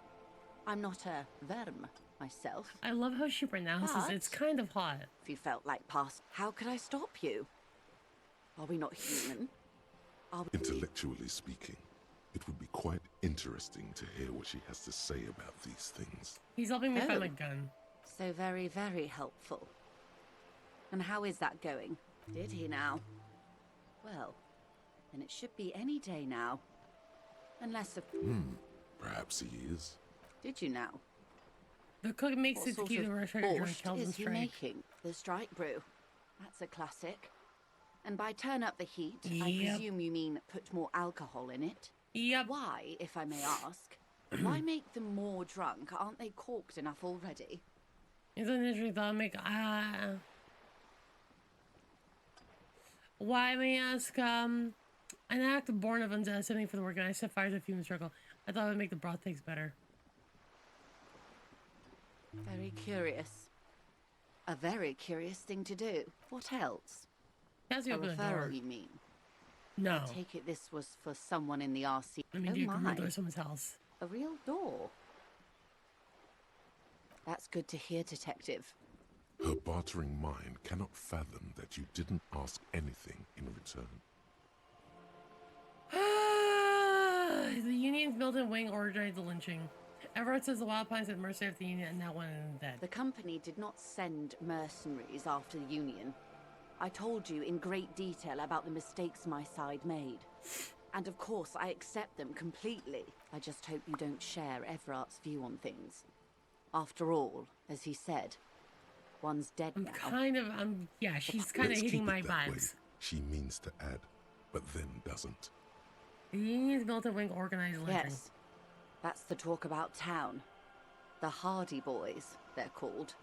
I'm not a Verm myself. I love how she pronounces But it's kind of hot. if you felt like past, how could I stop you? Are we not human? Are we... Intellectually speaking, it would be quite interesting to hear what she has to say about these things. He's helping me find Oh. my gun. So very, very helpful. And how is that going? Did he now? Well, then it should be any day now. Unless of... Perhaps he is. Did you now? The cook makes What it to sort keep of the restaurant during borscht Kelvin is he strike. making? The strike brew. That's a classic. And by turn up the heat, I Yep. presume you mean put more alcohol in it? Yep. Why, if I may ask? Why make them more drunk? Aren't they corked enough already? It's an interesting thought. Why may I ask? An act born of unsettling for the work, and I set fires to human struggle. I thought it would make the broth taste better. Very curious. A very curious thing to do. What else? Has A to open the door. referral, you mean? No. I take it this was for someone in the RC. I mean, oh you can my. door to someone's house. A real door. That's good to hear, Detective. Her bartering mind cannot fathom that you didn't ask anything in return. The Union's militant wing organized the lynching. Everett says the Wild Pines at mercy of the Union and now one is dead. The company did not send mercenaries after the Union. I told you in great detail about the mistakes my side made. And of course, I accept them completely. I just hope you don't share Everart's view on things. After all, as he said, one's dead now. Yeah, she's kind of Let's hitting keep my it that way. vibes. She means to add, but then doesn't. The Union's militant wing organized lynching. Yes, that's the talk about town. The Hardy Boys, they're called.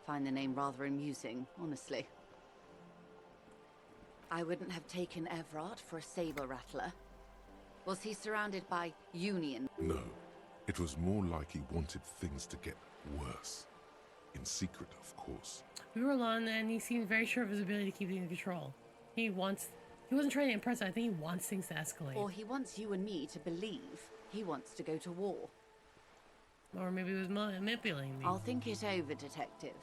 Find the name rather amusing, honestly. I wouldn't have taken Everard for a saber rattler. Was he surrounded by Union? No, it was more like he wanted things to get worse. In secret, of course. We were alone, and he seemed very sure of his ability to keep things in control. He wasn't trying to impress. I think he wants things to escalate. Or he wants you and me to believe he wants to go to war. Or maybe he was manipulating me. I'll think it over, Detective.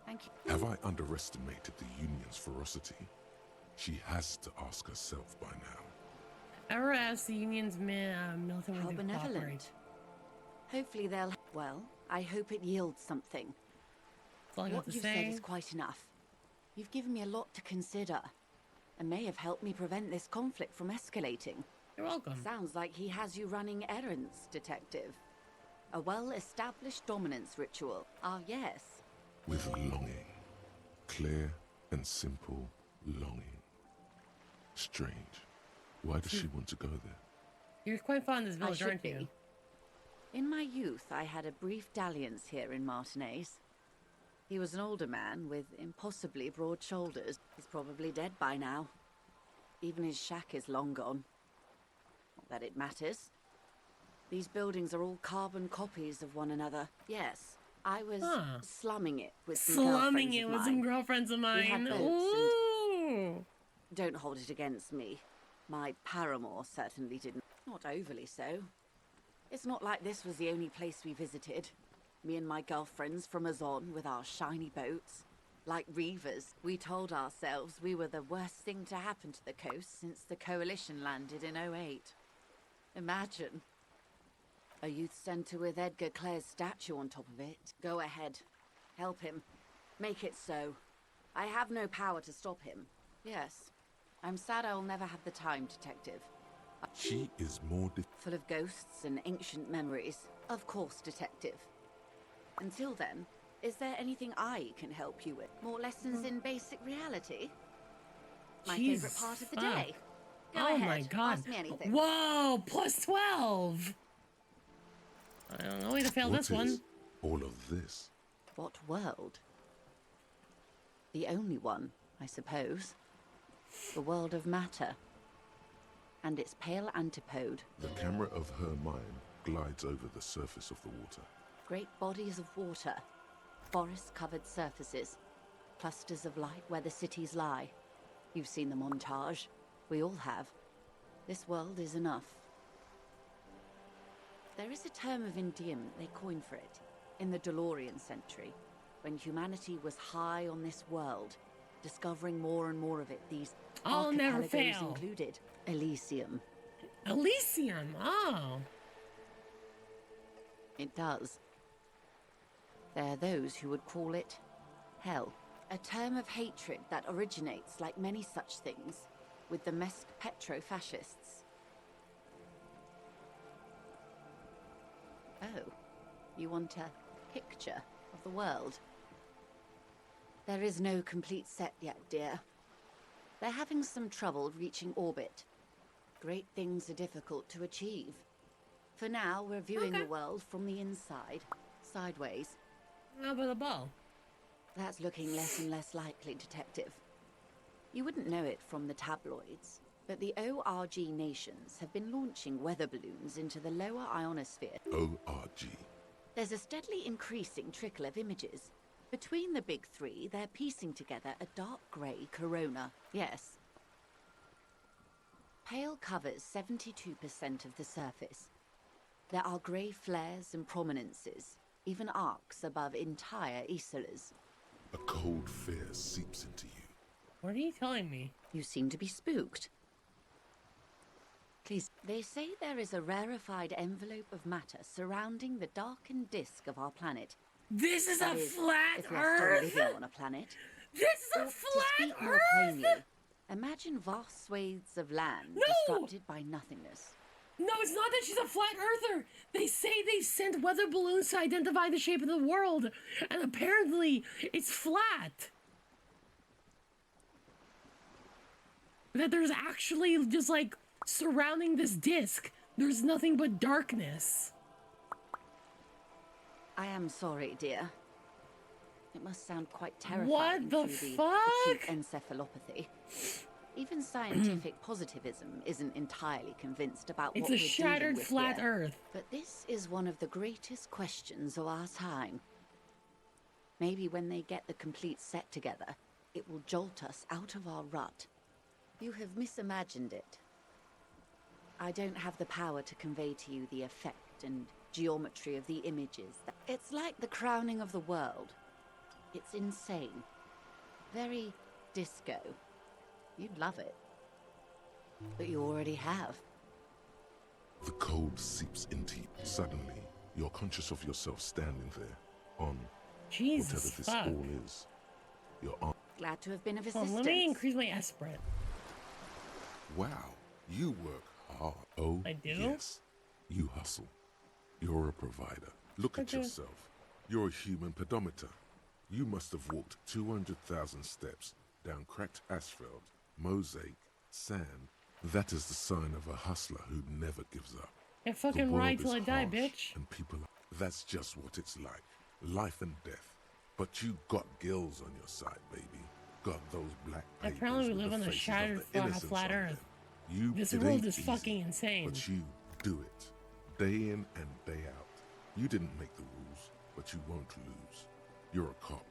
Thank you. Have I underestimated the Union's ferocity? She has to ask herself by now. Ever asked the Union's military How to benevolent. cooperate? Hopefully they'll... Well, I hope it yields something. That's all I got What to you've say. said is quite enough. You've given me a lot to consider, and may have helped me prevent this conflict from escalating. You're welcome. Sounds like he has you running errands, Detective. A well-established dominance ritual. Ah, yes. With longing. Clear and simple longing. Strange. Why does she want to go there? You're quite fond of this I village, should aren't you? be. In my youth, I had a brief dalliance here in Martinez. He was an older man with impossibly broad shoulders. He's probably dead by now. Even his shack is long gone. Not that it matters. These buildings are all carbon copies of one another. Yes, I was slumming it with some Slumming girlfriends it of with mine. some girlfriends of We had mine. boats Ooh. and... Don't hold it against me. My paramour certainly didn't. Not overly so. It's not like this was the only place we visited. Me and my girlfriends from Azon with our shiny boats. Like reavers, we told ourselves we were the worst thing to happen to the coast since the Coalition landed in '08. Imagine. A youth centre with Edgar Clare's statue on top of it. Go ahead. Help him. Make it so. I have no power to stop him. Yes. I'm sad I'll never have the time, Detective. She is more Full of ghosts and ancient memories. Of course, Detective. Until then, is there anything I can help you with? More lessons in basic reality? My favorite part of the day. Go Oh ahead. my god. Ask me anything. Whoa, plus 12. I don't know way to fail What this one. is all of this? What world? The only one, I suppose. The world of matter. And its pale antipode. The camera of her mind glides over the surface of the water. Great bodies of water. Forest-covered surfaces. Clusters of light where the cities lie. You've seen the montage. We all have. This world is enough. There is a term of endearment they coined for it. In the DeLorean century. When humanity was high on this world. Discovering more and more of it. These I'll never archipelagos fail. included. Elysium. Elysium, oh. It does. There are those who would call it hell. A term of hatred that originates, like many such things, with the Mesk petro-fascists. Oh, you want a picture of the world? There is no complete set yet, dear. They're having some trouble reaching orbit. Great things are difficult to achieve. For now, we're viewing the world from the inside, sideways. How about a ball? That's looking less and less likely, Detective. You wouldn't know it from the tabloids, but the ORG nations have been launching weather balloons into the lower ionosphere. ORG. There's a steadily increasing trickle of images. Between the big three, they're piecing together a dark grey corona. Yes. Pale covers 72% of the surface. There are grey flares and prominences, even arcs above entire isolas. A cold fear seeps into you. What are you telling me? You seem to be spooked. Please, they say there is a rarefied envelope of matter surrounding the darkened disk of our planet. This is That a is, flat if we're still Earth? living on a planet. This is a To flat speak more Earth? plainly, imagine vast swathes of land disrupted by nothingness. No, it's not that she's a flat earther. They say they've sent weather balloons to identify the shape of the world, and apparently it's flat. That there's actually just like surrounding this disc, there's nothing but darkness. I am sorry, dear. It must sound quite terrifying What the through fuck? acute encephalopathy. Even scientific positivism isn't entirely convinced about it's what a we're shattered dealing with flat here. Earth. But this is one of the greatest questions of our time. Maybe when they get the complete set together, it will jolt us out of our rut. You have misimagined it. I don't have the power to convey to you the effect and geometry of the images. It's like the crowning of the world. It's insane. Very disco. You'd love it. But you already have. The cold seeps into you. Suddenly, you're conscious of yourself standing there on Jesus whatever this fuck. all is. Your arm. Glad to have been of Well, assistance. let me increase my Esprit. Wow, you work hard. Oh, I do? yes. You hustle. You're a provider. Look at yourself. You're a human pedometer. You must have walked 200,000 steps down cracked asphalt, mosaic, sand. That is the sign of a hustler who never gives up. I fucking ride till I die, harsh, bitch. And people that's just what it's like. Life and death. But you got gills on your side, baby. Got those black papers. Apparently we with live the on a faces of shattered the innocents flat on Earth. them. This It world ain't is easy, fucking insane. But you do it. Day in and day out. You didn't make the rules, but you won't lose. You're a cop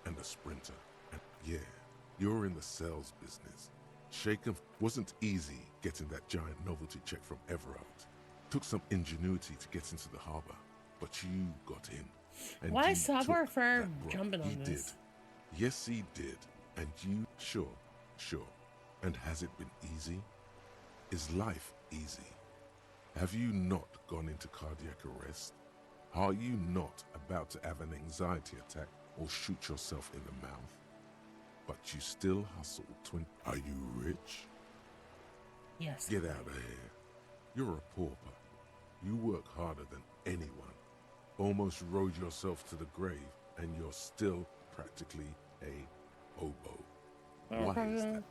and a sprinter. And yeah, you're in the sales business. Shaken wasn't easy getting that giant novelty check from Everard. Took some ingenuity to get into the harbor, but you got in. And Why you is Sabor took for that rock. jumping on He this? did. Yes, he did. And you, sure. And has it been easy? Is life easy? Have you not gone into cardiac arrest? Are you not about to have an anxiety attack or shoot yourself in the mouth? But you still hustle. Are you rich? Yes. Get out of here. You're a pauper. You work harder than anyone. Almost rode yourself to the grave, and you're still practically a hobo. Why is that?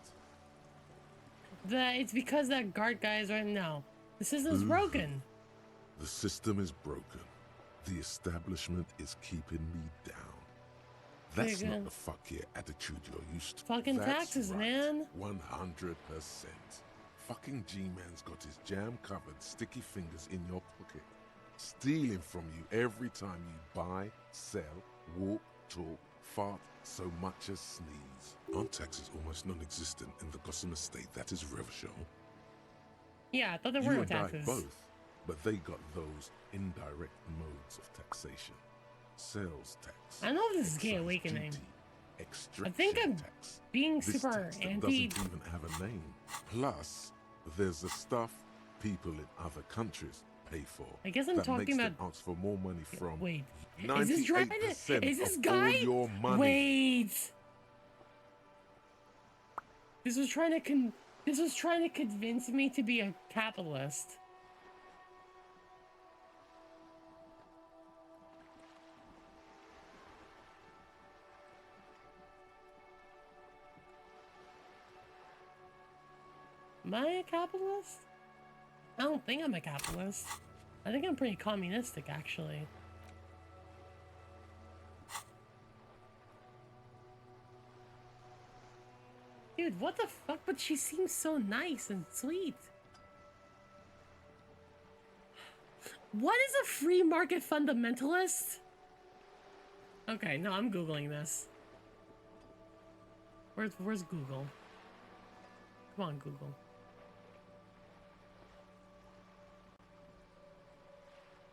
It's because that guard guy is right now. The system's broken. The system is broken. The establishment is keeping me down. That's not the fuck yeah attitude you're used to. Fucking That's taxes, right. man. 100%. Fucking G-Man's got his jam-covered sticky fingers in your pocket, stealing from you every time you buy, sell, walk, talk, fart, so much as sneeze. Aren't taxes almost non-existent in the Gotham estate that is Revachon? Yeah, I thought there You were no and I taxes. both, but they got those indirect modes of taxation. Sales tax. I know this is Gay Awakening. I think I'm being This super tax that anti. doesn't even have a name. Plus, there's the stuff people in other countries pay for. I guess I'm that talking makes them about- ask for more money from. Wait, is this driving? 98% Is this of guy? all your money. Wait. This was trying to convince me to be a capitalist. Am I a capitalist? I don't think I'm a capitalist. I think I'm pretty communistic, actually. Dude, what the fuck? But she seems so nice and sweet. What is a free market fundamentalist? Okay, no, I'm Googling this. Where's Google? Come on, Google.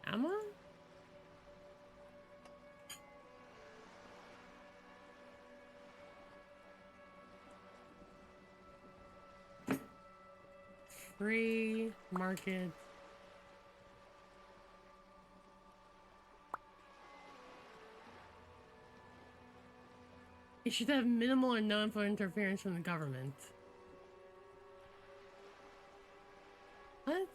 Am I? Free market. It should have minimal or no interference from the government. What?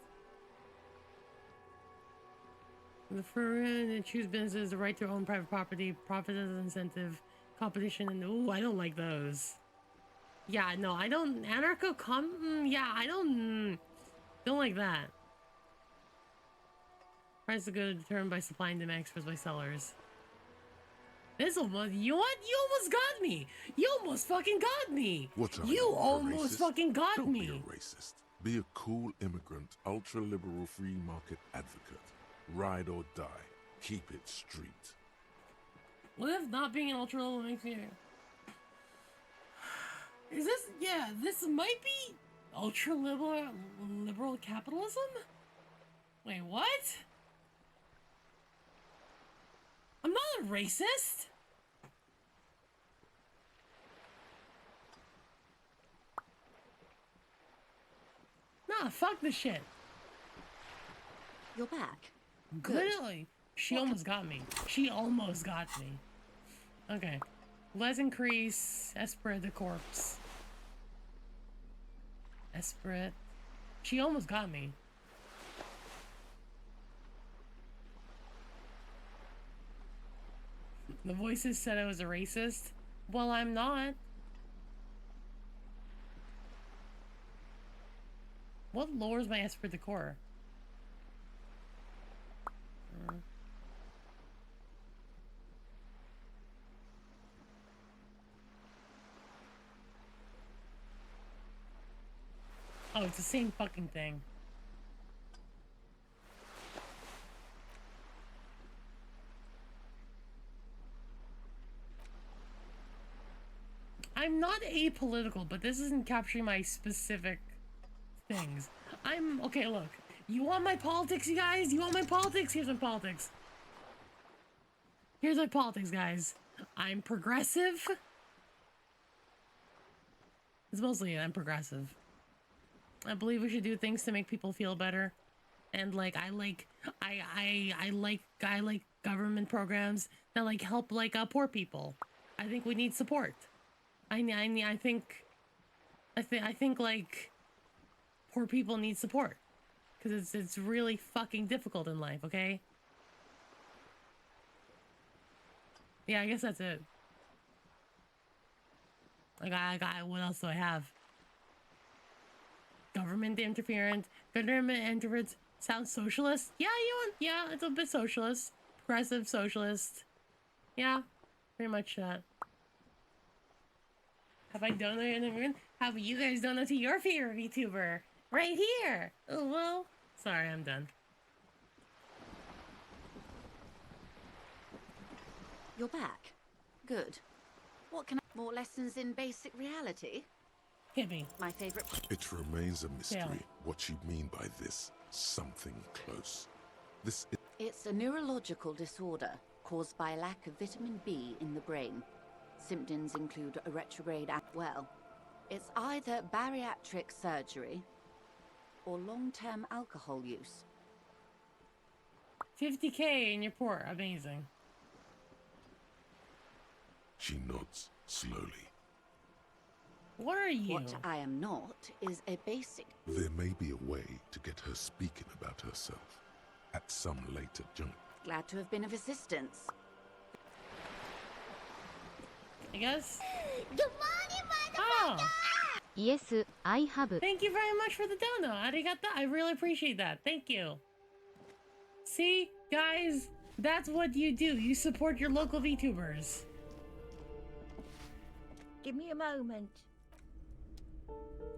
The free and choose businesses, the right to own private property, profit as an incentive, competition, and ooh, I don't like those. Yeah, no, I don't. Yeah, I don't like that. Price of goods determined by supply and demand expressed by sellers. This almost, you know what? You almost got me. You almost fucking got me. What are you? A Almost racist? fucking got Don't me. Be a racist. Be a cool immigrant, ultra-liberal free market advocate. Ride or die. Keep it street. What if not being an ultra liberal makes me? Is this? Yeah, this might be ultra liberal capitalism. Wait, what? I'm not a racist. Nah, fuck this shit. You're back. Good. Literally, she almost got me. She almost got me. Okay. Let's increase Esprit the corpse. Esprit. She almost got me. The voices said I was a racist. Well, I'm not. What lowers my esprit de corps? Oh, it's the same fucking thing. I'm not apolitical, but this isn't capturing my specific things. Okay, look. You want my politics, you guys? You want my politics? Here's my politics. Here's my politics, guys. I'm progressive. It's mostly I'm progressive. I believe we should do things to make people feel better. And like I like government programs that like help like poor people. I think we need support. I think like poor people need support because it's really fucking difficult in life, okay? Yeah, I guess that's it. Like what else do I have? Government interference sounds socialist. Yeah, it's a bit socialist. Progressive socialist. Yeah, pretty much that. Have I donated anything? Have you guys donated to your favorite VTuber? Right here! Oh, well. Sorry, I'm done. You're back. Good. What can I... More lessons in basic reality? Hit me. My favorite... It remains a mystery Yeah. what you mean by this something close. This is... It's a neurological disorder caused by lack of vitamin B in the brain. Symptoms include a retrograde... Well, it's either bariatric surgery or long-term alcohol use. 50K and you're poor. Amazing. She nods slowly. What are you? What I am not is a basic... There may be a way to get her speaking about herself at some later juncture. Glad to have been of assistance. I guess? Good morning, Oh! Yes, I have. Thank you very much for the dono. Arigato. I really appreciate that. Thank you. See, guys, that's what you do. You support your local VTubers. Give me a moment.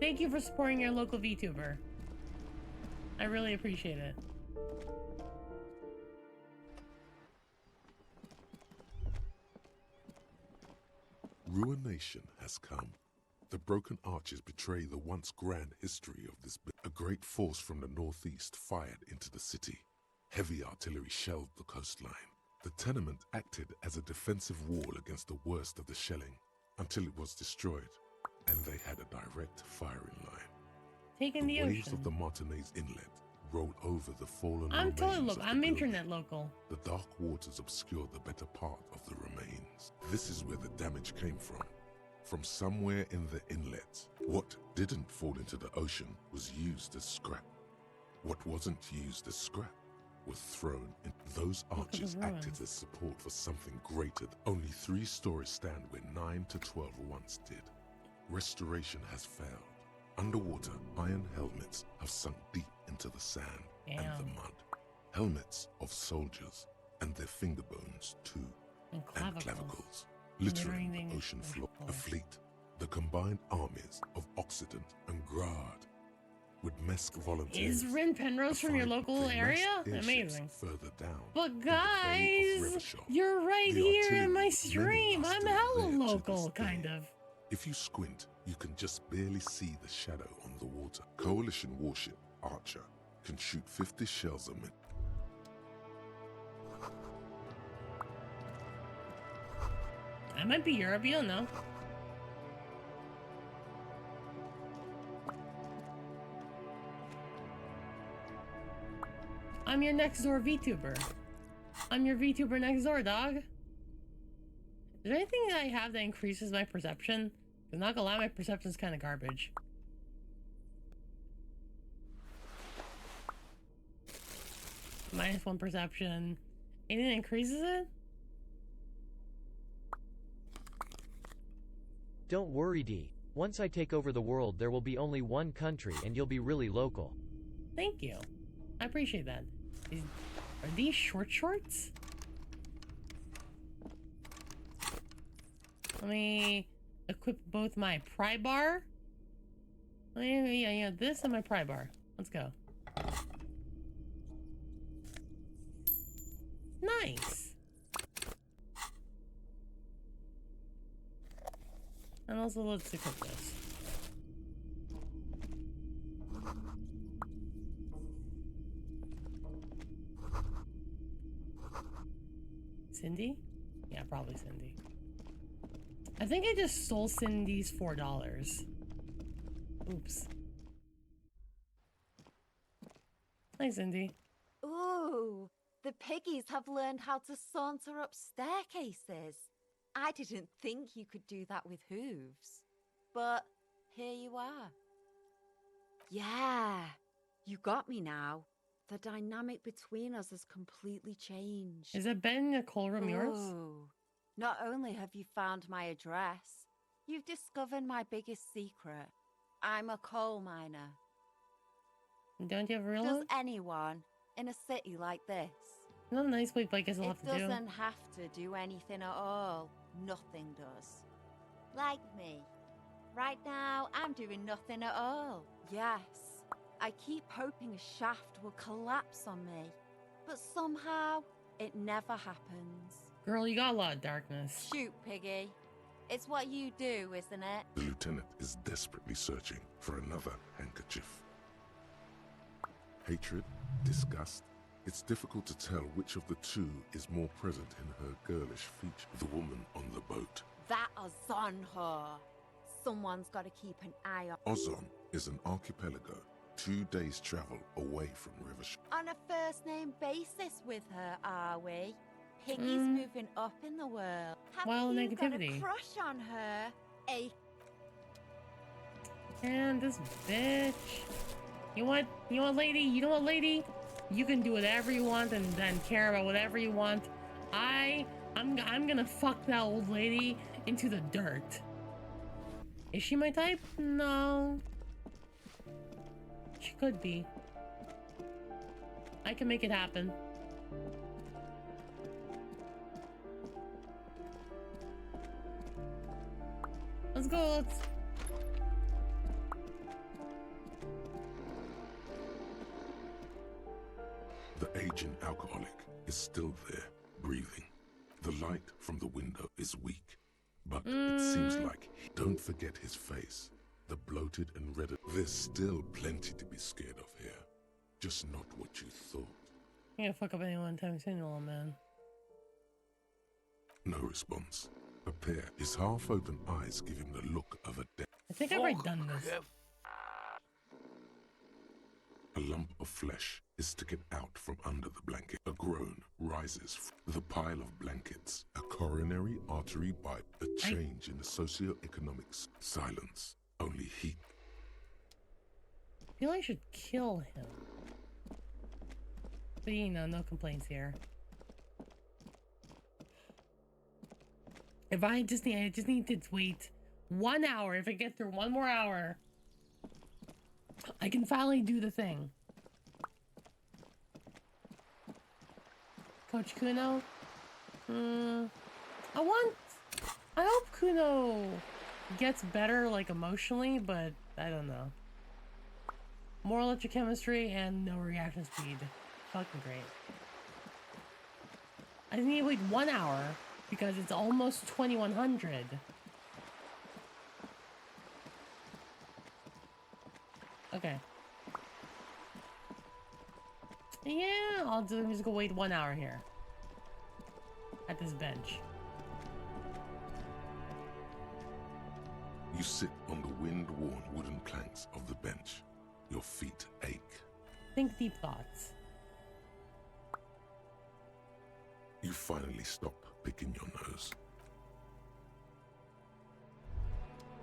Thank you for supporting your local VTuber. I really appreciate it. Ruination has come. The broken arches betray the once grand history of this. A great force from the northeast fired into the city. Heavy artillery shelled the coastline. The tenement acted as a defensive wall against the worst of the shelling until it was destroyed, and they had a direct firing line. Taking the waves ocean. of the Martinez Inlet rolled over the fallen I'm remains totally of local. the I'm building. internet local. The dark waters obscured the better part of the remains. This is where the damage came from. From somewhere in the inlet. What didn't fall into the ocean was used as scrap. What wasn't used as scrap was thrown in. Those arches acted as support for something greater. Only 3 stories stand where 9 to 12 once did. Restoration has failed. Underwater, iron helmets have sunk deep into the sand and the mud. Helmets of soldiers, and their finger bones too. and clavicles, littering the ocean floor. A fleet, the combined armies of Occident and Grad, with Mesk volunteers. Is Rin Penrose from your local area? Amazing. Further down. But guys, you're right here in my stream. I'm hella local, kind of. If you squint, you can just barely see the shadow on the water. Coalition warship Archer can shoot 50 shells a minute. That might be Europe, you don't know. I'm your next door VTuber. I'm your VTuber next door, dog. Is there anything that I have that increases my perception? I'm not gonna lie, my perception's kind of garbage. -1 perception. Anything that increases it? Don't worry, D. Once I take over the world, there will be only one country and you'll be really local. Thank you. I appreciate that. Are these short shorts? Let me equip both my pry bar. Yeah, this and my pry bar. Let's go. Nice. And also let's equip this. Cindy? Yeah, probably Cindy. I think I just stole Cindy's $4. Oops. Hi, Cindy. Ooh, the piggies have learned how to saunter up staircases. I didn't think you could do that with hooves. But here you are. Yeah, you got me now. The dynamic between us has completely changed. Is that Ben in a coal room yours? Ooh. Not only have you found my address, you've discovered my biggest secret. I'm a coal miner. Don't you have a real Does one? anyone in a city like this? Not a nice place, but I guess I'll have to do. It doesn't have to do anything at all. Nothing does. Like me. Right now, I'm doing nothing at all. Yes, I keep hoping a shaft will collapse on me, but somehow it never happens. Girl, you got a lot of darkness. Shoot, Piggy. It's what you do, isn't it? The lieutenant is desperately searching for another handkerchief. Hatred, disgust. It's difficult to tell which of the two is more present in her girlish feature. The woman on the boat. That Ozon whore. Someone's got to keep an eye on. Ozon is an archipelago 2 days' travel away from Rivershore. On a first-name basis with her, are we? Piggy's moving up in the world. Have Well, you negativity. got a crush on her? And this bitch. You know what, lady? You know what, lady? You can do whatever you want and then care about whatever you want. I'm gonna fuck that old lady into the dirt. Is she my type? No. She could be. I can make it happen. Let's go, let's... The aging alcoholic is still there, breathing. The light from the window is weak, but it seems like... Don't forget his face, the bloated and reddened. There's still plenty to be scared of here, just not what you thought. You can't fuck up anyone anytime soon, little man. No response. A pair, his half-open eyes give him the look of a death. I think I've already done this. A lump of flesh is sticking out from under the blanket. A groan rises from the pile of blankets. A coronary artery bite. A change in the socio-economic silence. Only heat. I feel I should kill him. But you know, no complaints here. If I just need to wait 1 hour. If I get through 1 more hour, I can finally do the thing. Coach Kuno? I hope Kuno gets better, like, emotionally, but I don't know. More electrochemistry and no reaction speed. Fucking great. I need to wait 1 hour because it's almost 2100. Okay. Yeah, I'll just go wait 1 hour here. At this bench. You sit on the wind-worn wooden planks of the bench. Your feet ache. Think deep thoughts. You finally stop picking your nose.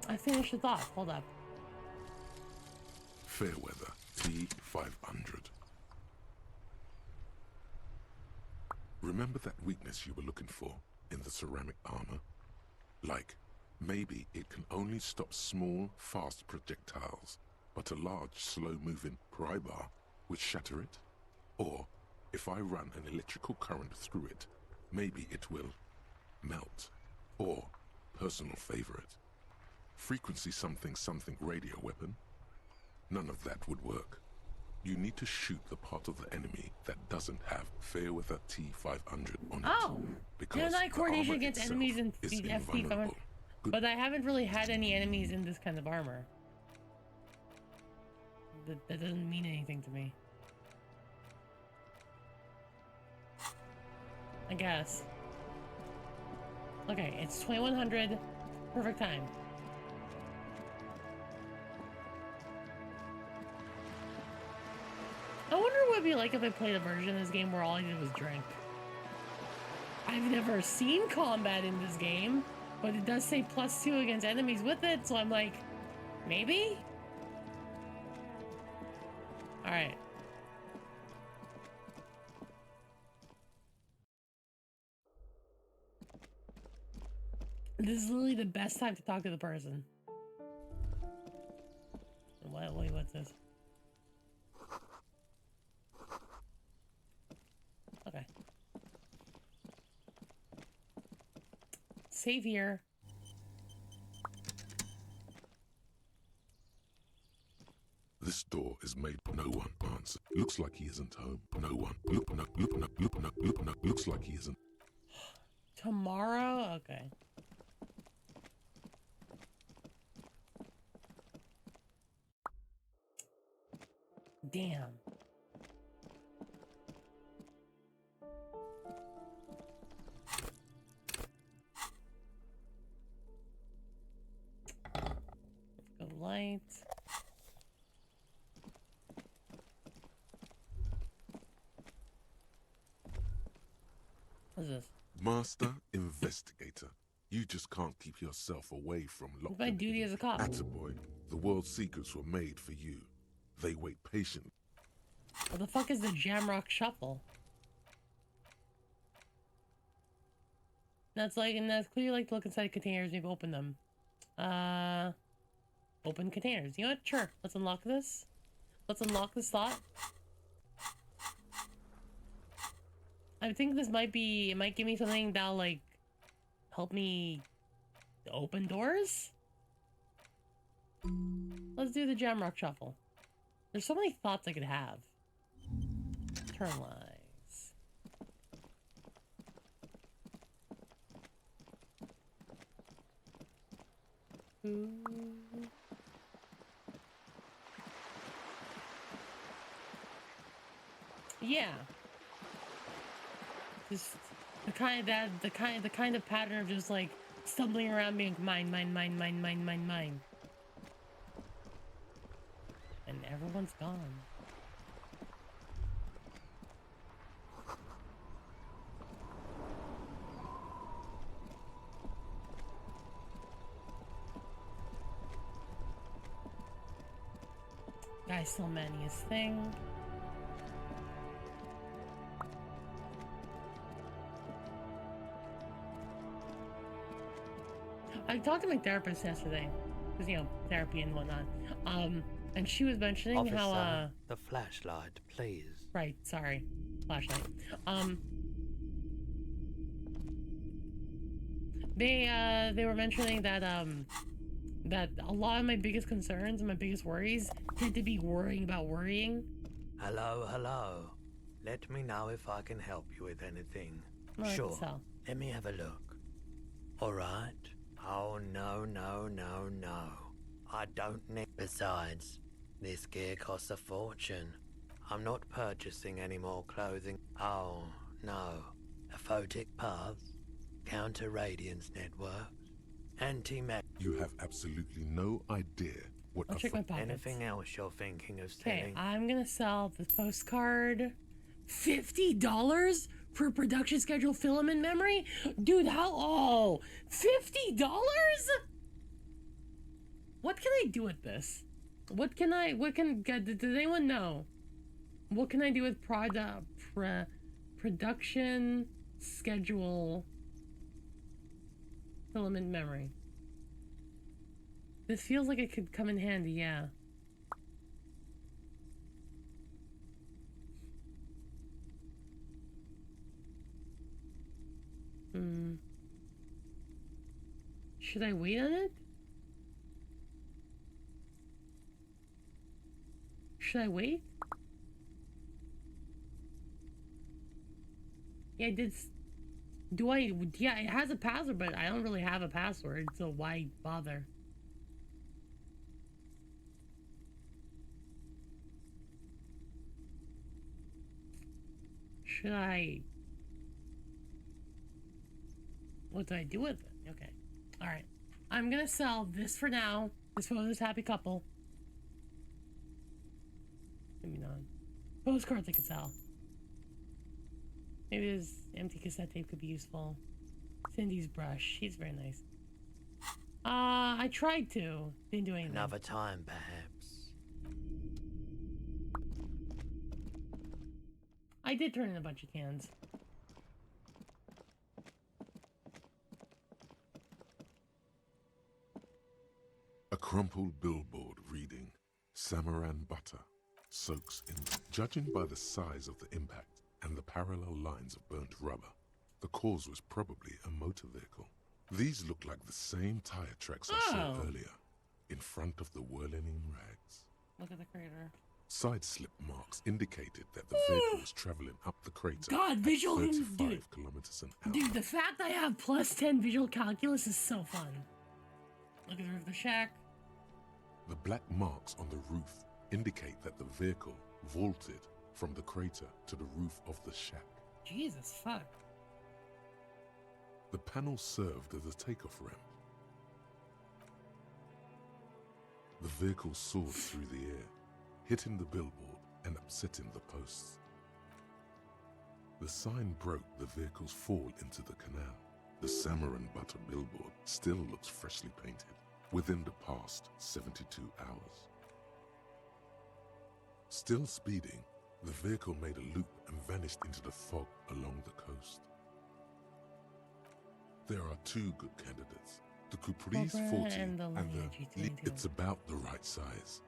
I finished the thought. Hold up. Fairweather T500. Remember that weakness you were looking for in the ceramic armor? Like, maybe it can only stop small, fast projectiles, but a large, slow-moving pry bar would shatter it? Or, if I run an electrical current through it, maybe it will melt. Or, personal favorite, frequency something something radio weapon? None of that would work. You need to shoot the part of the enemy that doesn't have Fairweather T500 on it. Oh! Because Can I coordination against enemies in is the FT500? invulnerable. But I haven't really had any enemies in this kind of armor. That doesn't mean anything to me. I guess. Okay, it's 2100. Perfect time. I wonder what it'd be like if I played a version of this game where all I did was drink. I've never seen combat in this game, but it does say +2 against enemies with it, so I'm like, maybe? Alright. This is literally the best time to talk to the person. Wait, what's this? Okay. Save here. This door is made. No one answers. Looks like he isn't home. No one. Looks like he isn't. Tomorrow? Okay. Damn. Let's go light. What's this? Master Investigator. You just can't keep yourself away from locked. It's my duty as a cop. Attaboy. The world's secrets were made for you. They wait patiently. What the fuck is the Jamrock Shuffle? That's like, and that's clearly like to look inside containers, maybe open them. Open containers. You know what? Sure. Let's unlock this. Let's unlock this thought. I think this might be, it might give me something that'll like help me open doors? Let's do the Jamrock Shuffle. There's so many thoughts I could have. Turn lies. Ooh. Yeah. Just the kind of pattern of just like stumbling around being mine. And everyone's gone. Guy's still manning his thing. I talked to my therapist yesterday, because, you know, therapy and whatnot. And she was mentioning Officer, how, the flashlight, please. Right, sorry. Flashlight. They were mentioning that that a lot of my biggest concerns and my biggest worries tend to be worrying about worrying. Hello, hello. Let me know if I can help you with anything. Sure. Let me have a look. All right. Oh, no, no, no, no. I don't need... Besides, this gear costs a fortune. I'm not purchasing any more clothing. Oh, no. Aphotic paths, counter-radiance networks, anti-mag... You have absolutely no idea what... I'll check my pockets. Anything else you're thinking of Okay, selling? I'm gonna sell this postcard. $50 for a production schedule filament memory? Dude, how... Oh, $50? What can I do with this? What can does anyone know? What can I do with production schedule filament memory? This feels like it could come in handy, yeah. Should I wait on it? Should I wait? Yeah, I did. Do I? Yeah, it has a password, but I don't really have a password, so why bother? Should I? What do I do with it? Okay. Alright. I'm gonna sell this for now. This for this happy couple. Maybe not. Postcards I could sell. Maybe this empty cassette tape could be useful. Cindy's brush. She's very nice. I tried to. Didn't do anything. Another time, perhaps. I did turn in a bunch of cans. A crumpled billboard reading, Samaran butter, soaks in. Judging by the size of the impact and the parallel lines of burnt rubber, the cause was probably a motor vehicle. These look like the same tire tracks I saw earlier, in front of the whirling rags. Look at the crater. Side slip marks indicated that the vehicle was traveling up the crater God, visual at 35 kilometers an hour. Dude, the fact I have +10 visual calculus is so fun. Look at the roof of the shack. The black marks on the roof indicate that the vehicle vaulted from the crater to the roof of the shack. Jesus fuck. The panel served as a takeoff ramp. The vehicle soared through the air, hitting the billboard and upsetting the posts. The sign broke the vehicle's fall into the canal. The Samaran butter billboard still looks freshly painted within the past 72 hours. Still speeding, the vehicle made a loop and vanished into the fog along the coast. There are two good candidates, the Caprice 40 and the it's about the right size,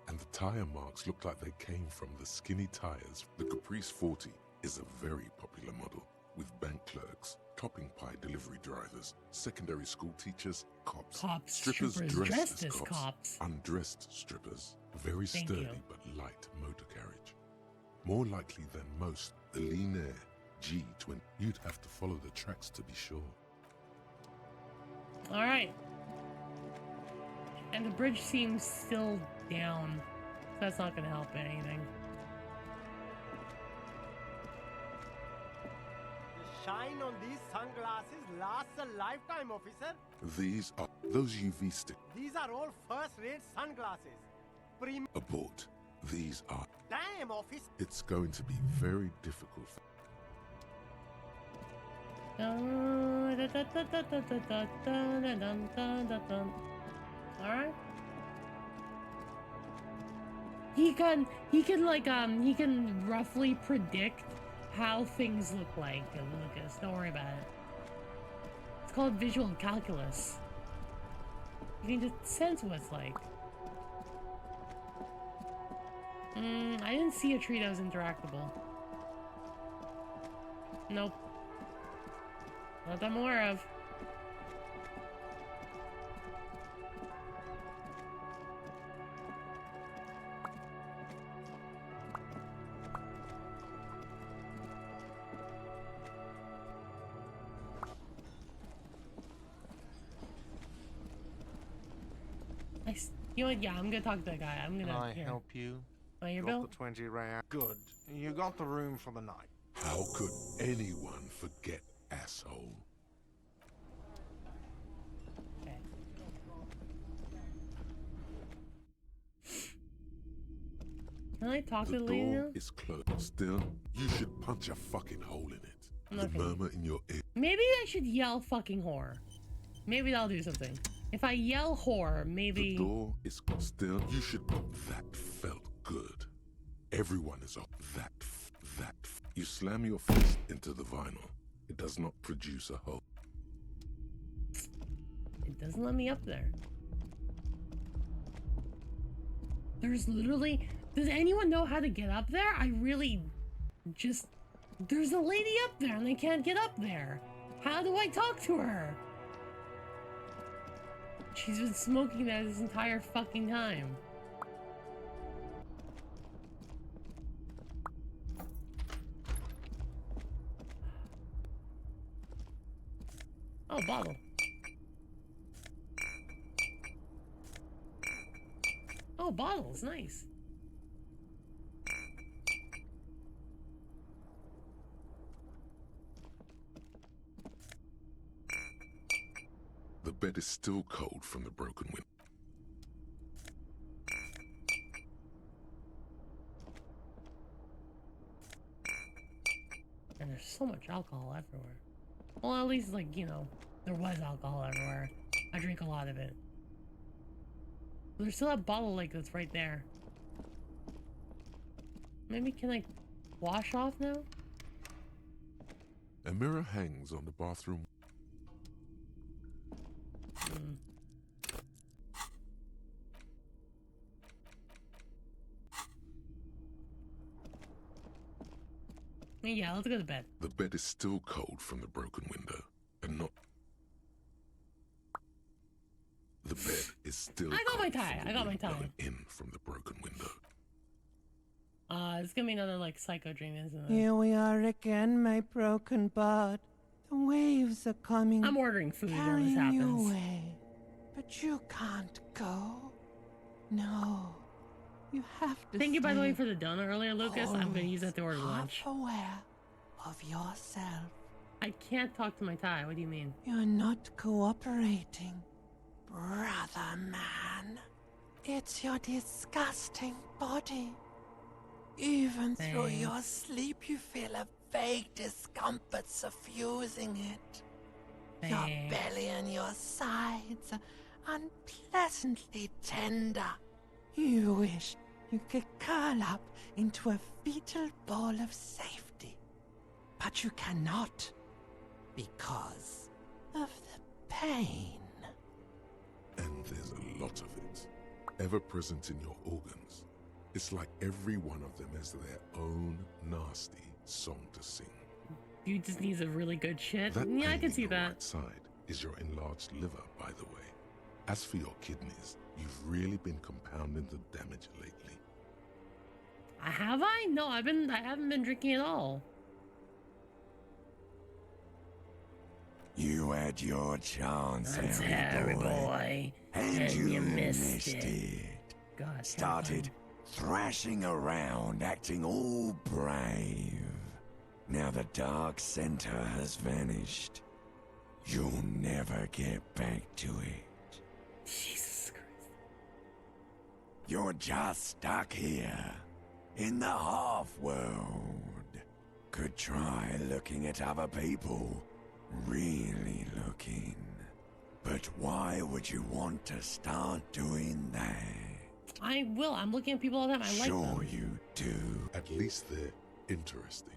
and the tire marks look like they came from the skinny tires. The Caprice 40 is a very popular model with bank clerks, topping pie delivery drivers, secondary school teachers, cops, strippers dressed as cops, undressed strippers, very sturdy but light motor carriage. More likely than most, the Linear G20. You'd have to follow the tracks to be sure. All right. And the bridge seems still down. So that's not going to help anything. The shine on these sunglasses lasts a lifetime, officer. These are those UV sticks. These are all first-rate sunglasses. Abort. These are... Damn, officer. It's going to be very difficult. Alright. He can roughly predict how things look like. Lucas, don't worry about it. It's called visual calculus. You can just sense what it's like. I didn't see a tree that was interactable. Nope. Not that I'm aware of. You know what? Yeah, I'm gonna talk to the guy. I'm gonna. Can I here. help you? Your got bill? the 20 real. Good. You got the room for the night. How could anyone forget, asshole? Okay. Can I talk to the lady now? The door is closed. Still, you should punch a fucking hole in it. The murmur in your ear. Maybe I should yell fucking whore. Maybe that'll do something. If I yell whore, maybe... The door is still. You should. That felt good. Everyone is up. That. You slam your fist into the vinyl. It does not produce a hole. It doesn't let me up there. There's literally... Does anyone know how to get up there? I really just... There's a lady up there and I can't get up there. How do I talk to her? She's been smoking that this entire fucking time. Oh, bottle. Oh, bottles, nice. The bed is still cold from the broken window. And there's so much alcohol everywhere. Well, at least, like, you know, there was alcohol everywhere. I drink a lot of it. But there's still that bottle, like, that's right there. Maybe can I wash off now? A mirror hangs on the bathroom. Yeah, let's go to bed. The bed is still cold from the broken window, and not... The bed is still I got my tie. I got my tie. in from the broken window. It's gonna be another, like, psycho dream, isn't it? Here we are again, my broken bud. The waves are coming. I'm ordering food when this carrying you happens. away. But you can't go. No. You have to Thank you, by the way, stay for the donut earlier, Lucas. I'm gonna use that to order lunch. aware of yourself. I can't talk to my tie. What do you mean? You're not cooperating, brother man. It's your disgusting body. Even through your sleep, you feel a vague discomfort suffusing it. Your belly and your sides are unpleasantly tender. You wish you could curl up into a fetal ball of safety. But you cannot, because of the pain. And there's a lot of it, ever present in your organs. It's like every one of them has their own nasty song to sing. You just need a really good shit. That Yeah, I pain can see in your that. right side is your enlarged liver, by the way. As for your kidneys, you've really been compounding the damage lately. Have I? No, I haven't been drinking at all. You had your chance, That's Harry boy. And you missed it. it. God, Started thrashing around, acting all brave. Now the dark center has vanished. You'll never get back to it. Jesus Christ. You're just stuck here, in the half-world. Could try looking at other people. Really looking. But why would you want to start doing that? I will. I'm looking at people all the time. I like them. Sure you do. At least they're interesting.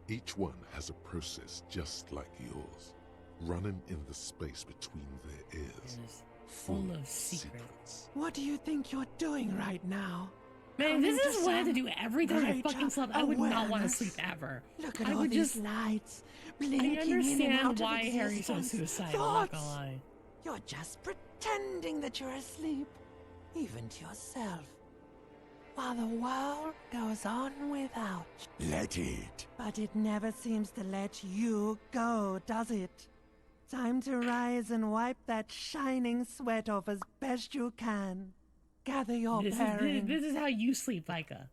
Each one has a process just like yours, running in the space between their ears. Full of secrets. What do you think you're doing right now? Man, this is what I have to do every time I greater fucking slept. I would not want to awareness. sleep ever. Look at I all would these just... lights I blinking in and understand out why of Harry's so existence. suicidal, I'm not Thoughts. gonna lie. You're just pretending that you're asleep, even to yourself, while the world goes on without you. Let it. But it never seems to let you go, does it? Time to rise and wipe that shining sweat off as best you can. gather your bearings. This is how you sleep, Micah.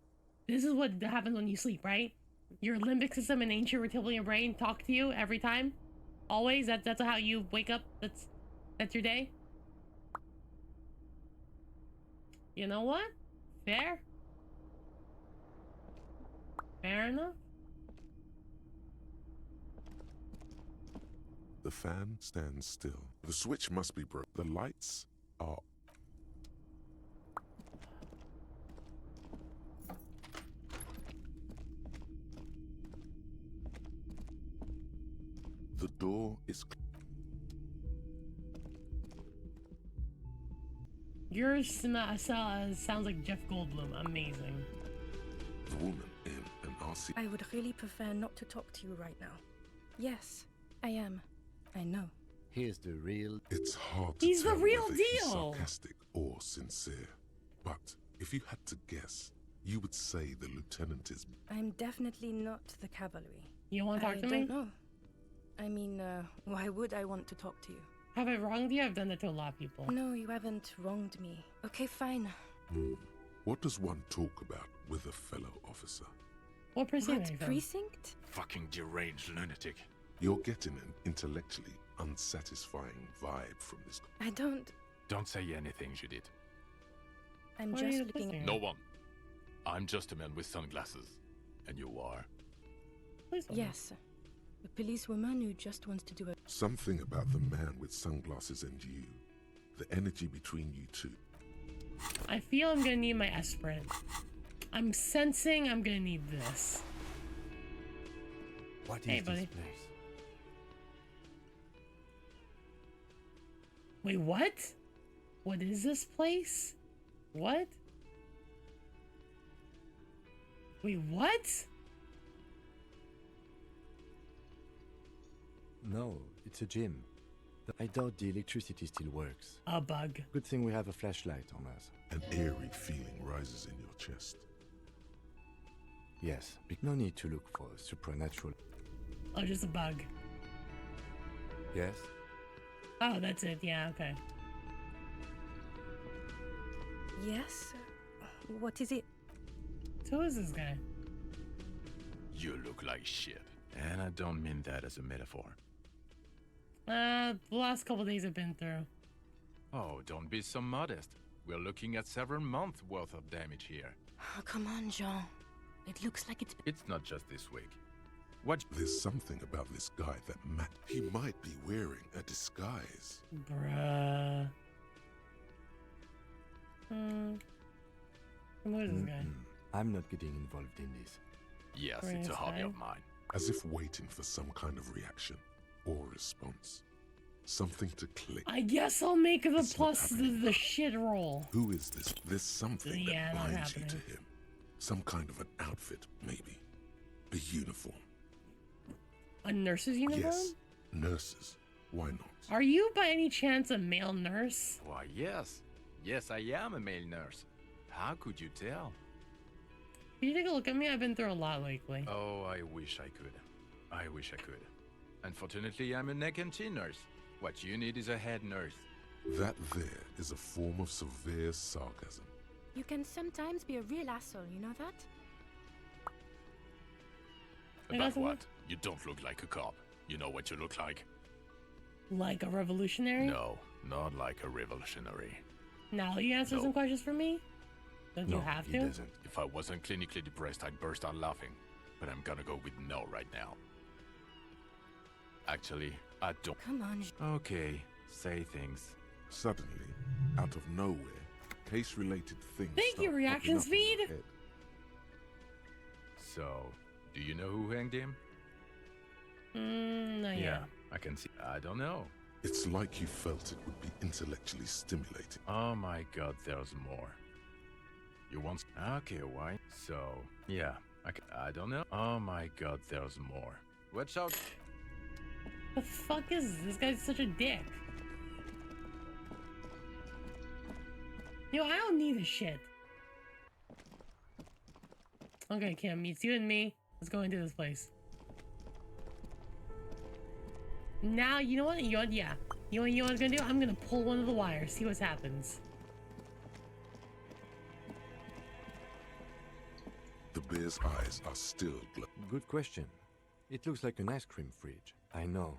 This is what happens when you sleep, right? Your limbic system and ancient reptilian brain talk to you every time, always. That's how you wake up. That's your day. You know what? Fair. Fair enough. The fan stands still. The switch must be broken. The lights are... The door is... Yours sounds like Jeff Goldblum. Amazing. The woman in an RC... I would really prefer not to talk to you right now. Yes, I am. I know. Here's the real... It's hard to He's tell the real whether he's deal. sarcastic or sincere. But if you had to guess, you would say the lieutenant is... I'm definitely not the cavalry. You want to talk to me? I don't know. I mean, why would I want to talk to you? Have I wronged you? I've done that to a lot of people. No, you haven't wronged me. Okay, fine. What does one talk about with a fellow officer? What precinct? What precinct? Fucking deranged lunatic. You're getting an intellectually unsatisfying vibe from this. I don't... Don't say anything, Judith. I'm Why are just you looking... listening? No one. I'm just a man with sunglasses. And you are? Yes. A policewoman who just wants to do a... Something about the man with sunglasses and you. The energy between you two. I feel I'm gonna need my aspirin. I'm sensing I'm gonna need this. What is hey, this buddy. place? Wait, what? What is this place? What? Wait, what? No, it's a gym. I doubt the electricity still works. A bug. Good thing we have a flashlight on us. An eerie feeling rises in your chest. Yes, no need to look for supernatural. Oh, just a bug. Yes? Oh, that's it. Yeah, okay. Yes? What is it? So who is this guy? You look like shit. And I don't mean that as a metaphor. The last couple days I've been through. Oh, don't be so modest. We're looking at several months worth of damage here. Oh, come on, Jean. It looks like it's... It's not just this week. What? There's something about this guy that he might be wearing a disguise. Bruh. Who is this guy? I'm not getting involved in this. Yes, it's a hobby of mine. As if waiting for some kind of reaction or response. Something to click. I guess I'll make the plus the shit roll. Who is this? There's something that not binds you happening. to him. Some kind of an outfit, maybe. A uniform. A nurse's uniform? Yes, nurses. Why not? Are you by any chance a male nurse? Why, yes. Yes, I am a male nurse. How could you tell? Can you take a look at me? I've been through a lot lately. Oh, I wish I could. I wish I could. Unfortunately, I'm a neck and chin nurse. What you need is a head nurse. That there is a form of severe sarcasm. You can sometimes be a real asshole, you know that? About what? You don't look like a cop. You know what you look like? Like a revolutionary? No, not like a revolutionary. Now you answer some questions for me? Don't you have to? Doesn't. If I wasn't clinically depressed, I'd burst out laughing. But I'm gonna go with no right now. Actually, I don't. Come on. Okay, say things. Suddenly, out of nowhere, case-related things. Thank you, start reaction popping up in your speed. head. So, do you know who hanged him? Not yet. I can see. I don't know. It's like you felt it would be intellectually stimulating. Oh my god, there's more. You want... Okay, why? So, yeah, I don't know. Oh my god, there's more. Watch out. The fuck is this? This guy's such a dick. Yo, I don't need this shit. Okay, Kim, meets you and me. Let's go into this place. Now, you know what? You know what? Yeah. You know what I'm gonna do? I'm gonna pull one of the wires, see what happens. bear's eyes are still Good question. It looks like an ice cream fridge. I know.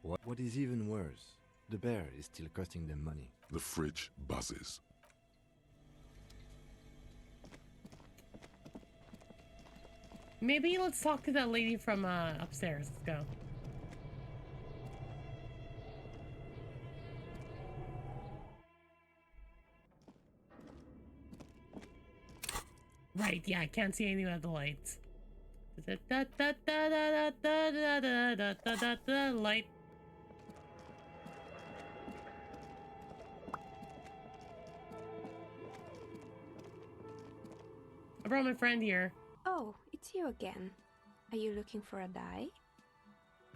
What is even worse, the bear is still costing them money. The fridge buzzes. Maybe let's talk to that lady from upstairs. Let's go. Right, yeah, I can't see anything without the lights. Light. I brought my friend here. Oh, it's you again. Are you looking for a die?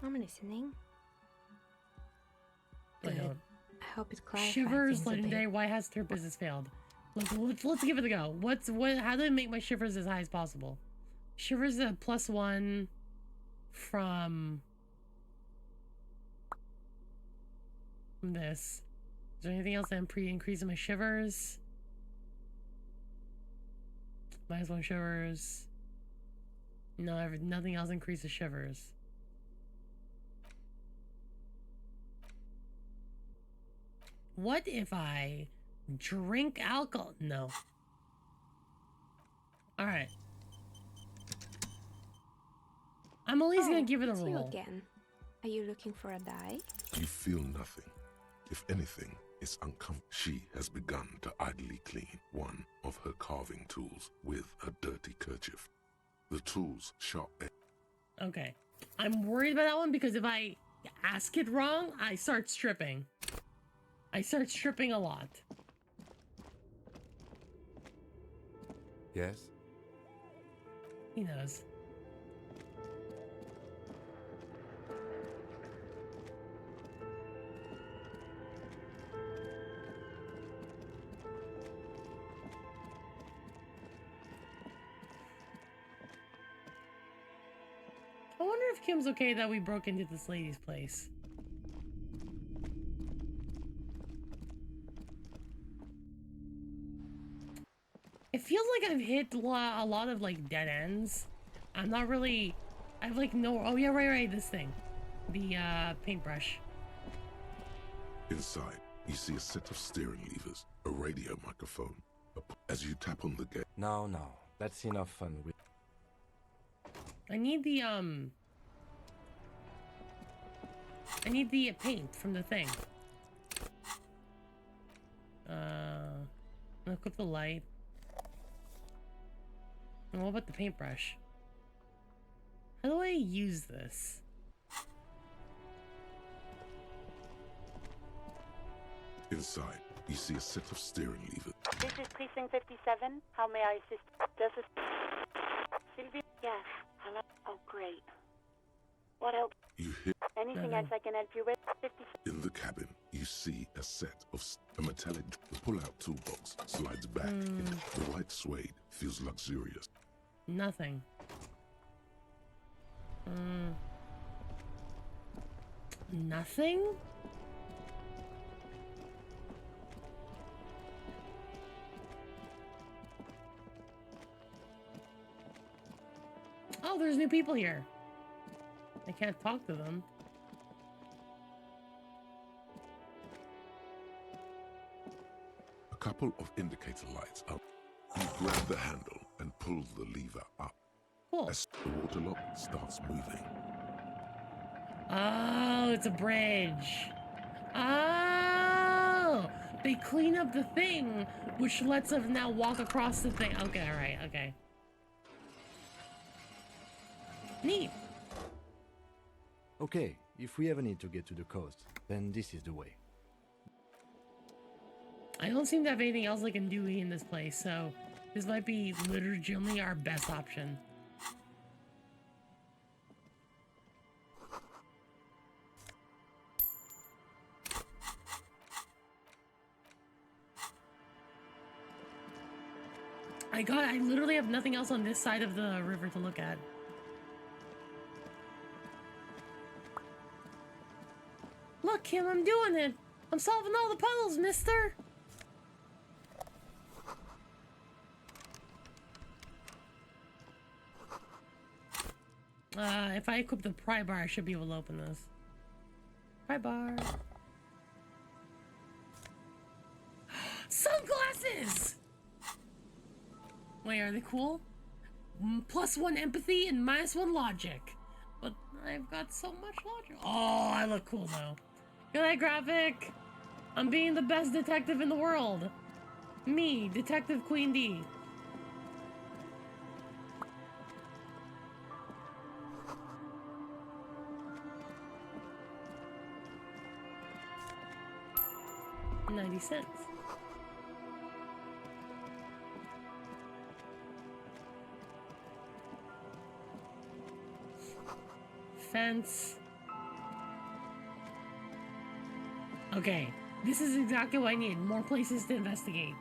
I'm listening. Good. I hope it clarifies Shivers things a legendary. bit. Why has their business failed? Let's give it a go. How do I make my shivers as high as possible? Shivers is a +1 from this. Is there anything else that increasing my shivers? -1 shivers. No, nothing else increases shivers. What if I drink alcohol? No. Alright. I'm at least gonna give it a it's you roll. again. Are you looking for a die? You feel nothing. If anything, it's uncomfortable. She has begun to idly clean one of her carving tools with a dirty kerchief. The tool's sharp edge. Okay. I'm worried about that one because if I ask it wrong, I start stripping. I start stripping a lot. Yes? He knows. I wonder if Kim's okay that we broke into this lady's place. It feels like I've hit a lot of like dead ends. I'm not really. I've like no. Oh yeah, right. This thing, the paintbrush. Inside, you see a set of steering levers, a radio microphone. As you tap on the gate. No, that's enough fun. I need the paint from the thing. Look up the light. And what about the paintbrush? How do I use this? Inside, you see a set of steering levers. This is Precinct 57. How may I assist? This is Sylvia. Yes. Hello. Oh, great. What else? You hear. Anything else I can help you with? 50. In the cabin, you see a set of a metallic pull-out toolbox slides back. The white suede feels luxurious. Nothing. Nothing? Oh, there's new people here. I can't talk to them. A couple of indicator lights up. You grab the handle and pull the lever up. Cool. As the water lock starts moving. Oh, it's a bridge. Oh! They clean up the thing, which lets us now walk across the thing. Okay, alright, okay. Neat. Okay, if we ever need to get to the coast, then this is the way. I don't seem to have anything else I can do in this place, so this might be literally our best option. I literally have nothing else on this side of the river to look at. Look, Kim, I'm doing it. I'm solving all the puzzles, mister. If I equip the pry bar, I should be able to open this. Pry bar. Sunglasses! Wait, are they cool? +1 empathy and -1 logic. But I've got so much logic. Oh, I look cool though. Good night, graphic. I'm being the best detective in the world. Me, Detective Queen D. $0.90. Fence. Okay, this is exactly what I need. More places to investigate.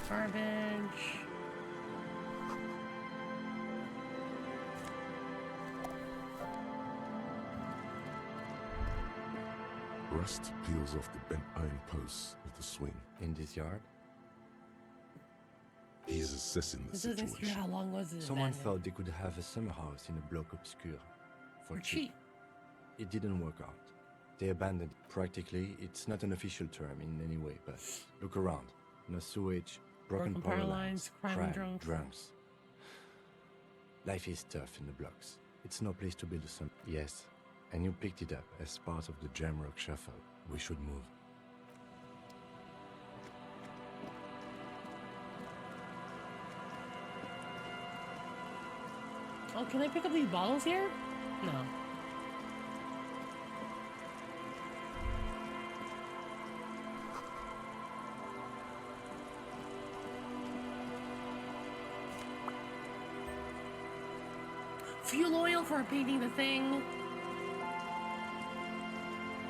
Garbage. Rust peels off the bent iron posts of the swing. In this yard? He's assessing the situation. How long was it? Someone thought they could have a summer house in a bloc obscur for cheap. It didn't work out. They abandoned it. Practically, it's not an official term in any way, but look around. No sewage, broken power lines, crime, drums. Life is tough in the blocks. It's no place to build a summer. Yes, and you picked it up as part of the Jamrock Shuffle. We should move. Oh, can I pick up these bottles here? No. Fuel oil for painting the thing.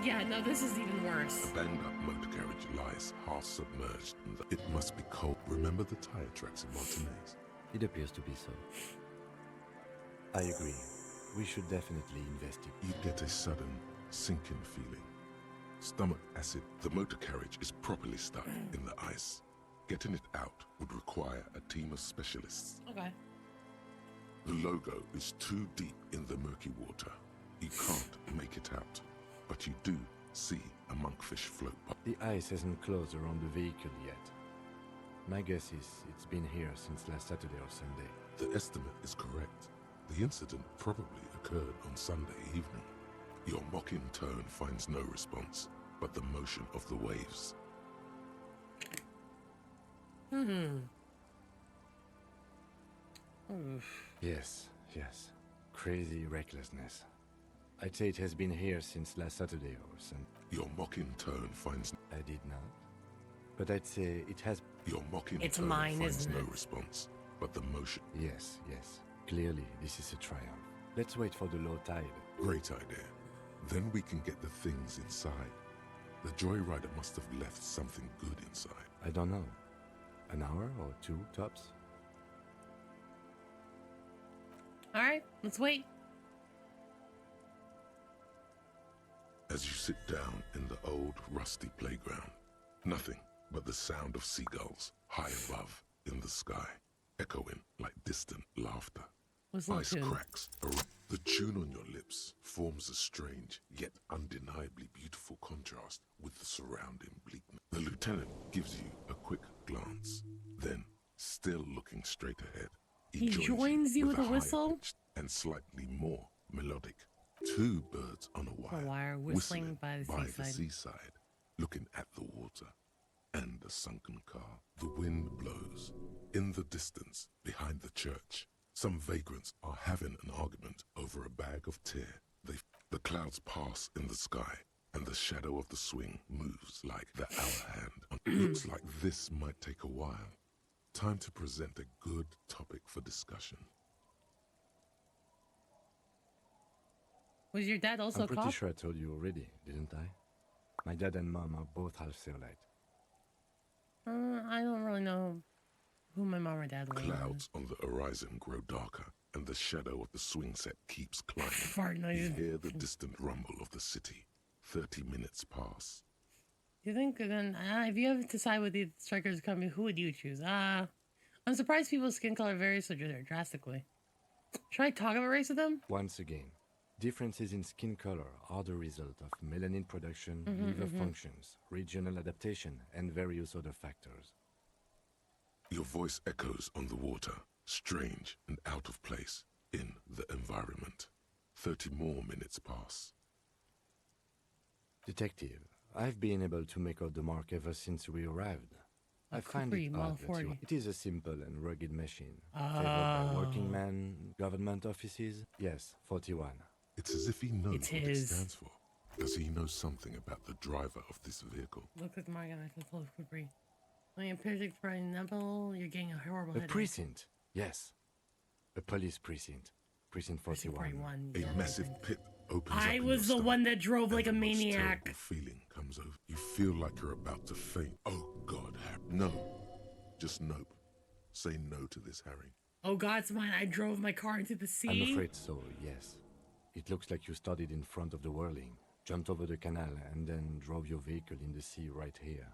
Yeah, no, this is even worse. A banged-up motor carriage lies half submerged. It must be cold. Remember the tire tracks in Martinez? It appears to be so. I agree. We should definitely investigate. You get a sudden sinking feeling. Stomach acid. The motor carriage is properly stuck in the ice. Getting it out would require a team of specialists. Okay. The logo is too deep in the murky water. You can't make it out, but you do see a monkfish float by. The ice hasn't closed around the vehicle yet. My guess is it's been here since last Saturday or Sunday. The estimate is correct. The incident probably occurred on Sunday evening. Your mocking tone finds no response, but the motion of the waves. Yes. Crazy recklessness. I'd say it has been here since last Saturday or Sunday. Your mocking tone finds... I did not. But I'd say it has... Your mocking it's tone mine, finds isn't no it? response, but the motion... Yes. Clearly, this is a triumph. Let's wait for the low tide. Great idea. Then we can get the things inside. The joyrider must have left something good inside. I don't know. An hour or two, tops? Alright, let's wait. As you sit down in the old, rusty playground, nothing but the sound of seagulls high above in the sky, echoing like distant laughter. Ice cracks around. The tune on your lips forms a strange yet undeniably beautiful contrast with the surrounding bleakness. The lieutenant gives you a quick glance, then, still looking straight ahead, he joins you with a whistle higher-pitched and slightly more melodic. Two birds on a wire, whistling by the seaside, looking at the water and a sunken car. The wind blows. In the distance, behind the church, some vagrants are having an argument over a bag of tear. The clouds pass in the sky, and the shadow of the swing moves like the hour hand. Looks like this might take a while. Time to present a good topic for discussion. Was your dad also I'm pretty cop? sure I told you already, didn't I? My dad and mom are both half Serlite. I don't really know who my mom or dad live. Clouds on the horizon grow darker, and the shadow of the swing set keeps climbing. Fart noises. You hear the distant rumble of the city. 30 minutes pass. Do you think then, if you have to decide with the strikers coming, who would you choose? I'm surprised people's skin color varies so drastically. Should I talk about race with them? Once again, differences in skin color are the result of melanin production, liver functions, regional adaptation, and various other factors. Your voice echoes on the water, strange and out of place in the environment. 30 more minutes pass. Detective, I've been able to make out the mark ever since we arrived. I find it odd that it is a simple and rugged machine. Favored by working men, government offices. Yes, 41. It's as if he knows what it stands for. Does he know something about the driver of this vehicle? Look at my gun, I can free. When you're perfect for an example, you're getting a horrible A headache. precinct, yes. A police precinct. Precinct 41. A massive pit opens up. I was the one that drove like a maniac. Terrible feeling comes over. You feel like you're about to faint. Oh God, Harry. No. Just nope. Say no to this, Harry. Oh God, it's mine. I drove my car into the sea. I'm afraid so, yes. It looks like you started in front of the whirling, jumped over the canal, and then drove your vehicle in the sea right here.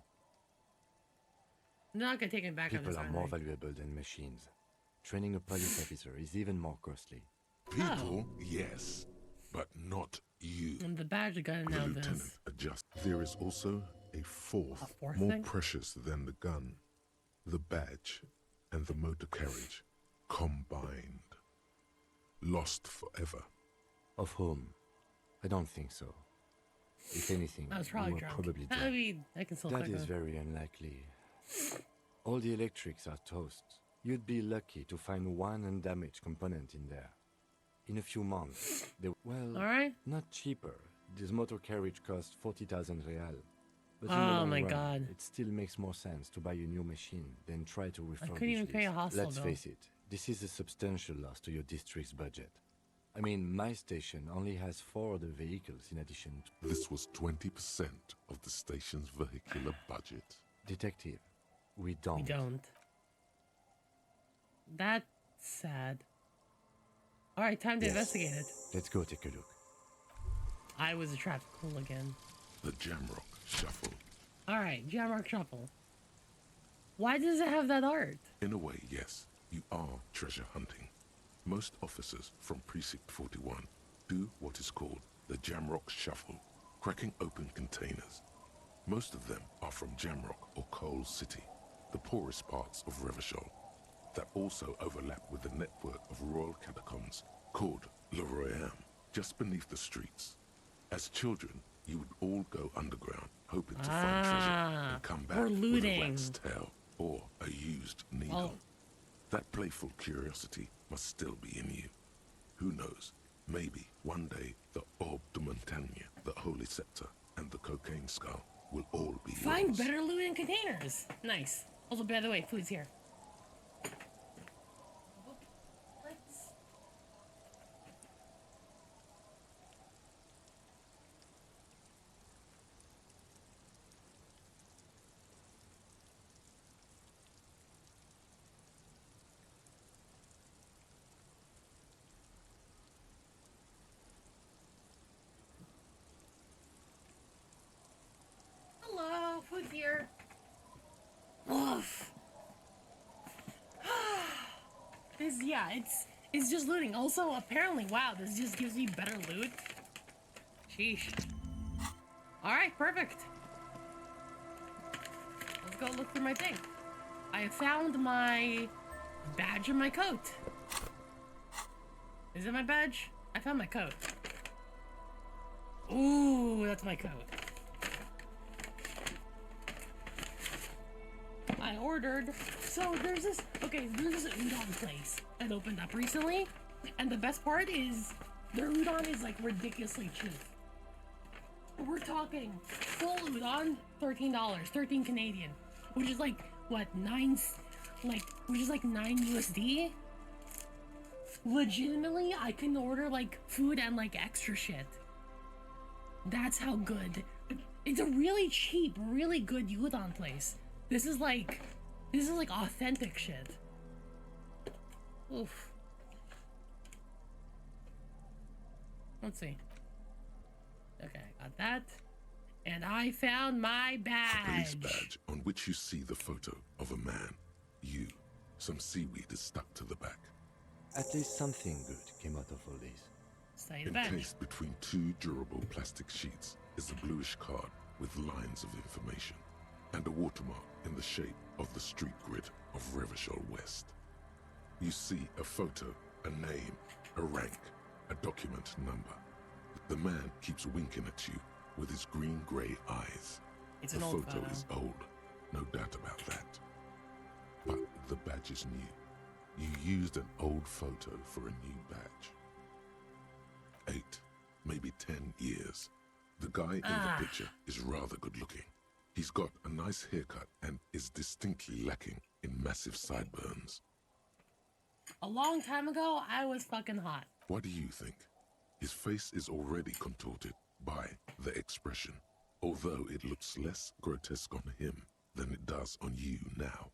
I'm not gonna take it back on People this are more valuable than machines. Training a police officer is even more costly. People, yes, but not you. And the badge gun now The lieutenant adjusts. There is also a fourth more thing? precious than the gun, the badge, and the motor carriage combined. Lost forever. Of whom? I don't think so. If anything, I was probably you were drunk. probably I drunk. mean, I can still That fuck is up. very unlikely. All the electrics are toast. You'd be lucky to find one undamaged component in there. In a few months, they not cheaper. This motor carriage cost 40,000 real. But in the Oh long my run, God. it still makes more sense to buy a new machine than try to refurbish couldn't even pay a this. hostel Let's bill. face it, this is a substantial loss to your district's budget. I mean, my station only has 4 other vehicles in addition to... This was 20% of the station's vehicular budget. Detective, we don't. We don't. That's sad. Alright, time to investigate it. Let's go take a look. I was a traffic hooligan. The Jamrock Shuffle. Alright, Jamrock Shuffle. Why does it have that art? In a way, yes, you are treasure hunting. Most officers from Precinct 41 do what is called the Jamrock Shuffle, cracking open containers. Most of them are from Jamrock or Coal City, the poorest parts of Revachol, that also overlap with the network of royal catacombs called Le Royaume, just beneath the streets. As children, you would all go underground, hoping to find treasure and come back we're with a looting. rat's tail or a used needle. That playful curiosity must still be in you. Who knows, maybe one day the Orbe de Montagne, the Holy Scepter, and the Cocaine Skull will all be Find yours. better loot in containers. Nice. Also, by the way, food's here. Hello, food's here. Woof. It's just looting. Also, apparently, wow, this just gives me better loot. Sheesh. Alright, perfect. Let's go look through my thing. I found my badge and my coat. Is it my badge? I found my coat. Ooh, that's my coat. I ordered. So there's this udon place that opened up recently, and the best part is their udon is like ridiculously cheap. We're talking full udon, $13, 13 Canadian, which is like what, which is like 9 USD. Legitimately, I can order like food and like extra shit. That's how good It's a really cheap, really good Udon place. This is like authentic shit. Oof. Let's see. Okay, got that. And I found my Police badge. badge on which you see the photo of a man. You. Some seaweed is stuck to the back. At least something good came out of all this. Study the badge. Encased between two durable plastic sheets is a bluish card with lines of information and a watermark in the shape of the street grid of Revachol West. You see a photo, a name, a rank, a document number. The man keeps winking at you with his green-grey eyes. It's the an old photo is old, no doubt about that. But the badge is new. You used an old photo for a new badge. 8, maybe 10 years. The guy in the picture is rather good looking. He's got a nice haircut and is distinctly lacking in massive sideburns. A long time ago, I was fucking hot. What do you think? His face is already contorted by the expression, although it looks less grotesque on him than it does on you now.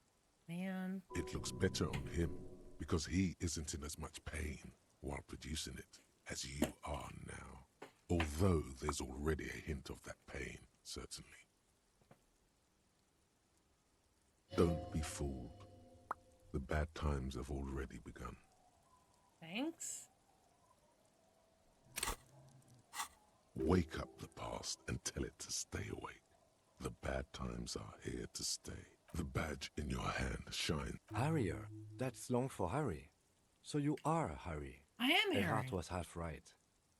Man. It looks better on him because he isn't in as much pain while producing it as you are now. Although there's already a hint of that pain, certainly. Don't be fooled. The bad times have already begun. Thanks. Wake up the past and tell it to stay awake. The bad times are here to stay. The badge in your hand shines. Harrier. That's long for Harry. So you are Harry. I am Harry. Heart was half right.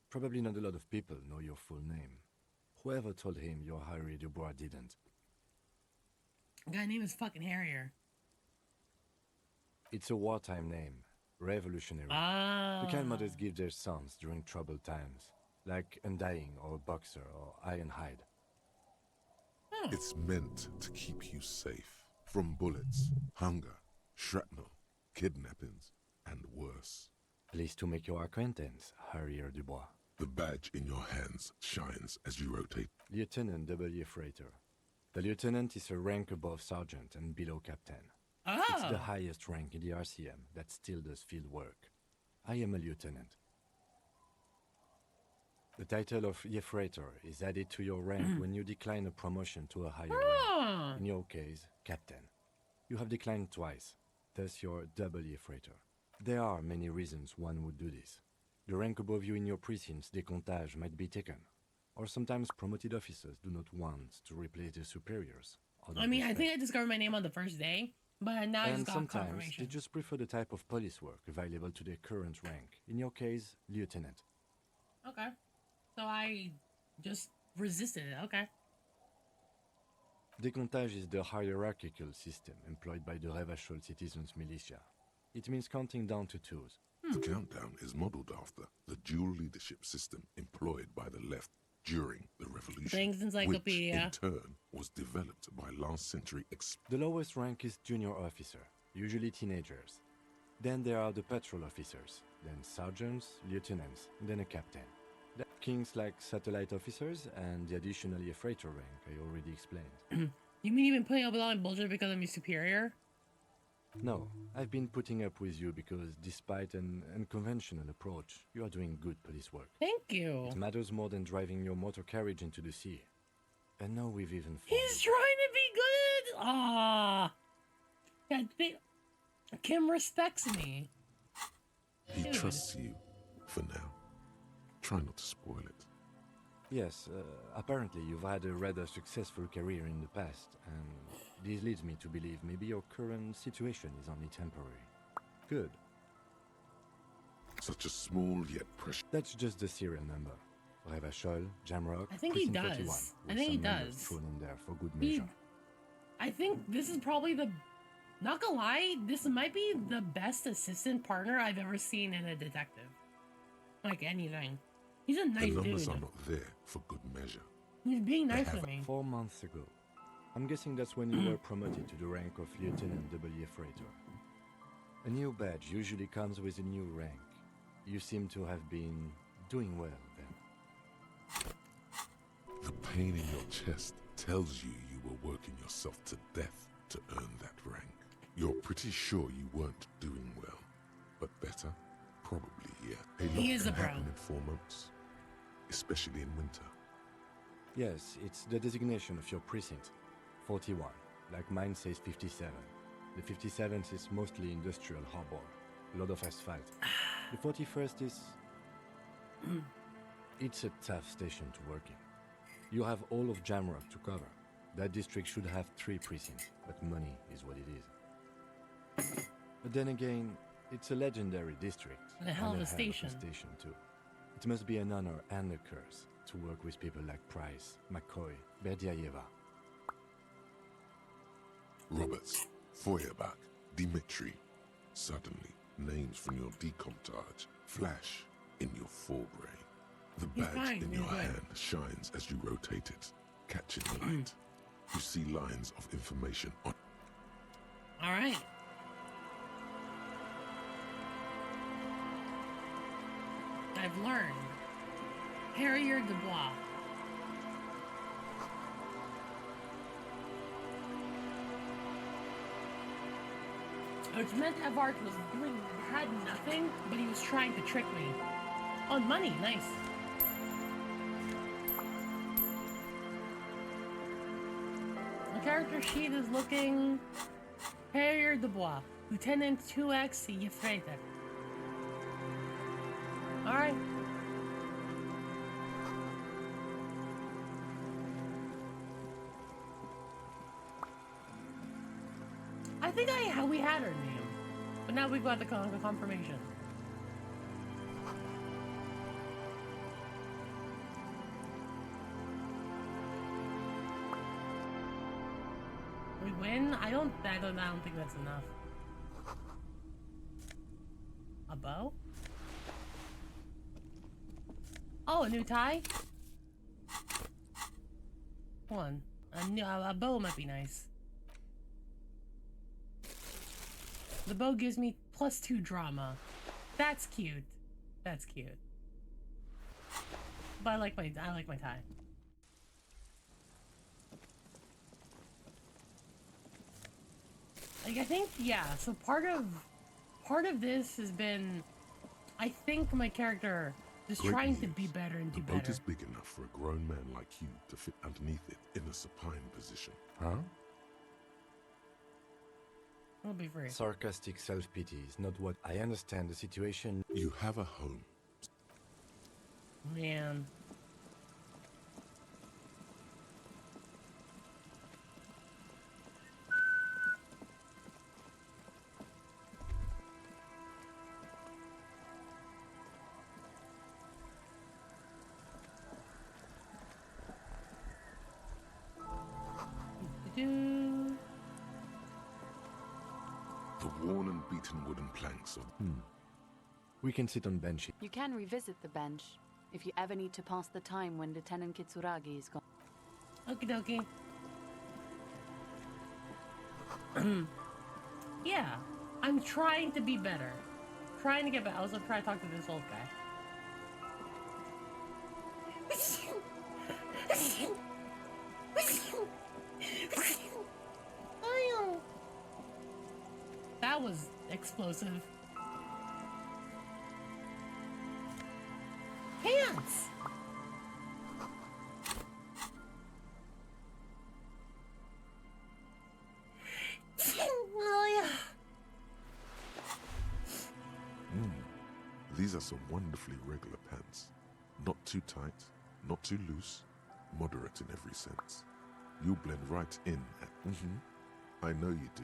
Probably not a lot of people know your full name. Whoever told him you're Harry Dubois didn't. The guy's name is fucking Harrier. It's a wartime name. Revolutionary. Ah. The kind mothers give their sons during troubled times. Like Undying or Boxer or Ironhide. It's meant to keep you safe from bullets, hunger, shrapnel, kidnappings, and worse. Pleased to make your acquaintance, Harrier Dubois. The badge in your hands shines as you rotate. Lieutenant W. Freighter. The lieutenant is a rank above sergeant and below captain. Oh. It's the highest rank in the RCM that still does field work. I am a lieutenant. The title of Freighter is added to your rank when you decline a promotion to a higher rank. In your case, captain. You have declined twice, thus you're W. Freighter. There are many reasons one would do this. The rank above you in your precinct's décomptage might be taken, or sometimes promoted officers do not want to replace their superiors. I mean, I think I discovered my name on the first day, but now I just got sometimes confirmation. they just prefer the type of police work available to their current rank. In your case, lieutenant. Okay. So I just resisted it. Okay. Décomptage is the hierarchical system employed by the Revachol Citizens Militia. It means counting down to twos. The countdown is modeled after the dual leadership system employed by the left during the revolution, Thanks, Encyclopedia. which in turn was developed by last century The lowest rank is junior officer, usually teenagers. Then there are the patrol officers, then sergeants, lieutenants, then a captain. Kings like satellite officers and the additional freighter rank I already explained. You mean you've been putting up with all my bullshit because I'm your superior? No, I've been putting up with you because despite an unconventional approach, you are doing good police work. Thank you. It matters more than driving your motor carriage into the sea. And now we've even He's trying to be good! Ah. Kim respects me. He trusts you for now. Try not to spoil it. Yes, apparently you've had a rather successful career in the past, and this leads me to believe maybe your current situation is only temporary. Good. Such a small yet precious... That's just the serial number. Revachol, Jamrock, I think he Precinct 41, does. I with think he some numbers does. thrown in there for good measure. I think this is probably the... Not gonna lie, this might be the best assistant partner I've ever seen in a detective. Like anything. He's a nice The numbers dude. are not there for good measure. He's being nice to me. 4 months ago. I'm guessing that's when you were promoted to the rank of Lieutenant W. Freighter. A new badge usually comes with a new rank. You seem to have been doing well then. The pain in your chest tells you you were working yourself to death to earn that rank. You're pretty sure you weren't doing well, but better? Probably, yeah. A lot He is can a pro. happen in 4 months, especially in winter. Yes, it's the designation of your precinct. 41. Like mine says 57. The 57th is mostly industrial harbor. A lot of asphalt. The 41st is... It's a tough station to work in. You have all of Jamrock to cover. That district should have 3 precincts, but money is what it is. But then again, it's a legendary district. And a hell of a station. Too. It must be an honor and a curse to work with people like Price, McCoy, Berdiaeva. Roberts, Feuerbach, Dimitri. Suddenly, names from your decomptage flash in your forebrain. The badge in your hand shines as you rotate it, catching the light. You see lines of information on. All right. I've learned. Harrier Dubois. I was meant to have art was doing had nothing, but he was trying to trick me. On money, nice. The character sheet is looking Harrier Dubois, Lieutenant 2X Yefreiter. Alright. I think we had her name, but now we've got the confirmation. We win? I don't think that's enough. A bow? Oh, a new tie? One. A bow might be nice. The bow gives me +2 drama. That's cute. That's cute. But I like my tie. Like, I think, yeah, so part of this has been, I think my character just Great trying news. to be better and do The boat better. is big enough for a grown man like you to fit underneath it in a supine position. Huh? It'll be free. Sarcastic self-pity is not what I understand the situation. You have a home. Man. The worn and beaten wooden planks of... We can sit on benches. You can revisit the bench if you ever need to pass the time when Lieutenant Kitsuragi is gone. Okie dokie. Yeah, I'm trying to be better. Trying to get better. I was gonna try to talk to this old guy. That was explosive. Pants! These are some wonderfully regular pants. Not too tight, not too loose, moderate in every sense. You'll blend right in at... I know you do.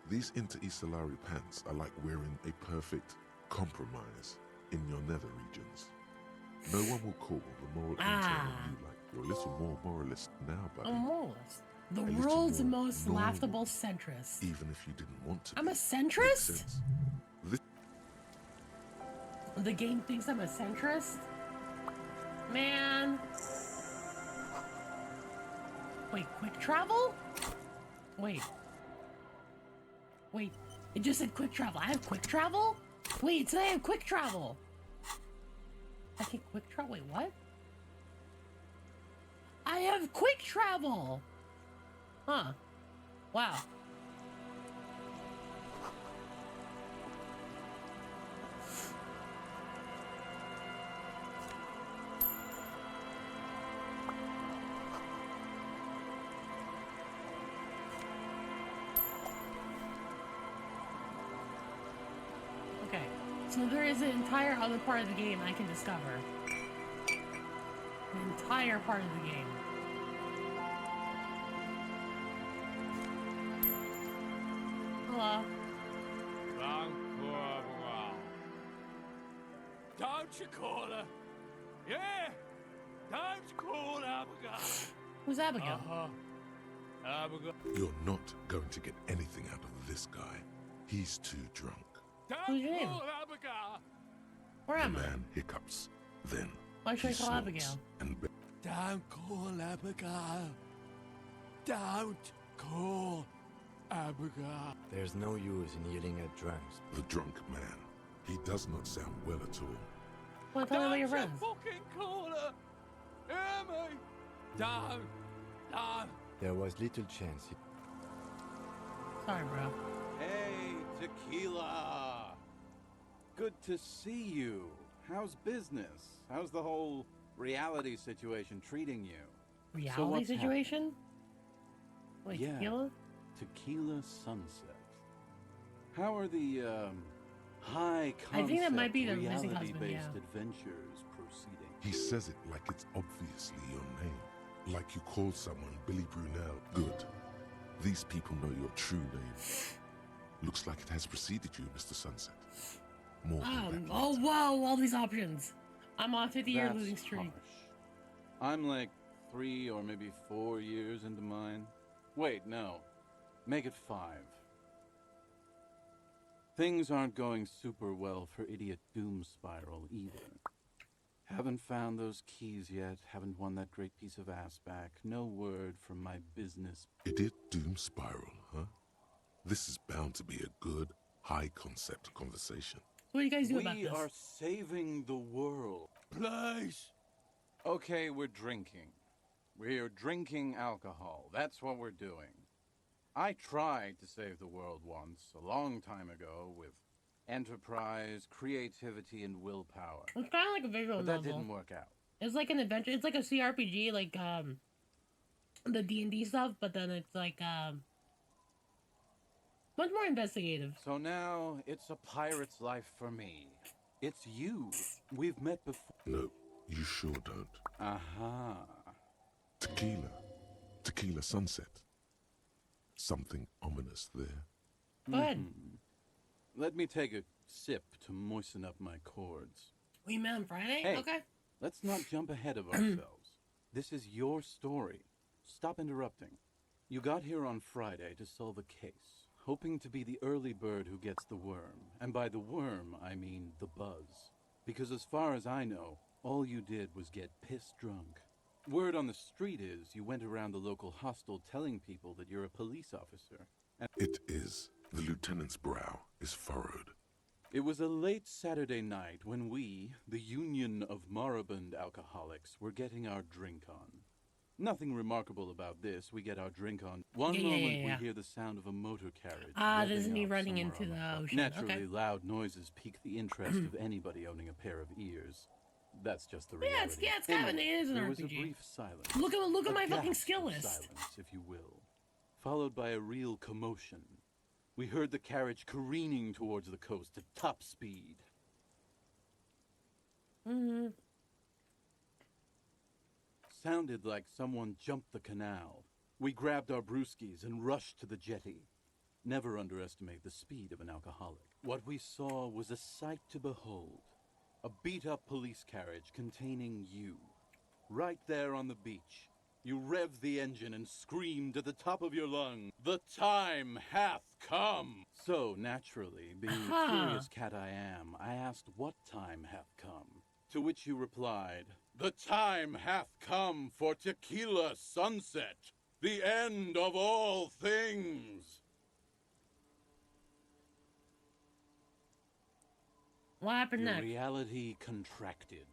These inter-Isolari pants are like wearing a perfect compromise in your nether regions. No one will call the moral intel on you like you're a little more moralist now, buddy. A moralist. The A little world's more most normal, laughable centrist. Even if you didn't want to. I'm a Makes centrist? sense. This The game thinks I'm a centrist? Man. Wait, quick travel? Wait. Wait, it just said quick travel. I have quick travel? Wait, it said I have quick travel. I can quick travel? Wait, what? I have quick travel. Huh. Wow. Okay. So there is an entire other part of the game I can discover. An entire part of the game. Hello. Don't you call her? Yeah! Don't call Abigail! Who's Abigail? Abigail. You're not going to get anything out of this guy. He's too drunk. Who's your name? Call Abigail! Where The am I? man hiccups. Then Why should I he call snorts Abigail? and Don't call Abigail. Don't call Abigail. There's no use in yelling at drunks. the drunk man. He does not sound well at all. Well, tell me about your friends. Fucking call her. Hear me? Don't. Don't. There was little chance. Sorry, bro. Hey, Tequila! Good to see you. How's business? How's the whole reality situation treating you? Reality situation? Wait, yeah. tequila? Tequila Sunset. How are the high concept I think that might be the missing husband, reality-based yeah. adventures proceeding? He says it like it's obviously your name. Like you called someone Billy Brunel. Good. These people know your true name. Looks like it has preceded you, Mr. Sunset. More than that. Oh, wow, all these options. I'm on a 50-year That's losing streak. harsh. I'm like 3 or maybe 4 years into mine. Wait, no. Make it 5. Things aren't going super well for Idiot Doom Spiral either. Haven't found those keys yet, haven't won that great piece of ass back. No word from my business. Idiot Doom Spiral, huh? This is bound to be a good, high-concept conversation. What do you guys do about We this? are saving the world. Please. Okay, we're drinking. We're drinking alcohol. That's what we're doing. I tried to save the world once, a long time ago, with enterprise, creativity, and willpower. It's kind of like a visual But that novel. didn't work out. It's like an adventure. It's like a CRPG, like the D&D stuff, but then it's like much more investigative. So now it's a pirate's life for me. It's you. We've met before. No, you sure don't. Aha. Tequila. Tequila Sunset. Something ominous there. Go ahead. Let me take a sip to moisten up my cords. We met on Friday? Hey, Okay. let's not jump ahead of ourselves. This is your story. Stop interrupting. You got here on Friday to solve a case, hoping to be the early bird who gets the worm. And by the worm, I mean the buzz. Because as far as I know, all you did was get piss drunk. Word on the street is you went around the local hostel telling people that you're a police officer. And It is. The lieutenant's brow is furrowed. it was a late Saturday night when we, the Union of Moribund Alcoholics, were getting our drink on. Nothing remarkable about this. We get our drink on. One Yeah, yeah, moment yeah, yeah. we hear the sound of a motor carriage. This is revving me off running somewhere into on the front. ocean. Naturally, Okay. loud noises pique the interest of anybody owning a pair of ears. That's just the reality. Yeah, it's kind of it is an There was a RPG. brief silence. Look at A my fucking gasp skill of list. Silence, if you will, followed by a real commotion. We heard the carriage careening towards the coast at top speed. Mm-hmm. Sounded like someone jumped the canal. We grabbed our brewskis and rushed to the jetty. Never underestimate the speed of an alcoholic. What we saw was a sight to behold. A beat-up police carriage containing you. Right there on the beach. You revved the engine and screamed at the top of your lungs, "The time hath come!" So, naturally, being the curious cat I am, I asked what time hath come. To which you replied, "The time hath come for Tequila Sunset, the end of all things." What happened Your next? reality contracted.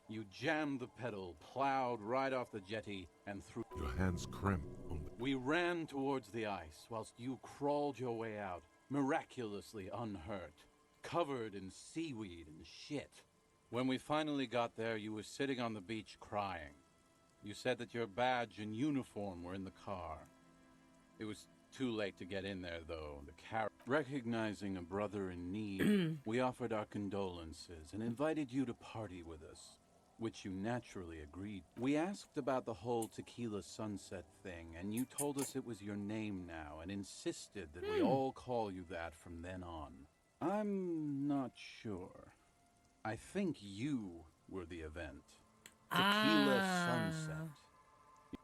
You jammed the pedal, plowed right off the jetty, and threw. Your hands cramped on the... We ran towards the ice, whilst you crawled your way out, miraculously unhurt, covered in seaweed and shit. When we finally got there, you were sitting on the beach crying. You said that your badge and uniform were in the car. It was too late to get in there, though. Recognizing a brother in need, we offered our condolences and invited you to party with us, which you naturally agreed. We asked about the whole Tequila Sunset thing, and you told us it was your name now and insisted that we all call you that from then on. I'm not sure. I think you were the event. Tequila Sunset.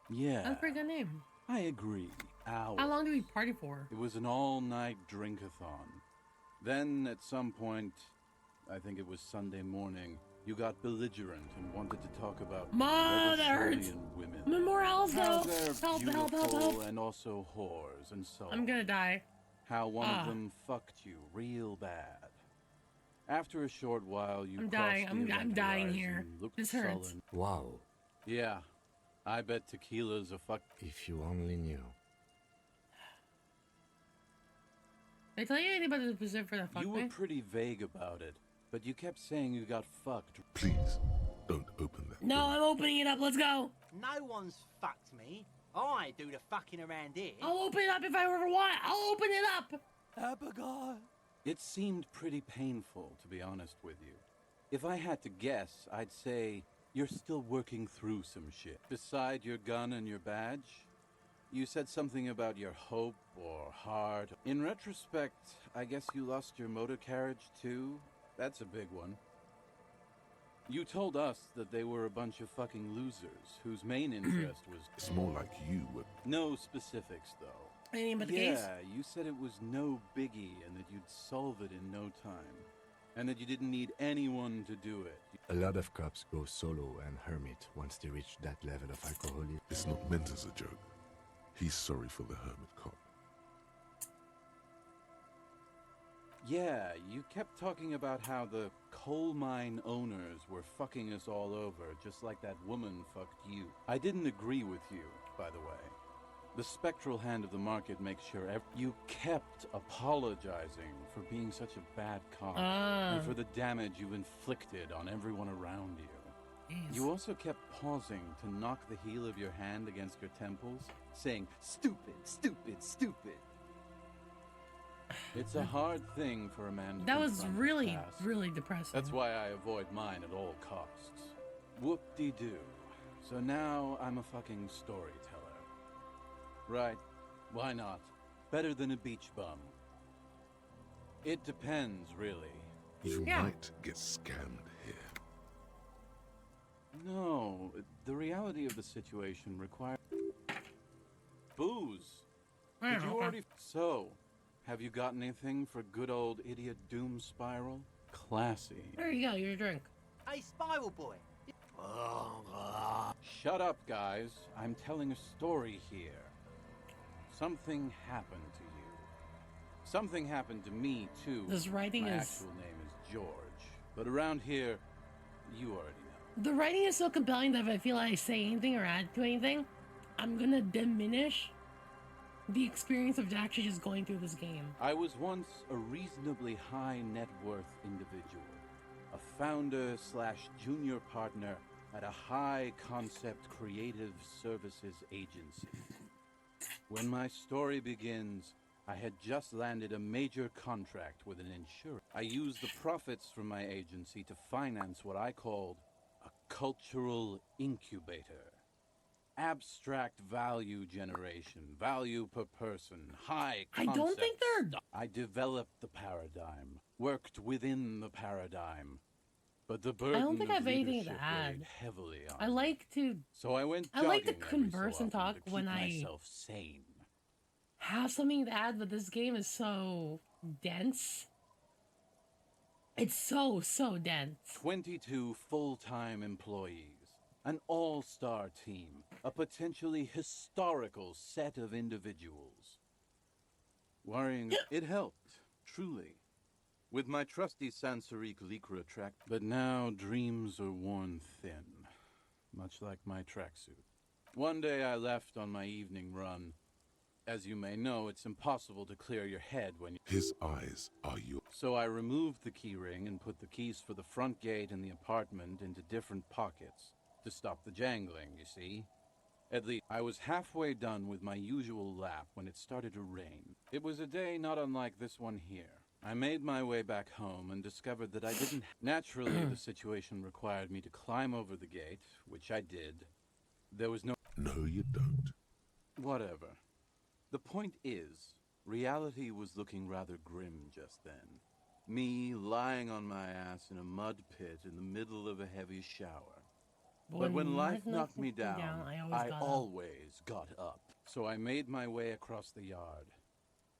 Yeah. That's a pretty good name. I agree. Hours. How long did we party for? It was an all-night drink-a-thon. Then, at some point, I think it was Sunday morning, you got belligerent and wanted to talk about Mediterranean women. Memorials, How though. they're Help. beautiful and also whores and so on. I'm gonna die. How one of them fucked you real bad. After a short while, you I'm dying. I'm dying here. This hurts. Sullen. Wow. Yeah. I bet tequila's a fuck. If you only knew. Did I tell you anything about the specific for that fuck You were me? pretty vague about it, but you kept saying you got fucked. Please, don't open that. No, I'm opening it up. Let's go. No one's fucked me. I do the fucking around here. I'll open it up if I ever want. I'll open it up. Abigail. It seemed pretty painful, to be honest with you. If I had to guess, I'd say you're still working through some shit. Beside your gun and your badge, you said something about your hope or heart. In retrospect, I guess you lost your motor carriage too. That's a big one. You told us that they were a bunch of fucking losers whose main interest was... It's more like you were... No specifics, though. Anything but the case? Yeah, you said it was no biggie and that you'd solve it in no time. And that you didn't need anyone to do it. A lot of cops go solo and hermit once they reach that level of alcoholism. It's not meant as a joke. He's sorry for the hermit cop. Yeah, you kept talking about how the coal mine owners were fucking us all over, just like that woman fucked you. I didn't agree with you, by the way. The spectral hand of the market makes sure you kept apologizing for being such a bad cop and for the damage you inflicted on everyone around you. Jeez. You also kept pausing to knock the heel of your hand against your temples, saying, "Stupid, stupid, stupid." It's a hard thing for a man to That was confront his really, past. really depressing. That's why I avoid mine at all costs. Whoop-de-doo. So now I'm a fucking storyteller. Right. Why not? Better than a beach bum. It depends, really. You might get scammed here. No, the reality of the situation requires... Booze. Did you already... So, have you got anything for good old idiot Doom Spiral? Classy. There you go, your drink. Hey, Spiral Boy. Shut up, guys. I'm telling a story here. Something happened to you. Something happened to me, too. This writing My is... actual name is George. But around here, you already know. The writing is so compelling that if I feel like I say anything or add to anything, I'm gonna diminish the experience of actually just going through this game. I was once a reasonably high net worth individual. A founder / junior partner at a high concept creative services agency. When my story begins, I had just landed a major contract with an insurer. I used the profits from my agency to finance what I called a cultural incubator. Abstract value generation, value per person, high I concept. don't think they're... I developed the paradigm, worked within the paradigm, but the burden I don't think I of have anything to leadership add. weighed heavily on I me. like to... So I went I like to jogging every converse so and often talk to when keep I myself sane. have something to add, but this game is so dense. It's so dense. 22 full-time employees, an all-star team, a potentially historical set of individuals. Worrying, it helped, truly. With my trusty Sansaric Lycra track, but now dreams are worn thin, much like my tracksuit. One day I left on my evening run. As you may know, it's impossible to clear your head when His eyes are yours. So I removed the keyring and put the keys for the front gate and the apartment into different pockets to stop the jangling, you see? At least I was halfway done with my usual lap when it started to rain. It was a day not unlike this one here. I made my way back home and discovered that I didn't... Naturally, the situation required me to climb over the gate, which I did. There was no... No, you don't. Whatever. The point is, reality was looking rather grim just then. Me lying on my ass in a mud pit in the middle of a heavy shower. But when life knocked me down, I always got up. So I made my way across the yard.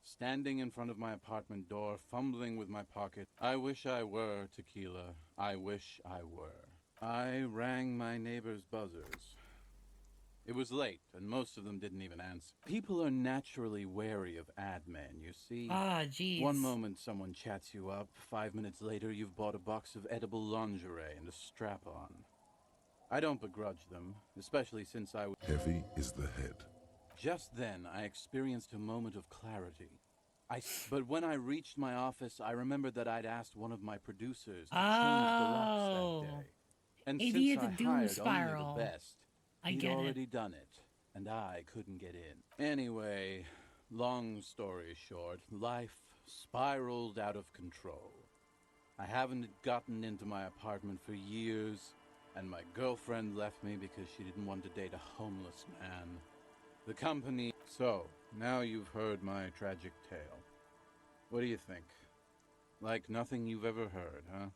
Standing in front of my apartment door, fumbling with my pocket. I wish I were Tequila. I wish I were. I rang my neighbor's buzzers. It was late, and most of them didn't even answer. People are naturally wary of ad men, you see. Ah, jeez. One moment someone chats you up, 5 minutes later you've bought a box of edible lingerie and a strap-on. I don't begrudge them, especially since I was... Heavy is the head. Just then, I experienced a moment of clarity. But when I reached my office, I remembered that I'd asked one of my producers to change the locks that day. And Idiot since I doom hired spiral. only the best, he'd already done it, and I couldn't get in. Anyway, long story short, life spiraled out of control. I haven't gotten into my apartment for years, and my girlfriend left me because she didn't want to date a homeless man. The company... So, now you've heard my tragic tale. What do you think? Like nothing you've ever heard, huh?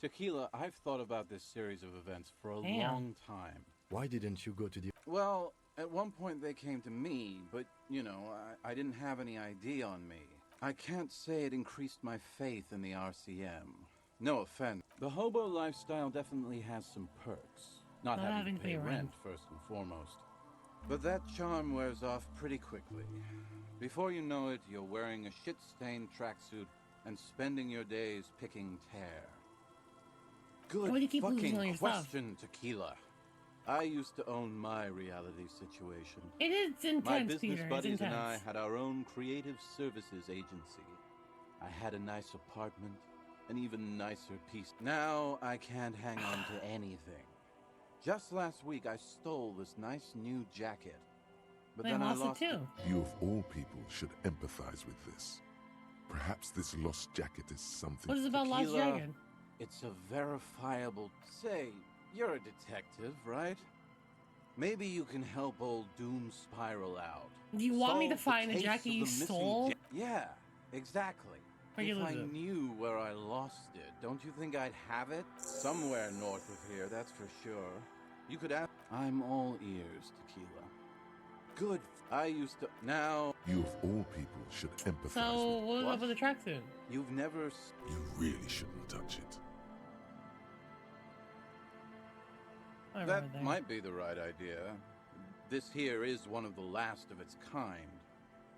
Tequila, I've thought about this series of events for a long time. Why didn't you go to the... Well, at one point they came to me, but, you know, I didn't have any ID on me. I can't say it increased my faith in the RCM. No offense. The hobo lifestyle definitely has some perks. Not having to pay rent, first and foremost. But that charm wears off pretty quickly. Before you know it, you're wearing a shit-stained tracksuit and spending your days picking tear. Good fucking question, Tequila. I used to own my reality situation. It is intense, My business Peter. buddies it's and intense. I had our own creative services agency. I had a nice apartment, an even nicer piece. Now I can't hang on to anything. Just last week I stole this nice new jacket. But then I lost it. You of all people should empathize with this. Perhaps this lost jacket is something... What is it about lost Tequila, jacket? It's a verifiable... Say, you're a detective, right? Maybe you can help old Doom Spiral out. Do you want me to Solve find the case jacket of you the missing stole? Yeah, exactly. Where'd you If I lose it? knew where I lost it, don't you think I'd have it? Somewhere north of here, that's for sure. You could ask... I'm all ears, Tequila. Good. I used to... Now... You of all people should empathize So, with... what's up with the tracksuit? You've never... You really shouldn't touch it. That might be the right idea. This here is one of the last of its kind.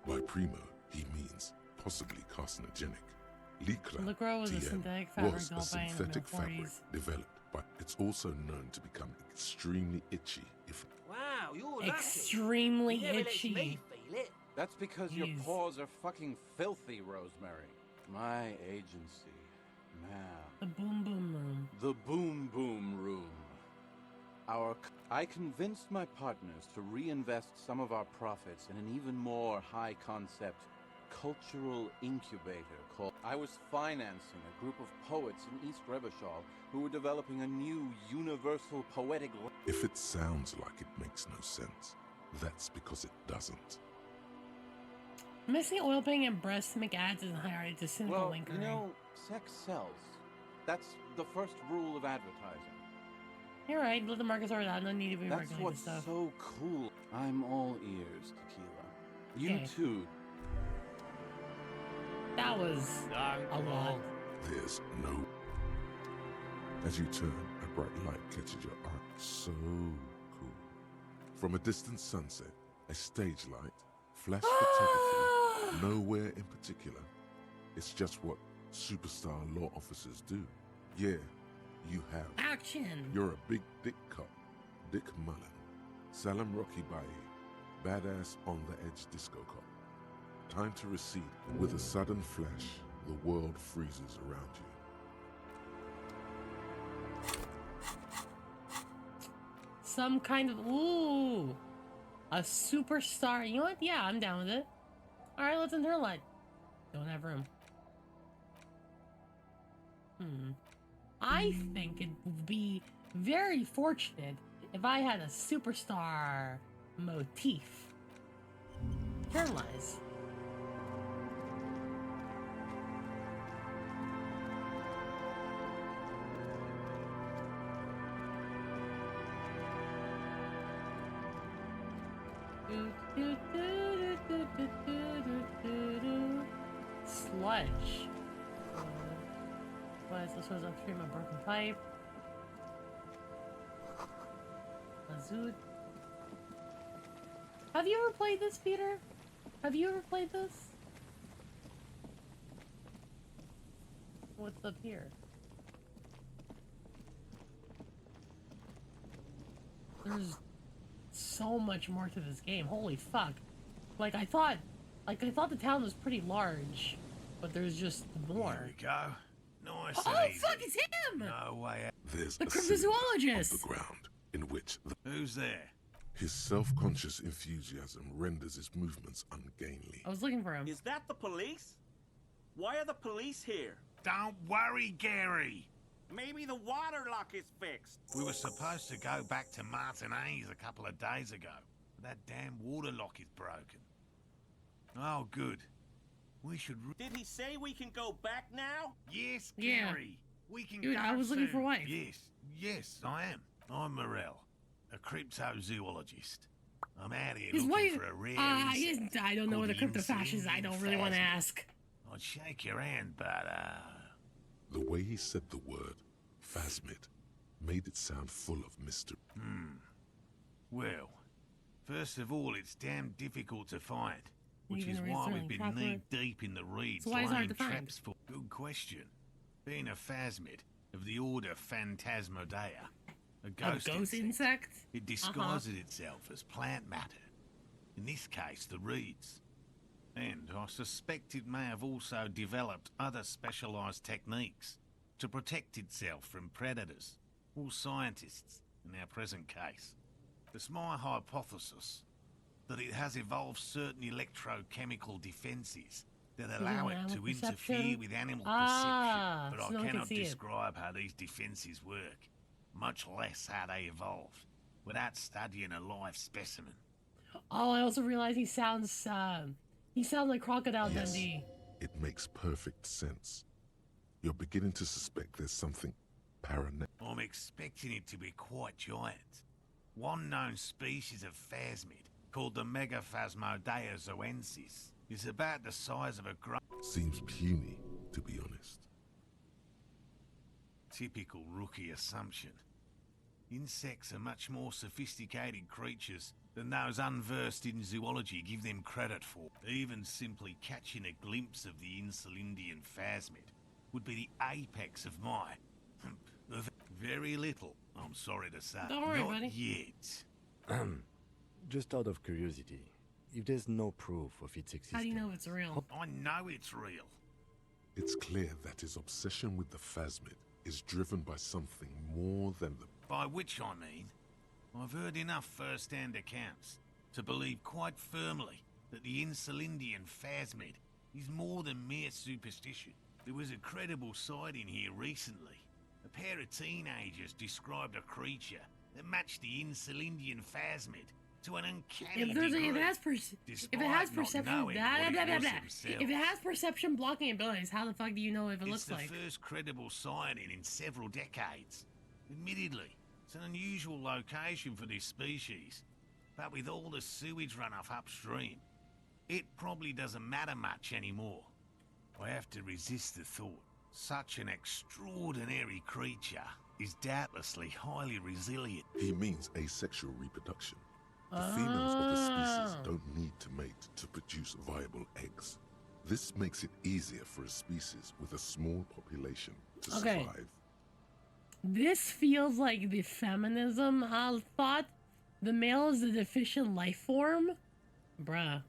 By primo, he means possibly carcinogenic. Lycra was a synthetic fabric was a developed by in the synthetic fabric 40s. developed, but it's also known to become extremely itchy if... Wow, you're Extremely lucky. You never itchy. let me feel it. That's because your paws are fucking filthy, Rosemary. My agency. Man. The boom boom room. The boom boom room. I convinced my partners to reinvest some of our profits in an even more high-concept cultural incubator called... I was financing a group of poets in East Revachol who were developing a new universal poetic... If it sounds like it makes no sense, that's because it doesn't. Missing oil painting and breasts make ads and highlight to cynical Well, linkering. you know, sex sells. That's the first rule of advertising. You're right, let the market sort it out. No need to be That's regulating what's stuff. so cool. I'm all ears, Tequila. You Okay. too. That was a lot. There's no... As you turn, a bright light catches your eye. So cool. From a distant sunset, a stage light, flash photography, Nowhere in particular. It's just what superstar law officers do. Yeah, you have. Action! You're a big dick cop, Dick Mullen. Salam Rocky Baye, badass on the edge disco cop. Time to recede. With a sudden flash, the world freezes around you. Some kind of, ooh, a superstar. You know what? Yeah, I'm down with it. All right, let's internalize. Don't have room. I think it would be very fortunate if I had a superstar motif. Internalize. Sludge. What is this? Was upstream a broken pipe? Azoot. Have you ever played this, Peter? Have you ever played this? What's up here? There's so much more to this game. Holy fuck. I thought the town was pretty large, but there's just more. Here we go. Nice Oh, and easy. fuck, it's him! No way out. There's The a scene cryptozoologist! on the ground in which Who's there? his self-conscious enthusiasm renders his movements ungainly. I was looking for him. Is that the police? Why are the police here? Don't worry, Gary. Maybe the water lock is fixed. We were supposed to go back to Martinez a couple of days ago. But that damn water lock is broken. Oh, good. We should... Did he say we can go back now? Yes, Yeah. Gary. We can Dude, go I was looking for soon. wife. Yes, I am. I'm Morel, a cryptozoologist. I'm out here His looking wife. for a rare I don't know what a called the cryptofascist is. I don't really want to Elysium. ask. I'd shake your hand, but, The way he said the word, phasmid, made it sound full of mystery. Well, first of all, it's damn difficult to find. Which Even is a why resilient we've been proper- knee-deep in the reeds So why is it hard laying to find? traps for... Good question. Being a phasmid of the order Phantasmodea, a ghost, insect? it disguises itself as plant matter. In this case, the reeds. And I suspect it may have also developed other specialized techniques to protect itself from predators or scientists in our present case. It's my hypothesis that it has evolved certain electrochemical defenses that allow it to interfere with animal perception, but so no I one can cannot see it. describe how these defenses work, much less how they evolved, without studying a live specimen. Oh, I also realized he sounds like Crocodile Yes. Dundee. It makes perfect sense. You're beginning to suspect there's something paranoid. I'm expecting it to be quite giant. One known species of phasmid, called the Megaphasmodea zoensis, is about the size of a Seems puny, to be honest. typical rookie assumption. Insects are much more sophisticated creatures than those unversed in zoology give them credit for. Even simply catching a glimpse of the Insulindian phasmid would be the apex of my... very little, I'm sorry to say. Don't worry, Not buddy. yet. Just out of curiosity, if there's no proof of its existence... How do you know it's real? I know it's real. It's clear that his obsession with the phasmid is driven by something more than the... By which I mean, I've heard enough first-hand accounts to believe quite firmly that the Insulindian phasmid is more than mere superstition. There was a credible sighting here recently. A pair of teenagers described a creature that matched the Insulindian phasmid to an uncanny If degree. it has despite perception, not knowing blah, what blah, it blah, was blah. themselves. If it has perception blocking abilities, how the fuck do you know if it It's looks the like? first credible sighting in several decades. Admittedly, it's an unusual location for this species, but with all the sewage runoff upstream, it probably doesn't matter much anymore. I have to resist the thought. Such an extraordinary creature is doubtlessly highly resilient. He means asexual reproduction. The females of the species Oh. don't need to mate to produce viable eggs. This makes it easier for a species with a small population to survive. This feels like the feminism thought. The male is the deficient life form. Bruh.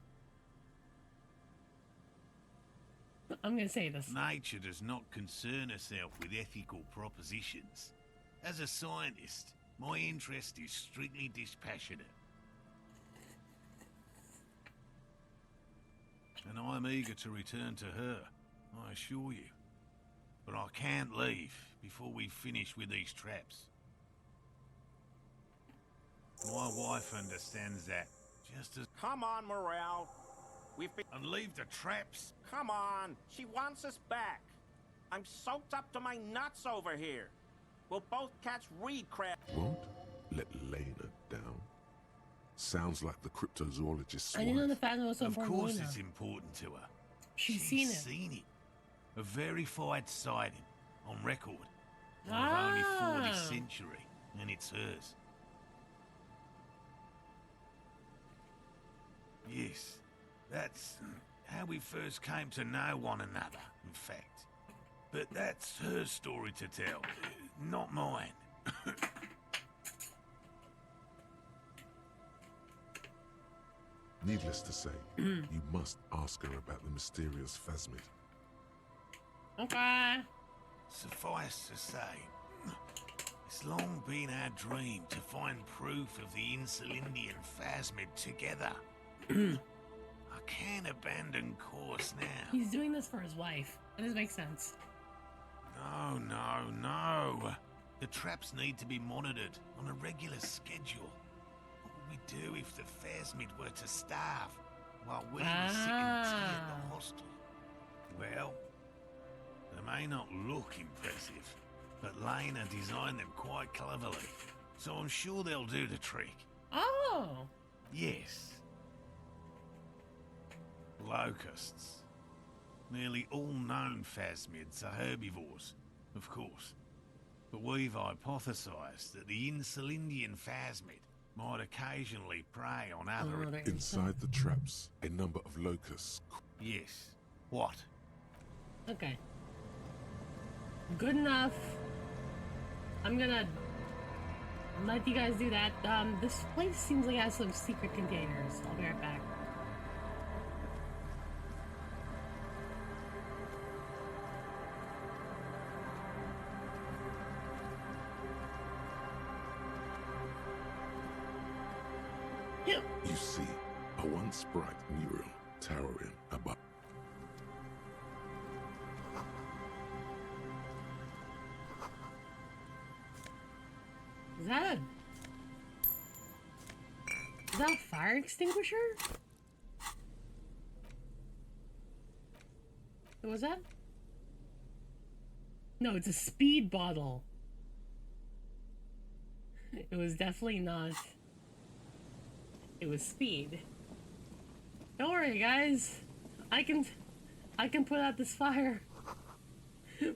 I'm gonna say this. Nature does not concern herself with ethical propositions. As a scientist, my interest is strictly dispassionate. And I'm eager to return to her, I assure you. But I can't leave before we finish with these traps. My wife understands that just as... Come on, Morel. We've been... And leave the traps? Come on. She wants us back. I'm soaked up to my nuts over here. We'll both catch reed crab. Won't let Lena down. Sounds like the cryptozoologist's I didn't know the fact was so important. Of course Lena. it's important to her. She's seen it. Seen it. A verified sighting on record. Of Ah. only 40th century, and it's hers. Yes, that's how we first came to know one another, in fact. But that's her story to tell, not mine. Needless to say, you must ask her about the mysterious phasmid. Okay. Suffice to say, it's long been our dream to find proof of the Insulindian phasmid together. I can't abandon course now. He's doing this for his wife. That doesn't make sense. No. The traps need to be monitored on a regular schedule. What would we do if the phasmid were to starve while we were sitting tea at the hostel? Well, they may not look impressive, but Lena designed them quite cleverly, so I'm sure they'll do the trick. Oh! Yes. Locusts. Nearly all known phasmids are herbivores, of course. But we've hypothesized that the Insulindian phasmid might occasionally prey on other... Inside the traps, a number of locusts. Yes. What? Okay. Good enough. I'm gonna let you guys do that. This place seems like it has some secret containers. I'll be right back. You see, a once bright mural towering above. Is that a fire extinguisher? What was that? No, it's a speed bottle. It was definitely not. It was speed. Don't worry, guys. I can put out this fire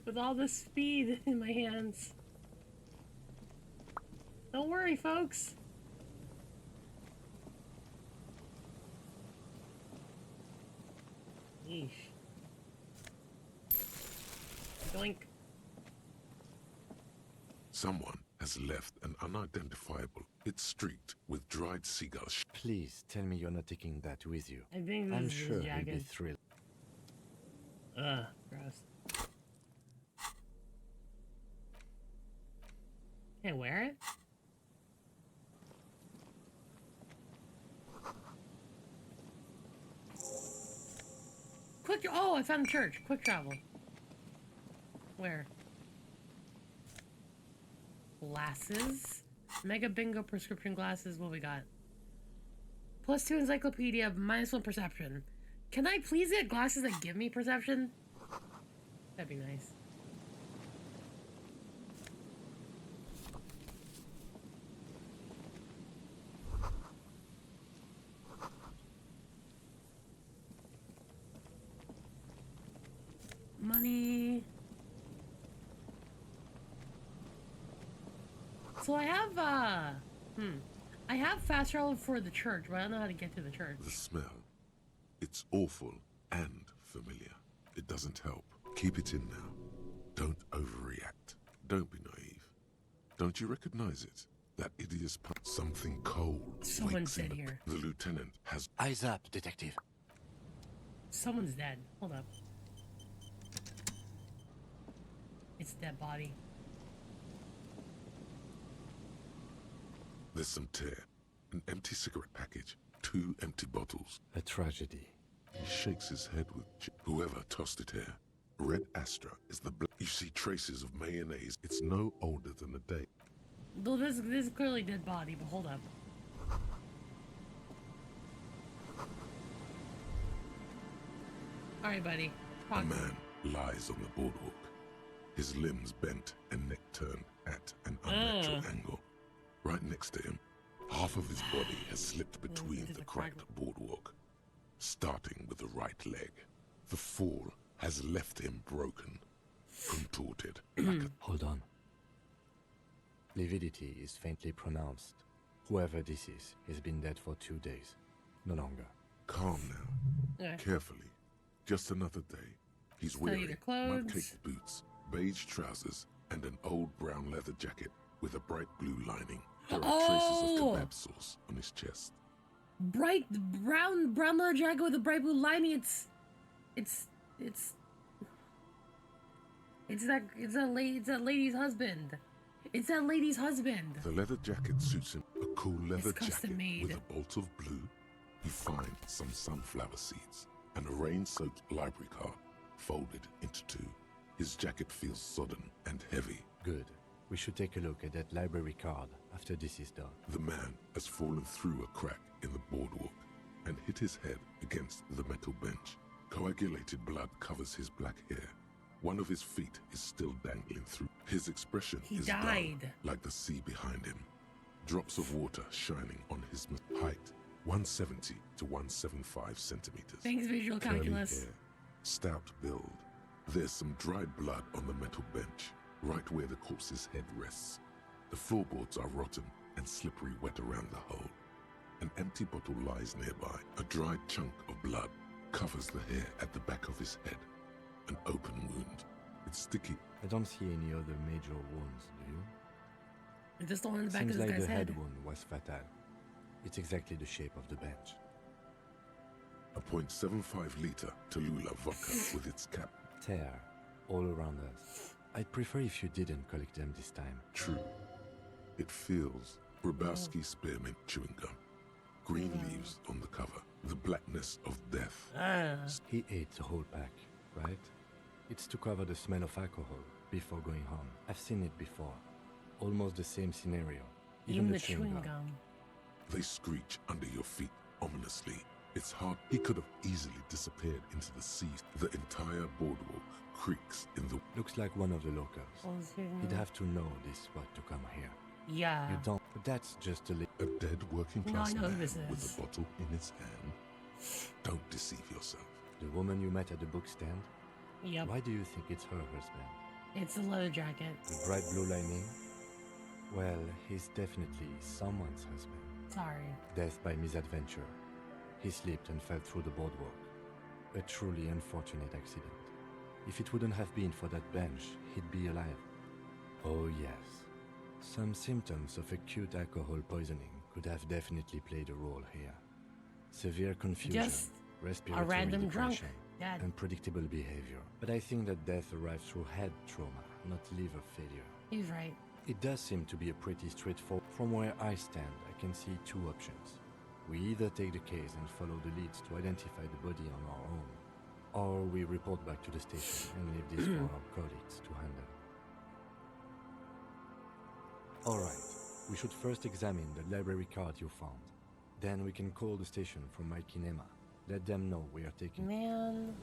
with all this speed in my hands. Don't worry, folks. Yeesh. Doink. Someone has left an unidentifiable. It's streaked with dried seagull. Please tell me you're not taking that with you. I think this I'm is sure his he'll be jacket. thrilled. Ugh, gross. Can I wear it? Quick! Oh, I found the church. Quick travel. Where? Glasses. Mega bingo prescription glasses. What we got? +2 encyclopedia, -1 perception. Can I please get glasses that give me perception? That'd be nice. Money. So I have, I have fast travel for the church, but I don't know how to get to the church. The smell. It's awful and familiar. It doesn't help. Keep it in now. Don't overreact. Don't be naive. Don't you recognize it? That hideous something cold. Someone's dead here. The lieutenant has eyes up, detective. Someone's dead. Hold up. It's a dead body. There's some tear. An empty cigarette package. 2 empty bottles. A tragedy. He shakes his head with whoever tossed it here. Red Astra is the you see traces of mayonnaise. It's no older than a day. Well, this is clearly dead body, but hold up. Alright, buddy. A man lies on the boardwalk. His limbs bent and neck turned at an unnatural angle. Right next to him, half of his body has slipped between the cracked boardwalk, starting with the right leg. The fall has left him broken, contorted. Hold on. Lividity is faintly pronounced. Whoever this is has been dead for 2 days. No longer. Calm now. Yeah. Carefully. Just another day. He's wearing mud-caked boots, beige trousers, and an old brown leather jacket with a bright blue lining. There are traces of kebab sauce on his chest. Bright brown leather jacket with a bright blue lining. It's that lady's husband. It's that lady's husband. The leather jacket suits him. A cool leather jacket made. with a bolt of blue. You find some sunflower seeds and a rain-soaked library card folded into 2. His jacket feels sodden and heavy. Good. We should take a look at that library card after this is done. The man has fallen through a crack in the boardwalk and hit his head against the metal bench. Coagulated blood covers his black hair. One of his feet is still dangling through. His expression is dull, like the sea behind him. Drops of water shining on his height, 170 to 175 centimeters. Thanks, visual calculus. Curly hair, stout build. There's some dried blood on the metal bench, right where the corpse's head rests. The floorboards are rotten and slippery wet around the hole. An empty bottle lies nearby. A dried chunk of blood covers the hair at the back of his head. An open wound. It's sticky. I don't see any other major wounds, do you? It's just the one in the back Seems of this like guy's the head. head wound was fatal. It's exactly the shape of the bench. A .75 liter Tallulah vodka with its cap. Tear all around us. I'd prefer if you didn't collect them this time. True. It feels Grabowski spearmint chewing gum. Green leaves on the cover. The blackness of death. He ate the whole pack, right? It's to cover the smell of alcohol before going home. I've seen it before. Almost the same scenario. Even the chewing gum. They screech under your feet ominously. It's hard. He could have easily disappeared into the sea. The entire boardwalk creaks in the... Looks like one of the locals. He'd have to know this spot to come here. Yeah. You don't... But that's just a dead working class man with a bottle in his hand. Don't deceive yourself. The woman you met at the book stand? Yep. Why do you think it's her husband? It's the leather jacket. The bright blue lining? Well, he's definitely someone's husband. Sorry. Death by misadventure. He slipped and fell through the boardwalk. A truly unfortunate accident. If it wouldn't have been for that bench, he'd be alive. Oh yes. Some symptoms of acute alcohol poisoning could have definitely played a role here. Severe confusion, respiratory a random depression, drunk. unpredictable behavior. But I think that death arrived through head trauma, not liver failure. He's right. It does seem to be a pretty straightforward. From where I stand, I can see 2 options. We either take the case and follow the leads to identify the body on our own, or we report back to the station and leave this for our colleagues to handle. Alright, we should first examine the library card you found. Then we can call the station for Mike and Emma. Let them know we are taking... Man.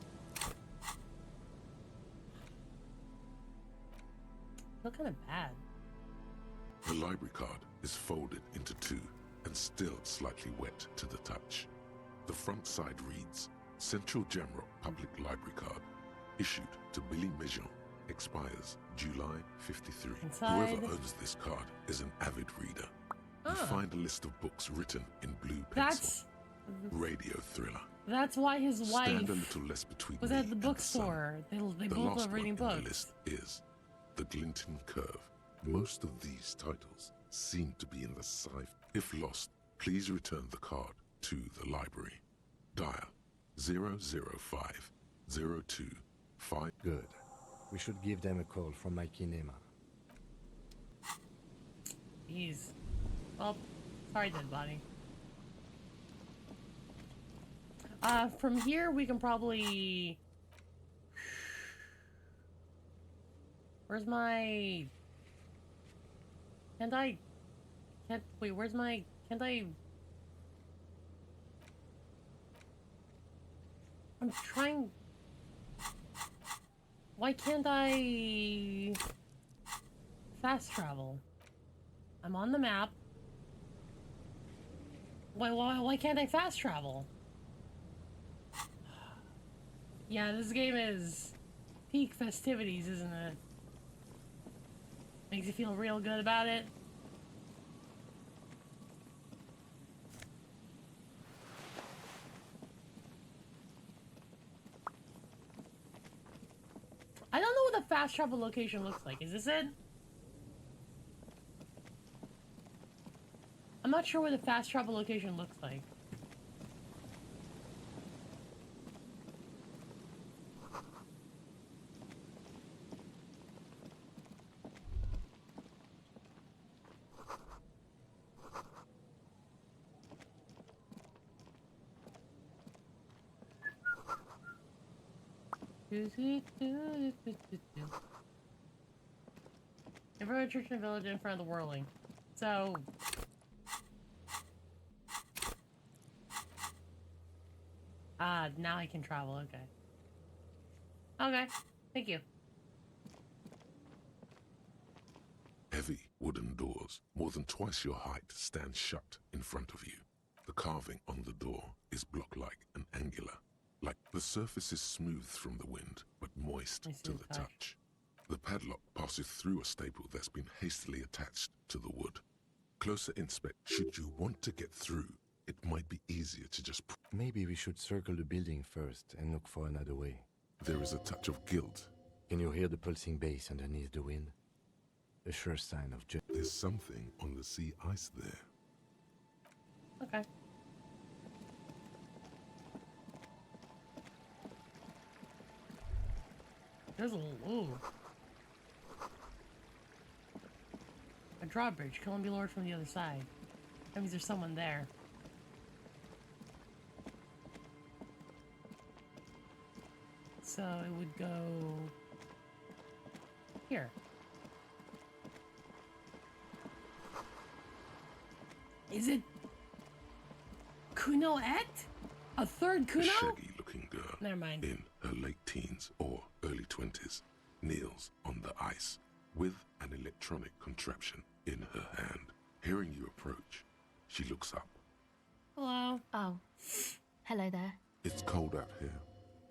Feel kind of bad. The library card is folded into 2 and still slightly wet to the touch. The front side reads, Central Jamrock Public Library Card, issued to Billy Mijon, expires July 53. Inside. Whoever owns this card is an avid reader. You find a list of books written in blue pencil. That's... Radio thriller, That's why his wife Stand a little less between was me at the and bookstore. They the both last love reading one in the books. list is The Glinton Curve. Most of these titles seem to be in the sci-fi. If lost, please return the card to the library. Dial 005 025. Good. We should give them a call from my kinema. Jeez. Well, sorry, dead body. From here we can probably... Where's my... Wait, where's my... I'm trying... Why can't I... fast travel? I'm on the map. Why can't I fast travel? Yeah, this game is peak festivities, isn't it? Makes you feel real good about it. I don't know what the fast travel location looks like. Is this it? I'm not sure what the fast travel location looks like. Never a church in a village in front of the whirling. So... now I can travel, okay. Okay, thank you. Heavy wooden doors, more than twice your height, stand shut in front of you. The carving on the door is block-like and angular. Like the surface is smooth from the wind, but moist to the touch. The padlock passes through a staple that's been hastily attached to the wood. Closer inspect, should you want to get through, it might be easier to just... Maybe we should circle the building first and look for another way. There is a touch of guilt. Can you hear the pulsing bass underneath the wind? A sure sign of... There's something on the sea ice there. Okay. There's a... Ooh. A drawbridge. Columbia Lord from the other side. That means there's someone there. So it would go... here. Is it... Kunoette? A third Kuno? A shaggy-looking girl. Never mind. In her late teens or early 20s kneels on the ice with an electronic contraption in her hand. Hearing you approach, she looks up. Hello. Oh. Hello there. It's cold out here,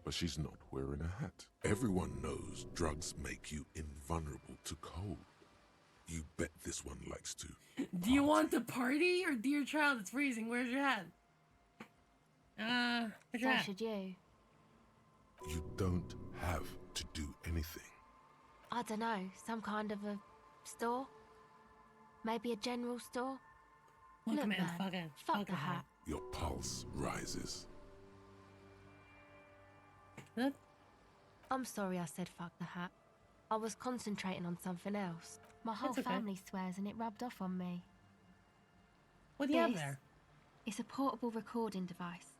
but she's not wearing a hat. Everyone knows drugs make you invulnerable to cold. You bet this one likes to. Do you want to party, or dear child, it's freezing? Where's your hat? Where's your So hat? should you. You don't have to do anything. I don't know, some kind of a store? Maybe a general store? Look, Look, man, man, fuck fuck the hat. Your pulse rises. What? I'm sorry I said fuck the hat. I was concentrating on something else. My whole That's okay. family swears and it rubbed off on me. What do you have This there? It's a portable recording device.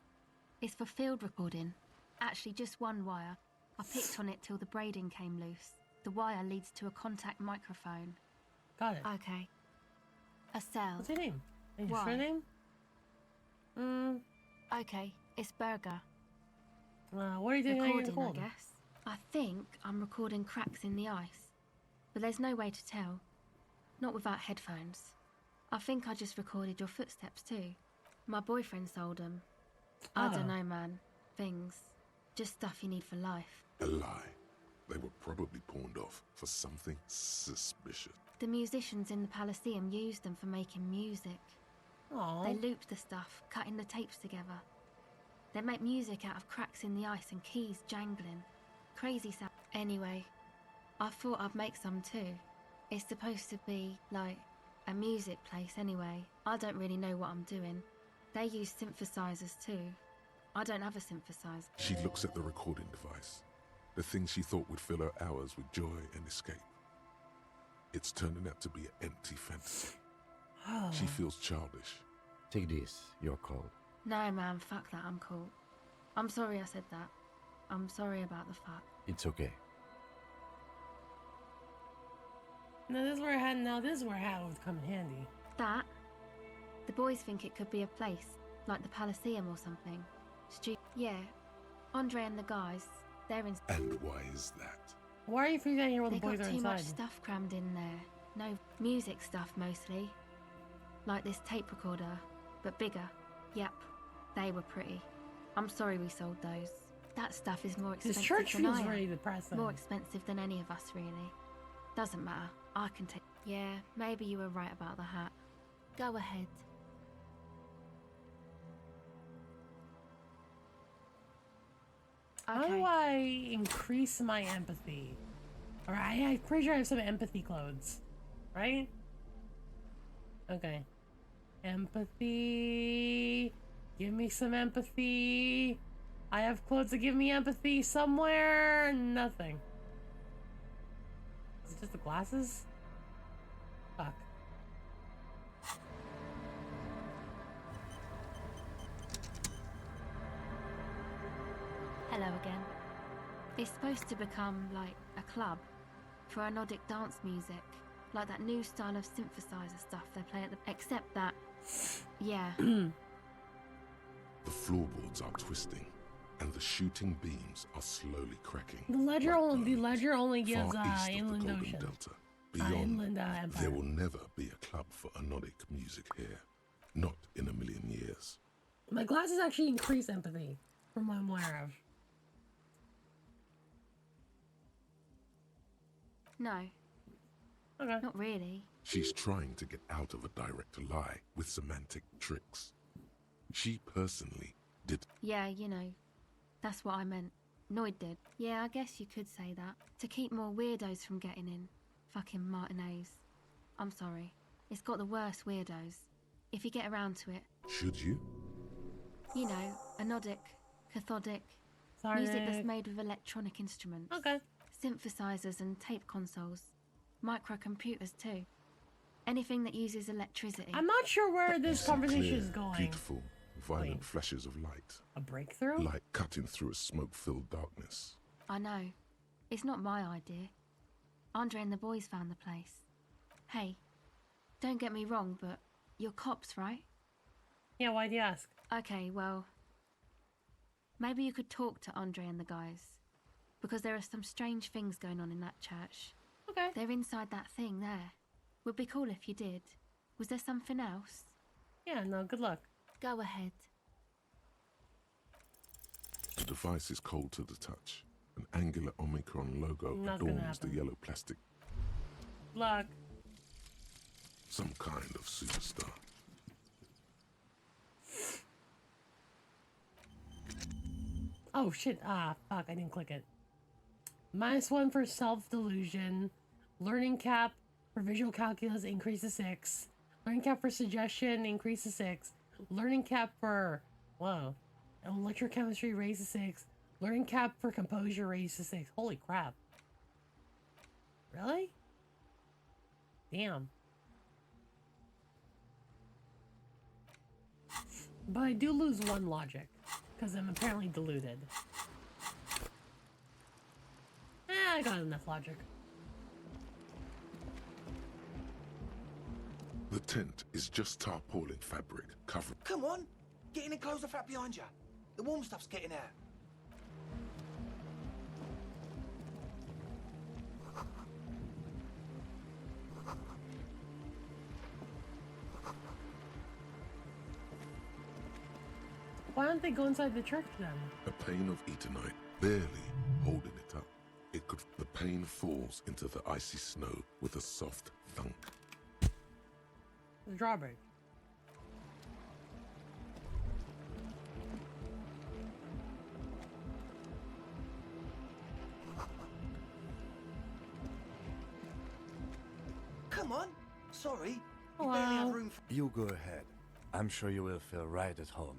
It's for field recording. Actually, just one wire. I picked on it till the braiding came loose. The wire leads to a contact microphone. Got it. Okay. A cell. What's your name? Is your Why? surname? Okay, it's Burger. What are you doing? Recording, Recording, I guess. I think I'm recording cracks in the ice. But there's no way to tell. Not without headphones. I think I just recorded your footsteps too. My boyfriend sold them. I don't know, man. Things. Just stuff you need for life. A lie. They were probably pawned off for something suspicious. The musicians in the Elysium used them for making music. Aww. They looped the stuff, cutting the tapes together. They make music out of cracks in the ice and keys jangling. Crazy sound. Anyway, I thought I'd make some too. It's supposed to be, like, a music place anyway. I don't really know what I'm doing. They use synthesizers too. I don't have a synthesizer. She looks at the recording device, the thing she thought would fill her hours with joy and escape. It's turning out to be an empty fantasy. She feels childish. Take this, you're cold. No, man, fuck that, I'm cool. I'm sorry I said that. I'm sorry about the fuck. It's okay. No, this is where I had would come in handy. That? The boys think it could be a place, like the Elysium or something. Yeah, Andre and the guys, they're in... And why is that? Why are you figuring here while the boys are They got too inside? much stuff crammed in there. No, music stuff mostly. Like this tape recorder, but bigger. Yep, they were pretty. I'm sorry we sold those. That stuff is more expensive This church than feels I am. very depressing. More expensive than any of us, really. Doesn't matter. I can take... Yeah, maybe you were right about the hat. Go ahead. How do I increase my empathy? Alright, I'm pretty sure I have some empathy clothes. Right? Okay. Empathy. Give me some empathy. I have clothes that give me empathy somewhere. Nothing. Is it just the glasses? Fuck. Hello again. It's supposed to become, like, a club for anodic dance music. Like that new style of synthesizer stuff they play at the... Except that... Yeah. The floorboards are twisting, and the shooting beams are slowly cracking. The ledger only gives Far east of the Inland Golden Ocean. Delta. Beyond, Inland Empire. there will never be a club for anodic music here. Not in a million years. My glasses actually increase empathy, from what I'm aware of. No. Okay. Not really. She's trying to get out of a direct lie with semantic tricks. She personally did. Yeah, you know. That's what I meant. Noid did. Yeah, I guess you could say that. To keep more weirdos from getting in. Fucking Martinez. I'm sorry. It's got the worst weirdos. If you get around to it. Should you? You know, anodic, cathodic. Sorry. Music that's made with electronic instruments. Okay. Synthesizers and tape consoles. Microcomputers too. Anything that uses electricity. I'm not sure where this conversation is going. Beautiful, violent flashes of light. A breakthrough? Light cutting through a smoke-filled darkness. I know. It's not my idea. Andre and the boys found the place. Hey, don't get me wrong, but you're cops, right? Yeah, why'd you ask? Okay, well... Maybe you could talk to Andre and the guys. Because there are some strange things going on in that church. Okay. They're inside that thing there. Would be cool if you did. Was there something else? Yeah, no, good luck. Go ahead. The device is cold to the touch. An angular Omicron logo Not gonna adorns the happen. yellow plastic. Luck. Some kind of superstar. Oh shit, fuck, I didn't click it. -1 for self-delusion. Learning cap for visual calculus increase to 6. Learning cap for suggestion increase to 6. Learning cap for, whoa, electrochemistry raise to 6. Learning cap for composure raise to 6. Holy crap. Really? Damn. But I do lose 1 logic, because I'm apparently deluded. I got enough logic. The tent is just tarpaulin fabric covered. Come on, get in and close the flap behind you. The warm stuff's getting out. Why don't they go inside the church then? A pane of Eternite, barely holding it up. The pane falls into the icy snow with a soft thunk. The drawbridge. come on. Sorry. Hello. We barely have room for... You go ahead. I'm sure you will feel right at home.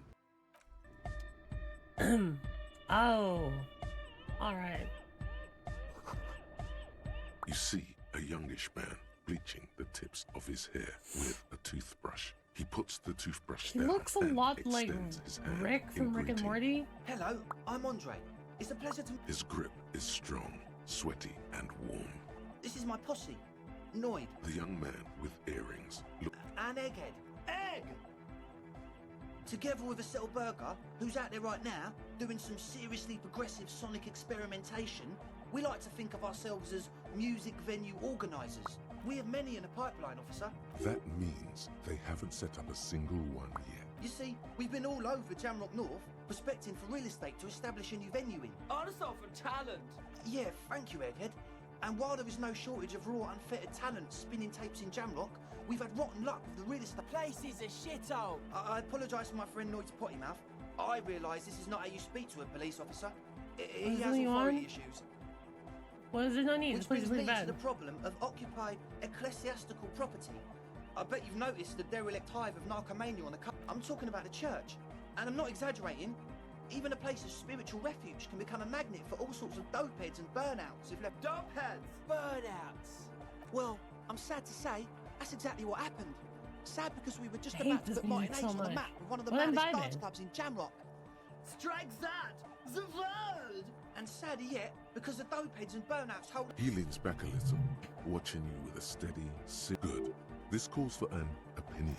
Oh. Alright. You see a youngish man bleaching the tips of his hair with a toothbrush. He puts the toothbrush He down looks a and lot like extends his hand Rick in from Rick and greeting. Morty. Hello, I'm Andre. It's a pleasure to... His grip is strong, sweaty, and warm. This is my posse. Noid. The young man with earrings look. And Egghead. Egg! Together with a Settle Burger, who's out there right now, doing some seriously progressive sonic experimentation, we like to think of ourselves as music venue organisers. We have many in the pipeline, officer. That means they haven't set up a single one yet. You see, we've been all over Jamrock North, prospecting for real estate to establish a new venue in. Honest for talent. Yeah, thank you, Egghead. And while there is no shortage of raw, unfettered talent spinning tapes in Jamrock, we've had rotten luck with the real estate. Place is a shithole. I apologise for my friend Noid's potty mouth. I realise this is not how you speak to a police officer. He has authority issues. What does it not need? Which This place is brings pretty me to bad. the problem of occupied ecclesiastical property. I bet you've noticed the derelict hive of narcomania on the I'm talking about the church. And I'm not exaggerating. Even a place of spiritual refuge can become a magnet for all sorts of dopeheads and burnouts if left... Dopeheads? Burnouts? Well, I'm sad to say, that's exactly what happened. Sad because we were just I hate about to this put Martin music H so on the much. map with one of the Well, I'm maddest vibing. dance clubs in Jamrock. Strike that! The word! And sadder yet, because the dopeheads and burnouts hold... He leans back a little, watching you with a steady, good. This calls for an opinion.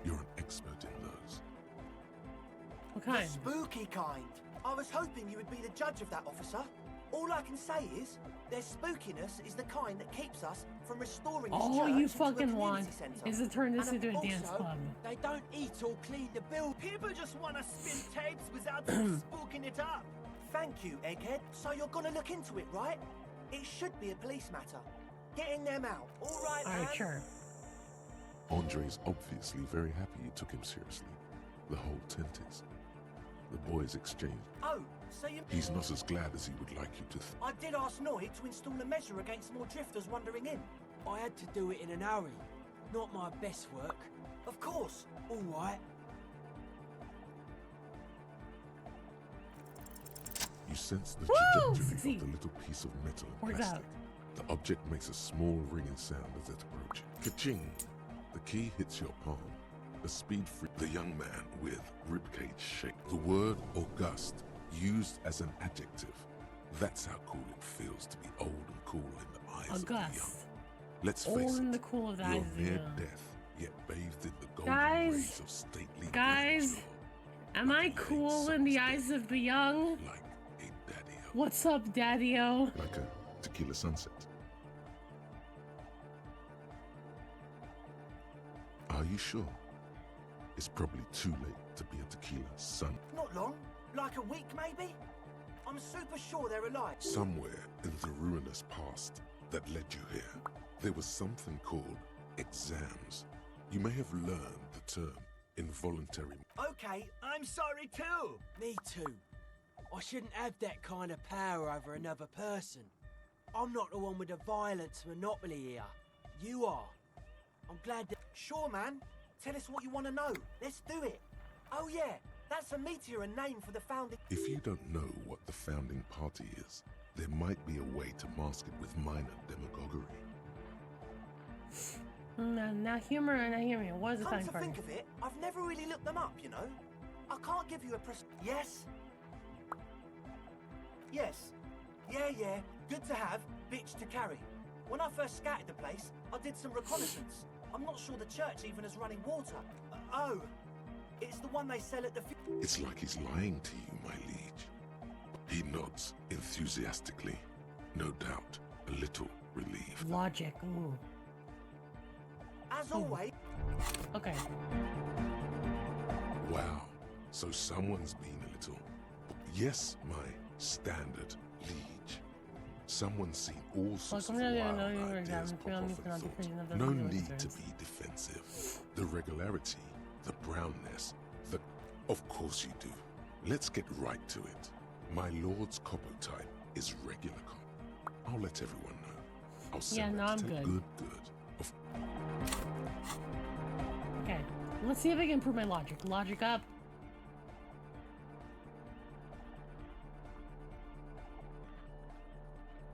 You're an expert in those. What kind? The spooky kind. I was hoping you would be the judge of that, officer. All I can say is, their spookiness is the kind that keeps us from restoring this All church you into a fucking community want centre. is to turn this And into a also, dance club. They don't eat or clean the bill. People just want to spin tapes without spooking it up. Thank you, Egghead. So you're gonna look into it, right? It should be a police matter. Getting them out. All right, man? Alright, sure. Andre's obviously very happy you took him seriously. The whole tent is. The boys exchanged. Oh, so you... He's not as glad as he would like you to I did ask Noid to install a measure against more drifters wandering in. I had to do it in a hurry. Not my best work. Of course. All right. You sense the Woo! trajectory Succeed. of the little piece of metal and Works plastic. out. The object makes a small ringing sound as it approaches. Ka-ching! The key hits your palm. The speed free. The young man with ribcage shape. The word august used as an adjective. That's how cool it feels to be old and cool in the eyes of the young. August. Let's Old face in it. the cool of the You're eyes of the near young. death, yet bathed in the golden Guys, rays of stately guys, grandeur. am I cool in the eyes of the young? Like a daddy-o. What's up, Daddy-O? Like a tequila sunset. Are you sure? It's probably too late to be a tequila sun. Not long. Like a week, maybe? I'm super sure they're alive. Somewhere in the ruinous past that led you here, there was something called exams. You may have learned the term involuntary. Okay, I'm sorry too. Me too. I shouldn't have that kind of power over another person. I'm not the one with the violence monopoly here. You are. I'm glad that... Sure, man. Tell us what you want to know. Let's do it. Oh, yeah. That's a meteor and name for the founding... If you don't know what the founding party is, there might be a way to mask it with minor demagoguery. Now humor and I hear me. What is the Come founding to party? think of it, I've never really looked them up, you know? I can't give you a Yes? Yes. Yeah. Good to have, bitch to carry. When I first scouted the place, I did some reconnaissance. I'm not sure the church even has running water. Oh, it's the one they sell at the... It's like he's lying to you, my liege. He nods enthusiastically, no doubt a little relieved. Logic. Ooh. As always... Okay. Wow, so someone's been a little... Yes, my standard liege. Someone's seen all sorts of wild ideas pop off and thought, no need to be defensive. The regularity, the brownness, the... Of course you do. Let's get right to it. My lord's copper type is regular copper. I'll let everyone know. I'll send Yeah, no, that I'm to good. Good. Okay, let's see if I can improve my logic. Logic up.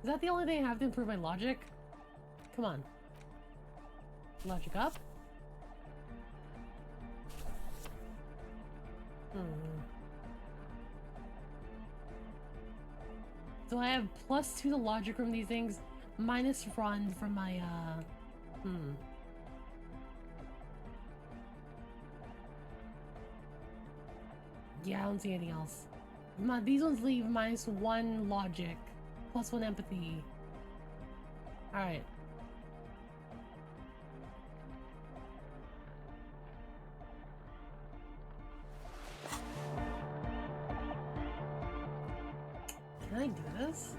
Is that the only thing I have to improve my logic? Come on. Logic up. So I have +2 to logic from these things, minus run from my, Yeah, I don't see anything else. These ones leave -1 logic, +1 empathy. Alright. Can I do this?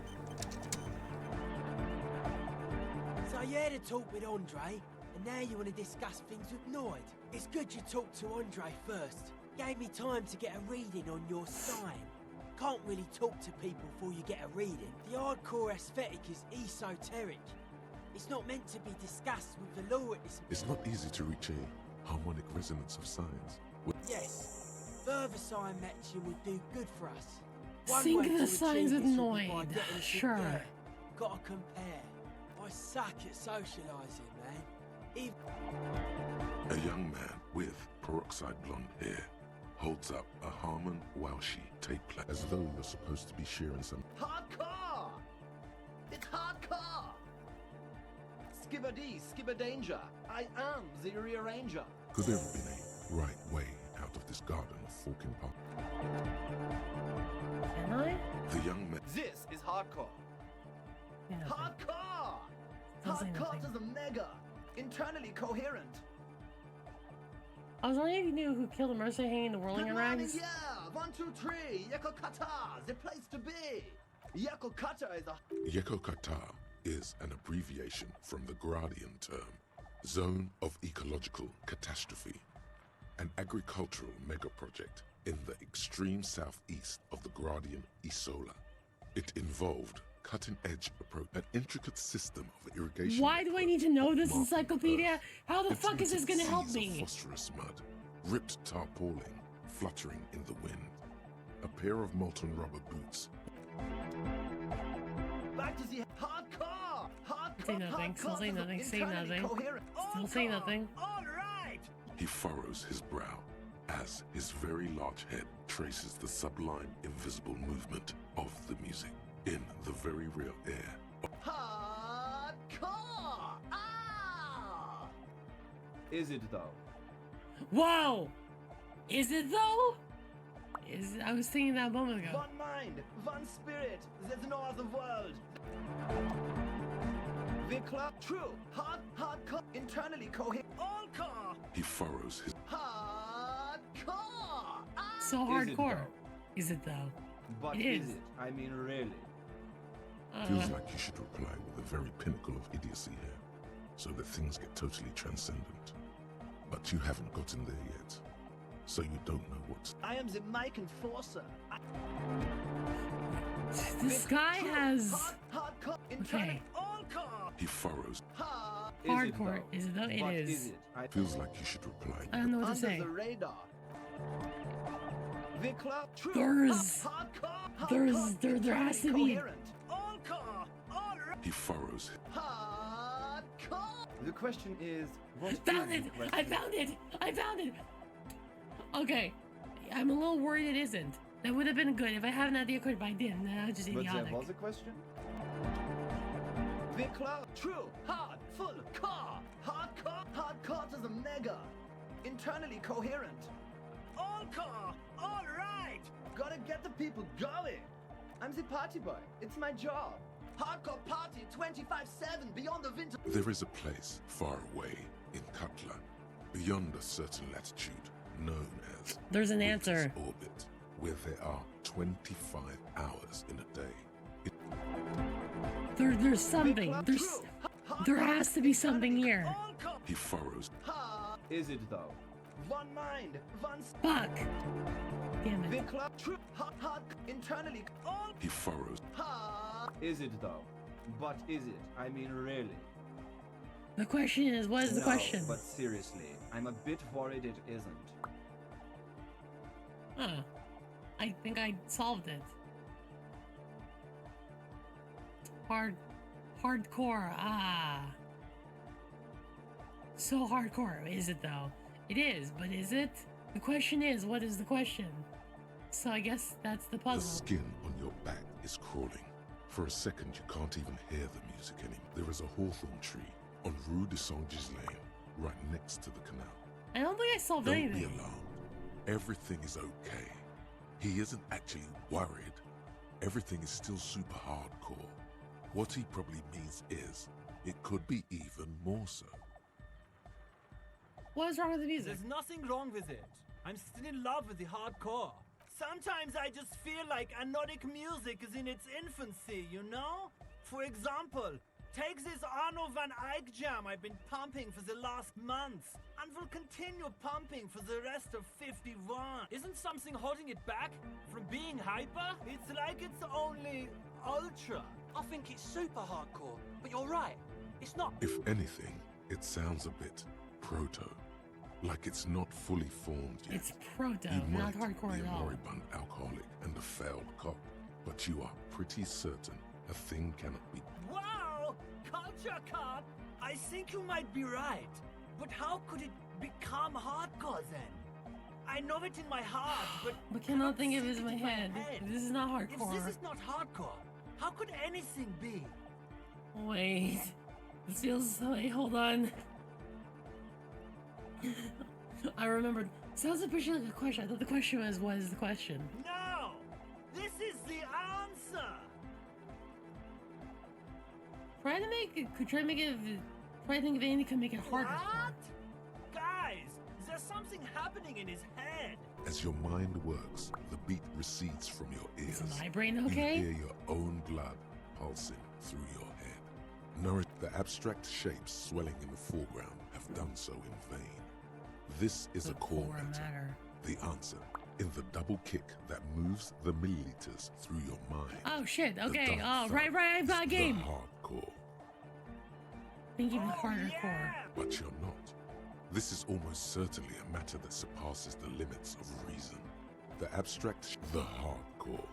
So you had a talk with Andre, and now you want to discuss things with Noid. It's good you talked to Andre first. Gave me time to get a reading on your sign. Can't really talk to people before you get a reading. The hardcore aesthetic is esoteric. It's not meant to be discussed with the law at this... It's not easy to reach a harmonic resonance of signs. Yes. Further sign matching would do good for us. One Sync way the to signs achieve with this would be by Noid. getting us Sure. together. Gotta compare. I suck at socialising, man. A young man with peroxide blonde hair holds up a Harmon Welshi tape player as though you're supposed to be sharing some. Hardcore! It's hardcore! Skibber-dee, skibber-danger. I am the rearranger. Could there have been a right way out of this garden of forking path? Can I? The young man. This is hardcore. Yeah, Hardcore! Doesn't say Hardcore nothing. to the mega. Internally coherent. I was wondering if you knew who killed the mercenary hanging the whirling Good in morning, rags. yeah. 1, 2, 3. Yekokata, the place to be. Yekokata is a... Yekokata is an abbreviation from the Gradian term, Zone of Ecological Catastrophe, an agricultural megaproject in the extreme southeast of the Gradian Isola. It involved cutting-edge approach, an intricate system of irrigation. Why do I need to know this encyclopedia? How the It's fuck is this gonna help seas of me? Phosphorus mud, ripped tarpaulin, fluttering in the wind. A pair of molten rubber boots. Back to the hardcore! Hardcore! Say nothing, still say nothing, say nothing. Still say nothing. All right! He furrows his brow as his very large head traces the sublime invisible movement of the music in the very real air. Hardcore! Ah! Is it though? Whoa! Is it though? I was thinking that a moment ago. One mind, one spirit, there's no other world. The club, true, hardcore, internally coherent, all core. He furrows his. Hardcore! Ah! So hardcore. Is it though? But It is is. it? I mean, really? Feels like you should reply with the very pinnacle of idiocy here, so that things get totally transcendent. But you haven't gotten there yet, so you don't know what. I am the mic enforcer. This guy has. Hardcore, Okay. all core. He furrows. Hardcore. Is it though? It But is. is it? Feels like you should reply. I don't know what to Under say. the radar. The club, true, There's. hardcore, There has to be. coherent, all core, all right. He furrows. Hardcore. The question is, what Found is it! the question? I found it! I found it! Okay. I'm a little worried it isn't. That would have been good if I had an idea quick, but I didn't. That was just But idiotic. there was a question? The club, true, hard, full, core, hardcore to the mega, internally coherent, all core, all right. Gotta get the people going. I'm the party boy. It's my job. Hardcore party 24/7 beyond the winter. There is a place far away in Katla, beyond a certain latitude, known as There's an answer. Wilkes Orbit, where there are 25 hours in a day. There's something. There has to be something here. He furrows. Is it though? One mind, one. Fuck. Damn The it. club, true, hard, internally, all. He furrows. Is it though? But is it? I mean, really? The question is, what is the question? But seriously, I'm a bit worried it isn't. Huh. I think I solved it. Hardcore. Ah. So hardcore. Is it though? It is, but is it? The question is, what is the question? So I guess that's the puzzle. The skin on your back is crawling. For a second, you can't even hear the music anymore. There is a hawthorn tree on Rue de Saint-Gislain, right next to the canal. I don't think I solved anything. Don't be alarmed. Everything is okay. He isn't actually worried. Everything is still super hardcore. What he probably means is, it could be even more so. What is wrong with the music? There's nothing wrong with it. I'm still in love with the hardcore. Sometimes I just feel like anodic music is in its infancy, you know? For example, take this Arno van Eyck jam I've been pumping for the last months, and will continue pumping for the rest of 51. Isn't something holding it back from being hyper? It's like it's only ultra. I think it's super hardcore, but you're right. It's not. If anything, it sounds a bit proto. Like it's not fully formed yet. It's proto, you not might hardcore be at a all. moribund alcoholic and a failed cop, but you are pretty certain a thing cannot be. Wow! Culture cop! I think you might be right. But how could it become hardcore then? I know it in my heart, but I cannot think of it in my head. This is not hardcore. If this is not hardcore, how could anything be? Wait. This feels so. Wait, hold on. I remembered. Sounds officially like a question. I thought the question was, what is the question? No! This is the answer! Try to make it. Try to make it. Try to think of anything that could make it harder. What? Guys, there's something happening in his head. As your mind works, the beat recedes from your ears. Is my brain okay? You hear your own blood pulsing through your head. Nourish the abstract shapes swelling in the foreground have done so in vain. This is a core matter. The answer in the double kick that moves the milliliters through your mind. Oh shit! Okay. Oh right. I've got a game. The hardcore. Thinking the harder core. But you're not. This is almost certainly a matter that surpasses the limits of reason. The abstract, the hardcore.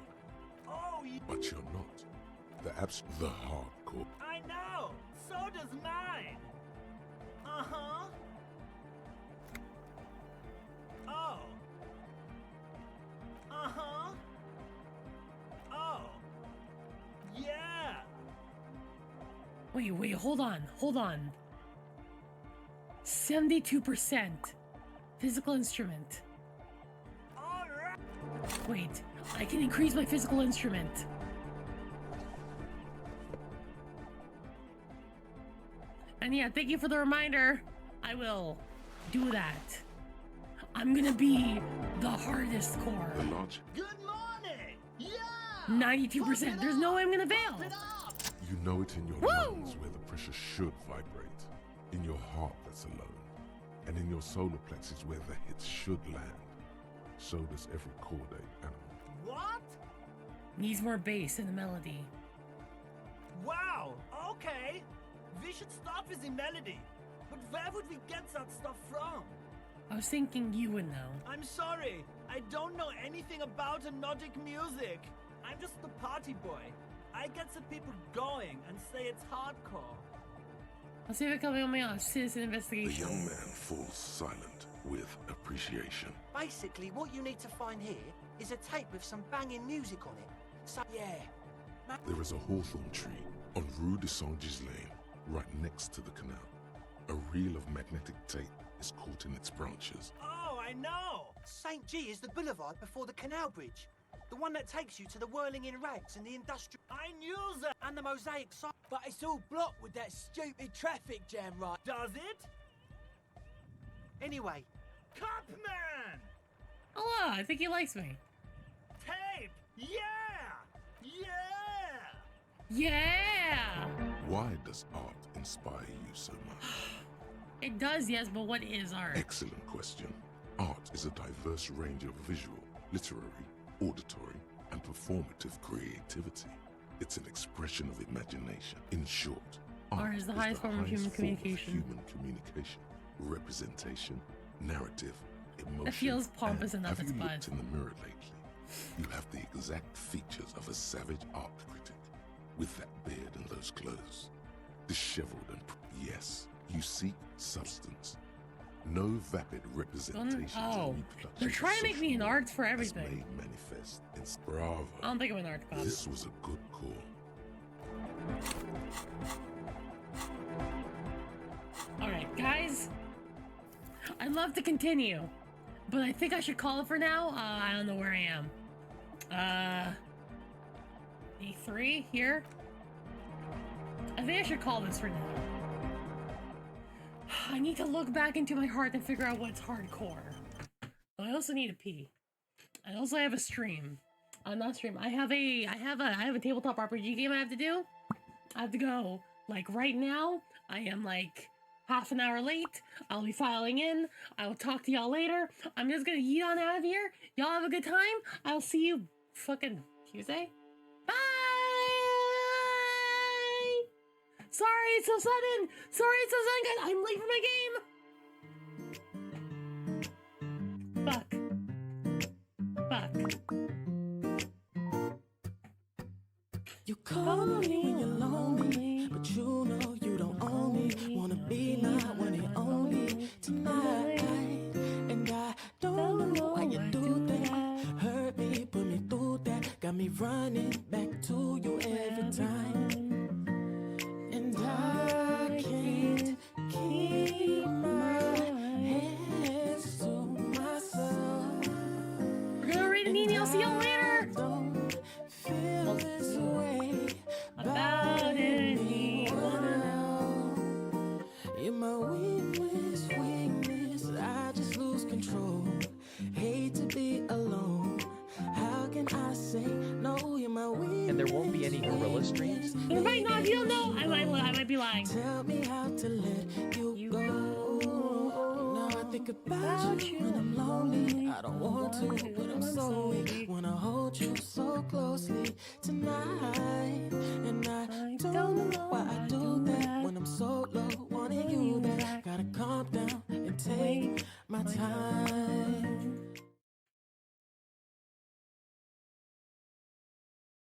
Oh, but you're not. The hardcore. I know. So does mine. Uh-huh. Oh. Uh-huh. Oh. Yeah. Wait, hold on. 72% physical instrument. All right. Wait, I can increase my physical instrument. And yeah, thank you for the reminder. I will do that. I'm gonna be the hardest core. The launch. Good morning. Yeah. 92%. There's no way I'm gonna fail. You know it in your lungs where the pressure should vibrate. In your heart that's alone. And in your solar plexus where the hits should land. So does every chordate animal. What? Needs more bass in the melody. Wow. Okay. We should start with the melody. But where would we get that stuff from? I was thinking you would know. I'm sorry. I don't know anything about anodic music. I'm just the party boy. I get the people going and say it's hardcore. Let's see if it comes on me on citizen The investigation. young man falls silent with appreciation. Basically, what you need to find here is a tape with some banging music on it. So, yeah. There is a hawthorn tree on Rue de Saint-Gislain, right next to the canal. A reel of magnetic tape is caught in its branches. Oh, I know! St. G is the boulevard before the canal bridge. The one that takes you to the whirling in rags and the industrial... I knew that! And the mosaic side. But it's all blocked with that stupid traffic jam, right? Does it? Anyway. Copman! Hello, I think he likes me. Tape! Yeah! Yeah! Yeah! Why does art inspire you so much? It does, yes, but what is art? Excellent question. Art is a diverse range of visual, literary, auditory, and performative creativity. It's an expression of imagination. In short, Art is the highest form of human communication. Human communication, representation, narrative, emotion. It feels pompous and enough. It's have you bad. looked in the mirror lately? You have the exact features of a savage art critic, with that beard and those clothes, disheveled and yes, you seek substance. No vapid representations. Oh, they're trying to make me an arts for everything. Made manifest in Bravo. I don't think I'm an art cop. This was a good call. All right, guys. I'd love to continue, but I think I should call it for now. I don't know where I am. E3 here. I think I should call this for now. I need to look back into my heart and figure out what's hardcore. I also need a pee. I also have a stream. Not stream. I have a tabletop RPG game I have to do. I have to go like right now. I am like half an hour late. I'll be filing in. I will talk to y'all later. I'm just gonna yeet on out of here. Y'all have a good time. I'll see you fucking Tuesday. Bye! Sorry it's so sudden! Sorry it's so sudden, guys! I'm late for my game! Fuck. You call me when you're lonely, but you know you don't own me. Wanna be my one and only tonight. And I don't know why you do that. Hurt me, put me through that. Got me running back to you every time. And I can't keep my hands to myself. We're gonna read an email. See y'all later. Don't feel this way about anyone else. You're my weakness. I just lose control. Hate to be alone. How can I say no? You're my weakness. And there won't be any gorilla streams? There might not. You don't know. I might be lying. Tell me how to let you go. Now I think about you when I'm lonely. I don't want to, but I'm so weak. Wanna hold you so closely tonight.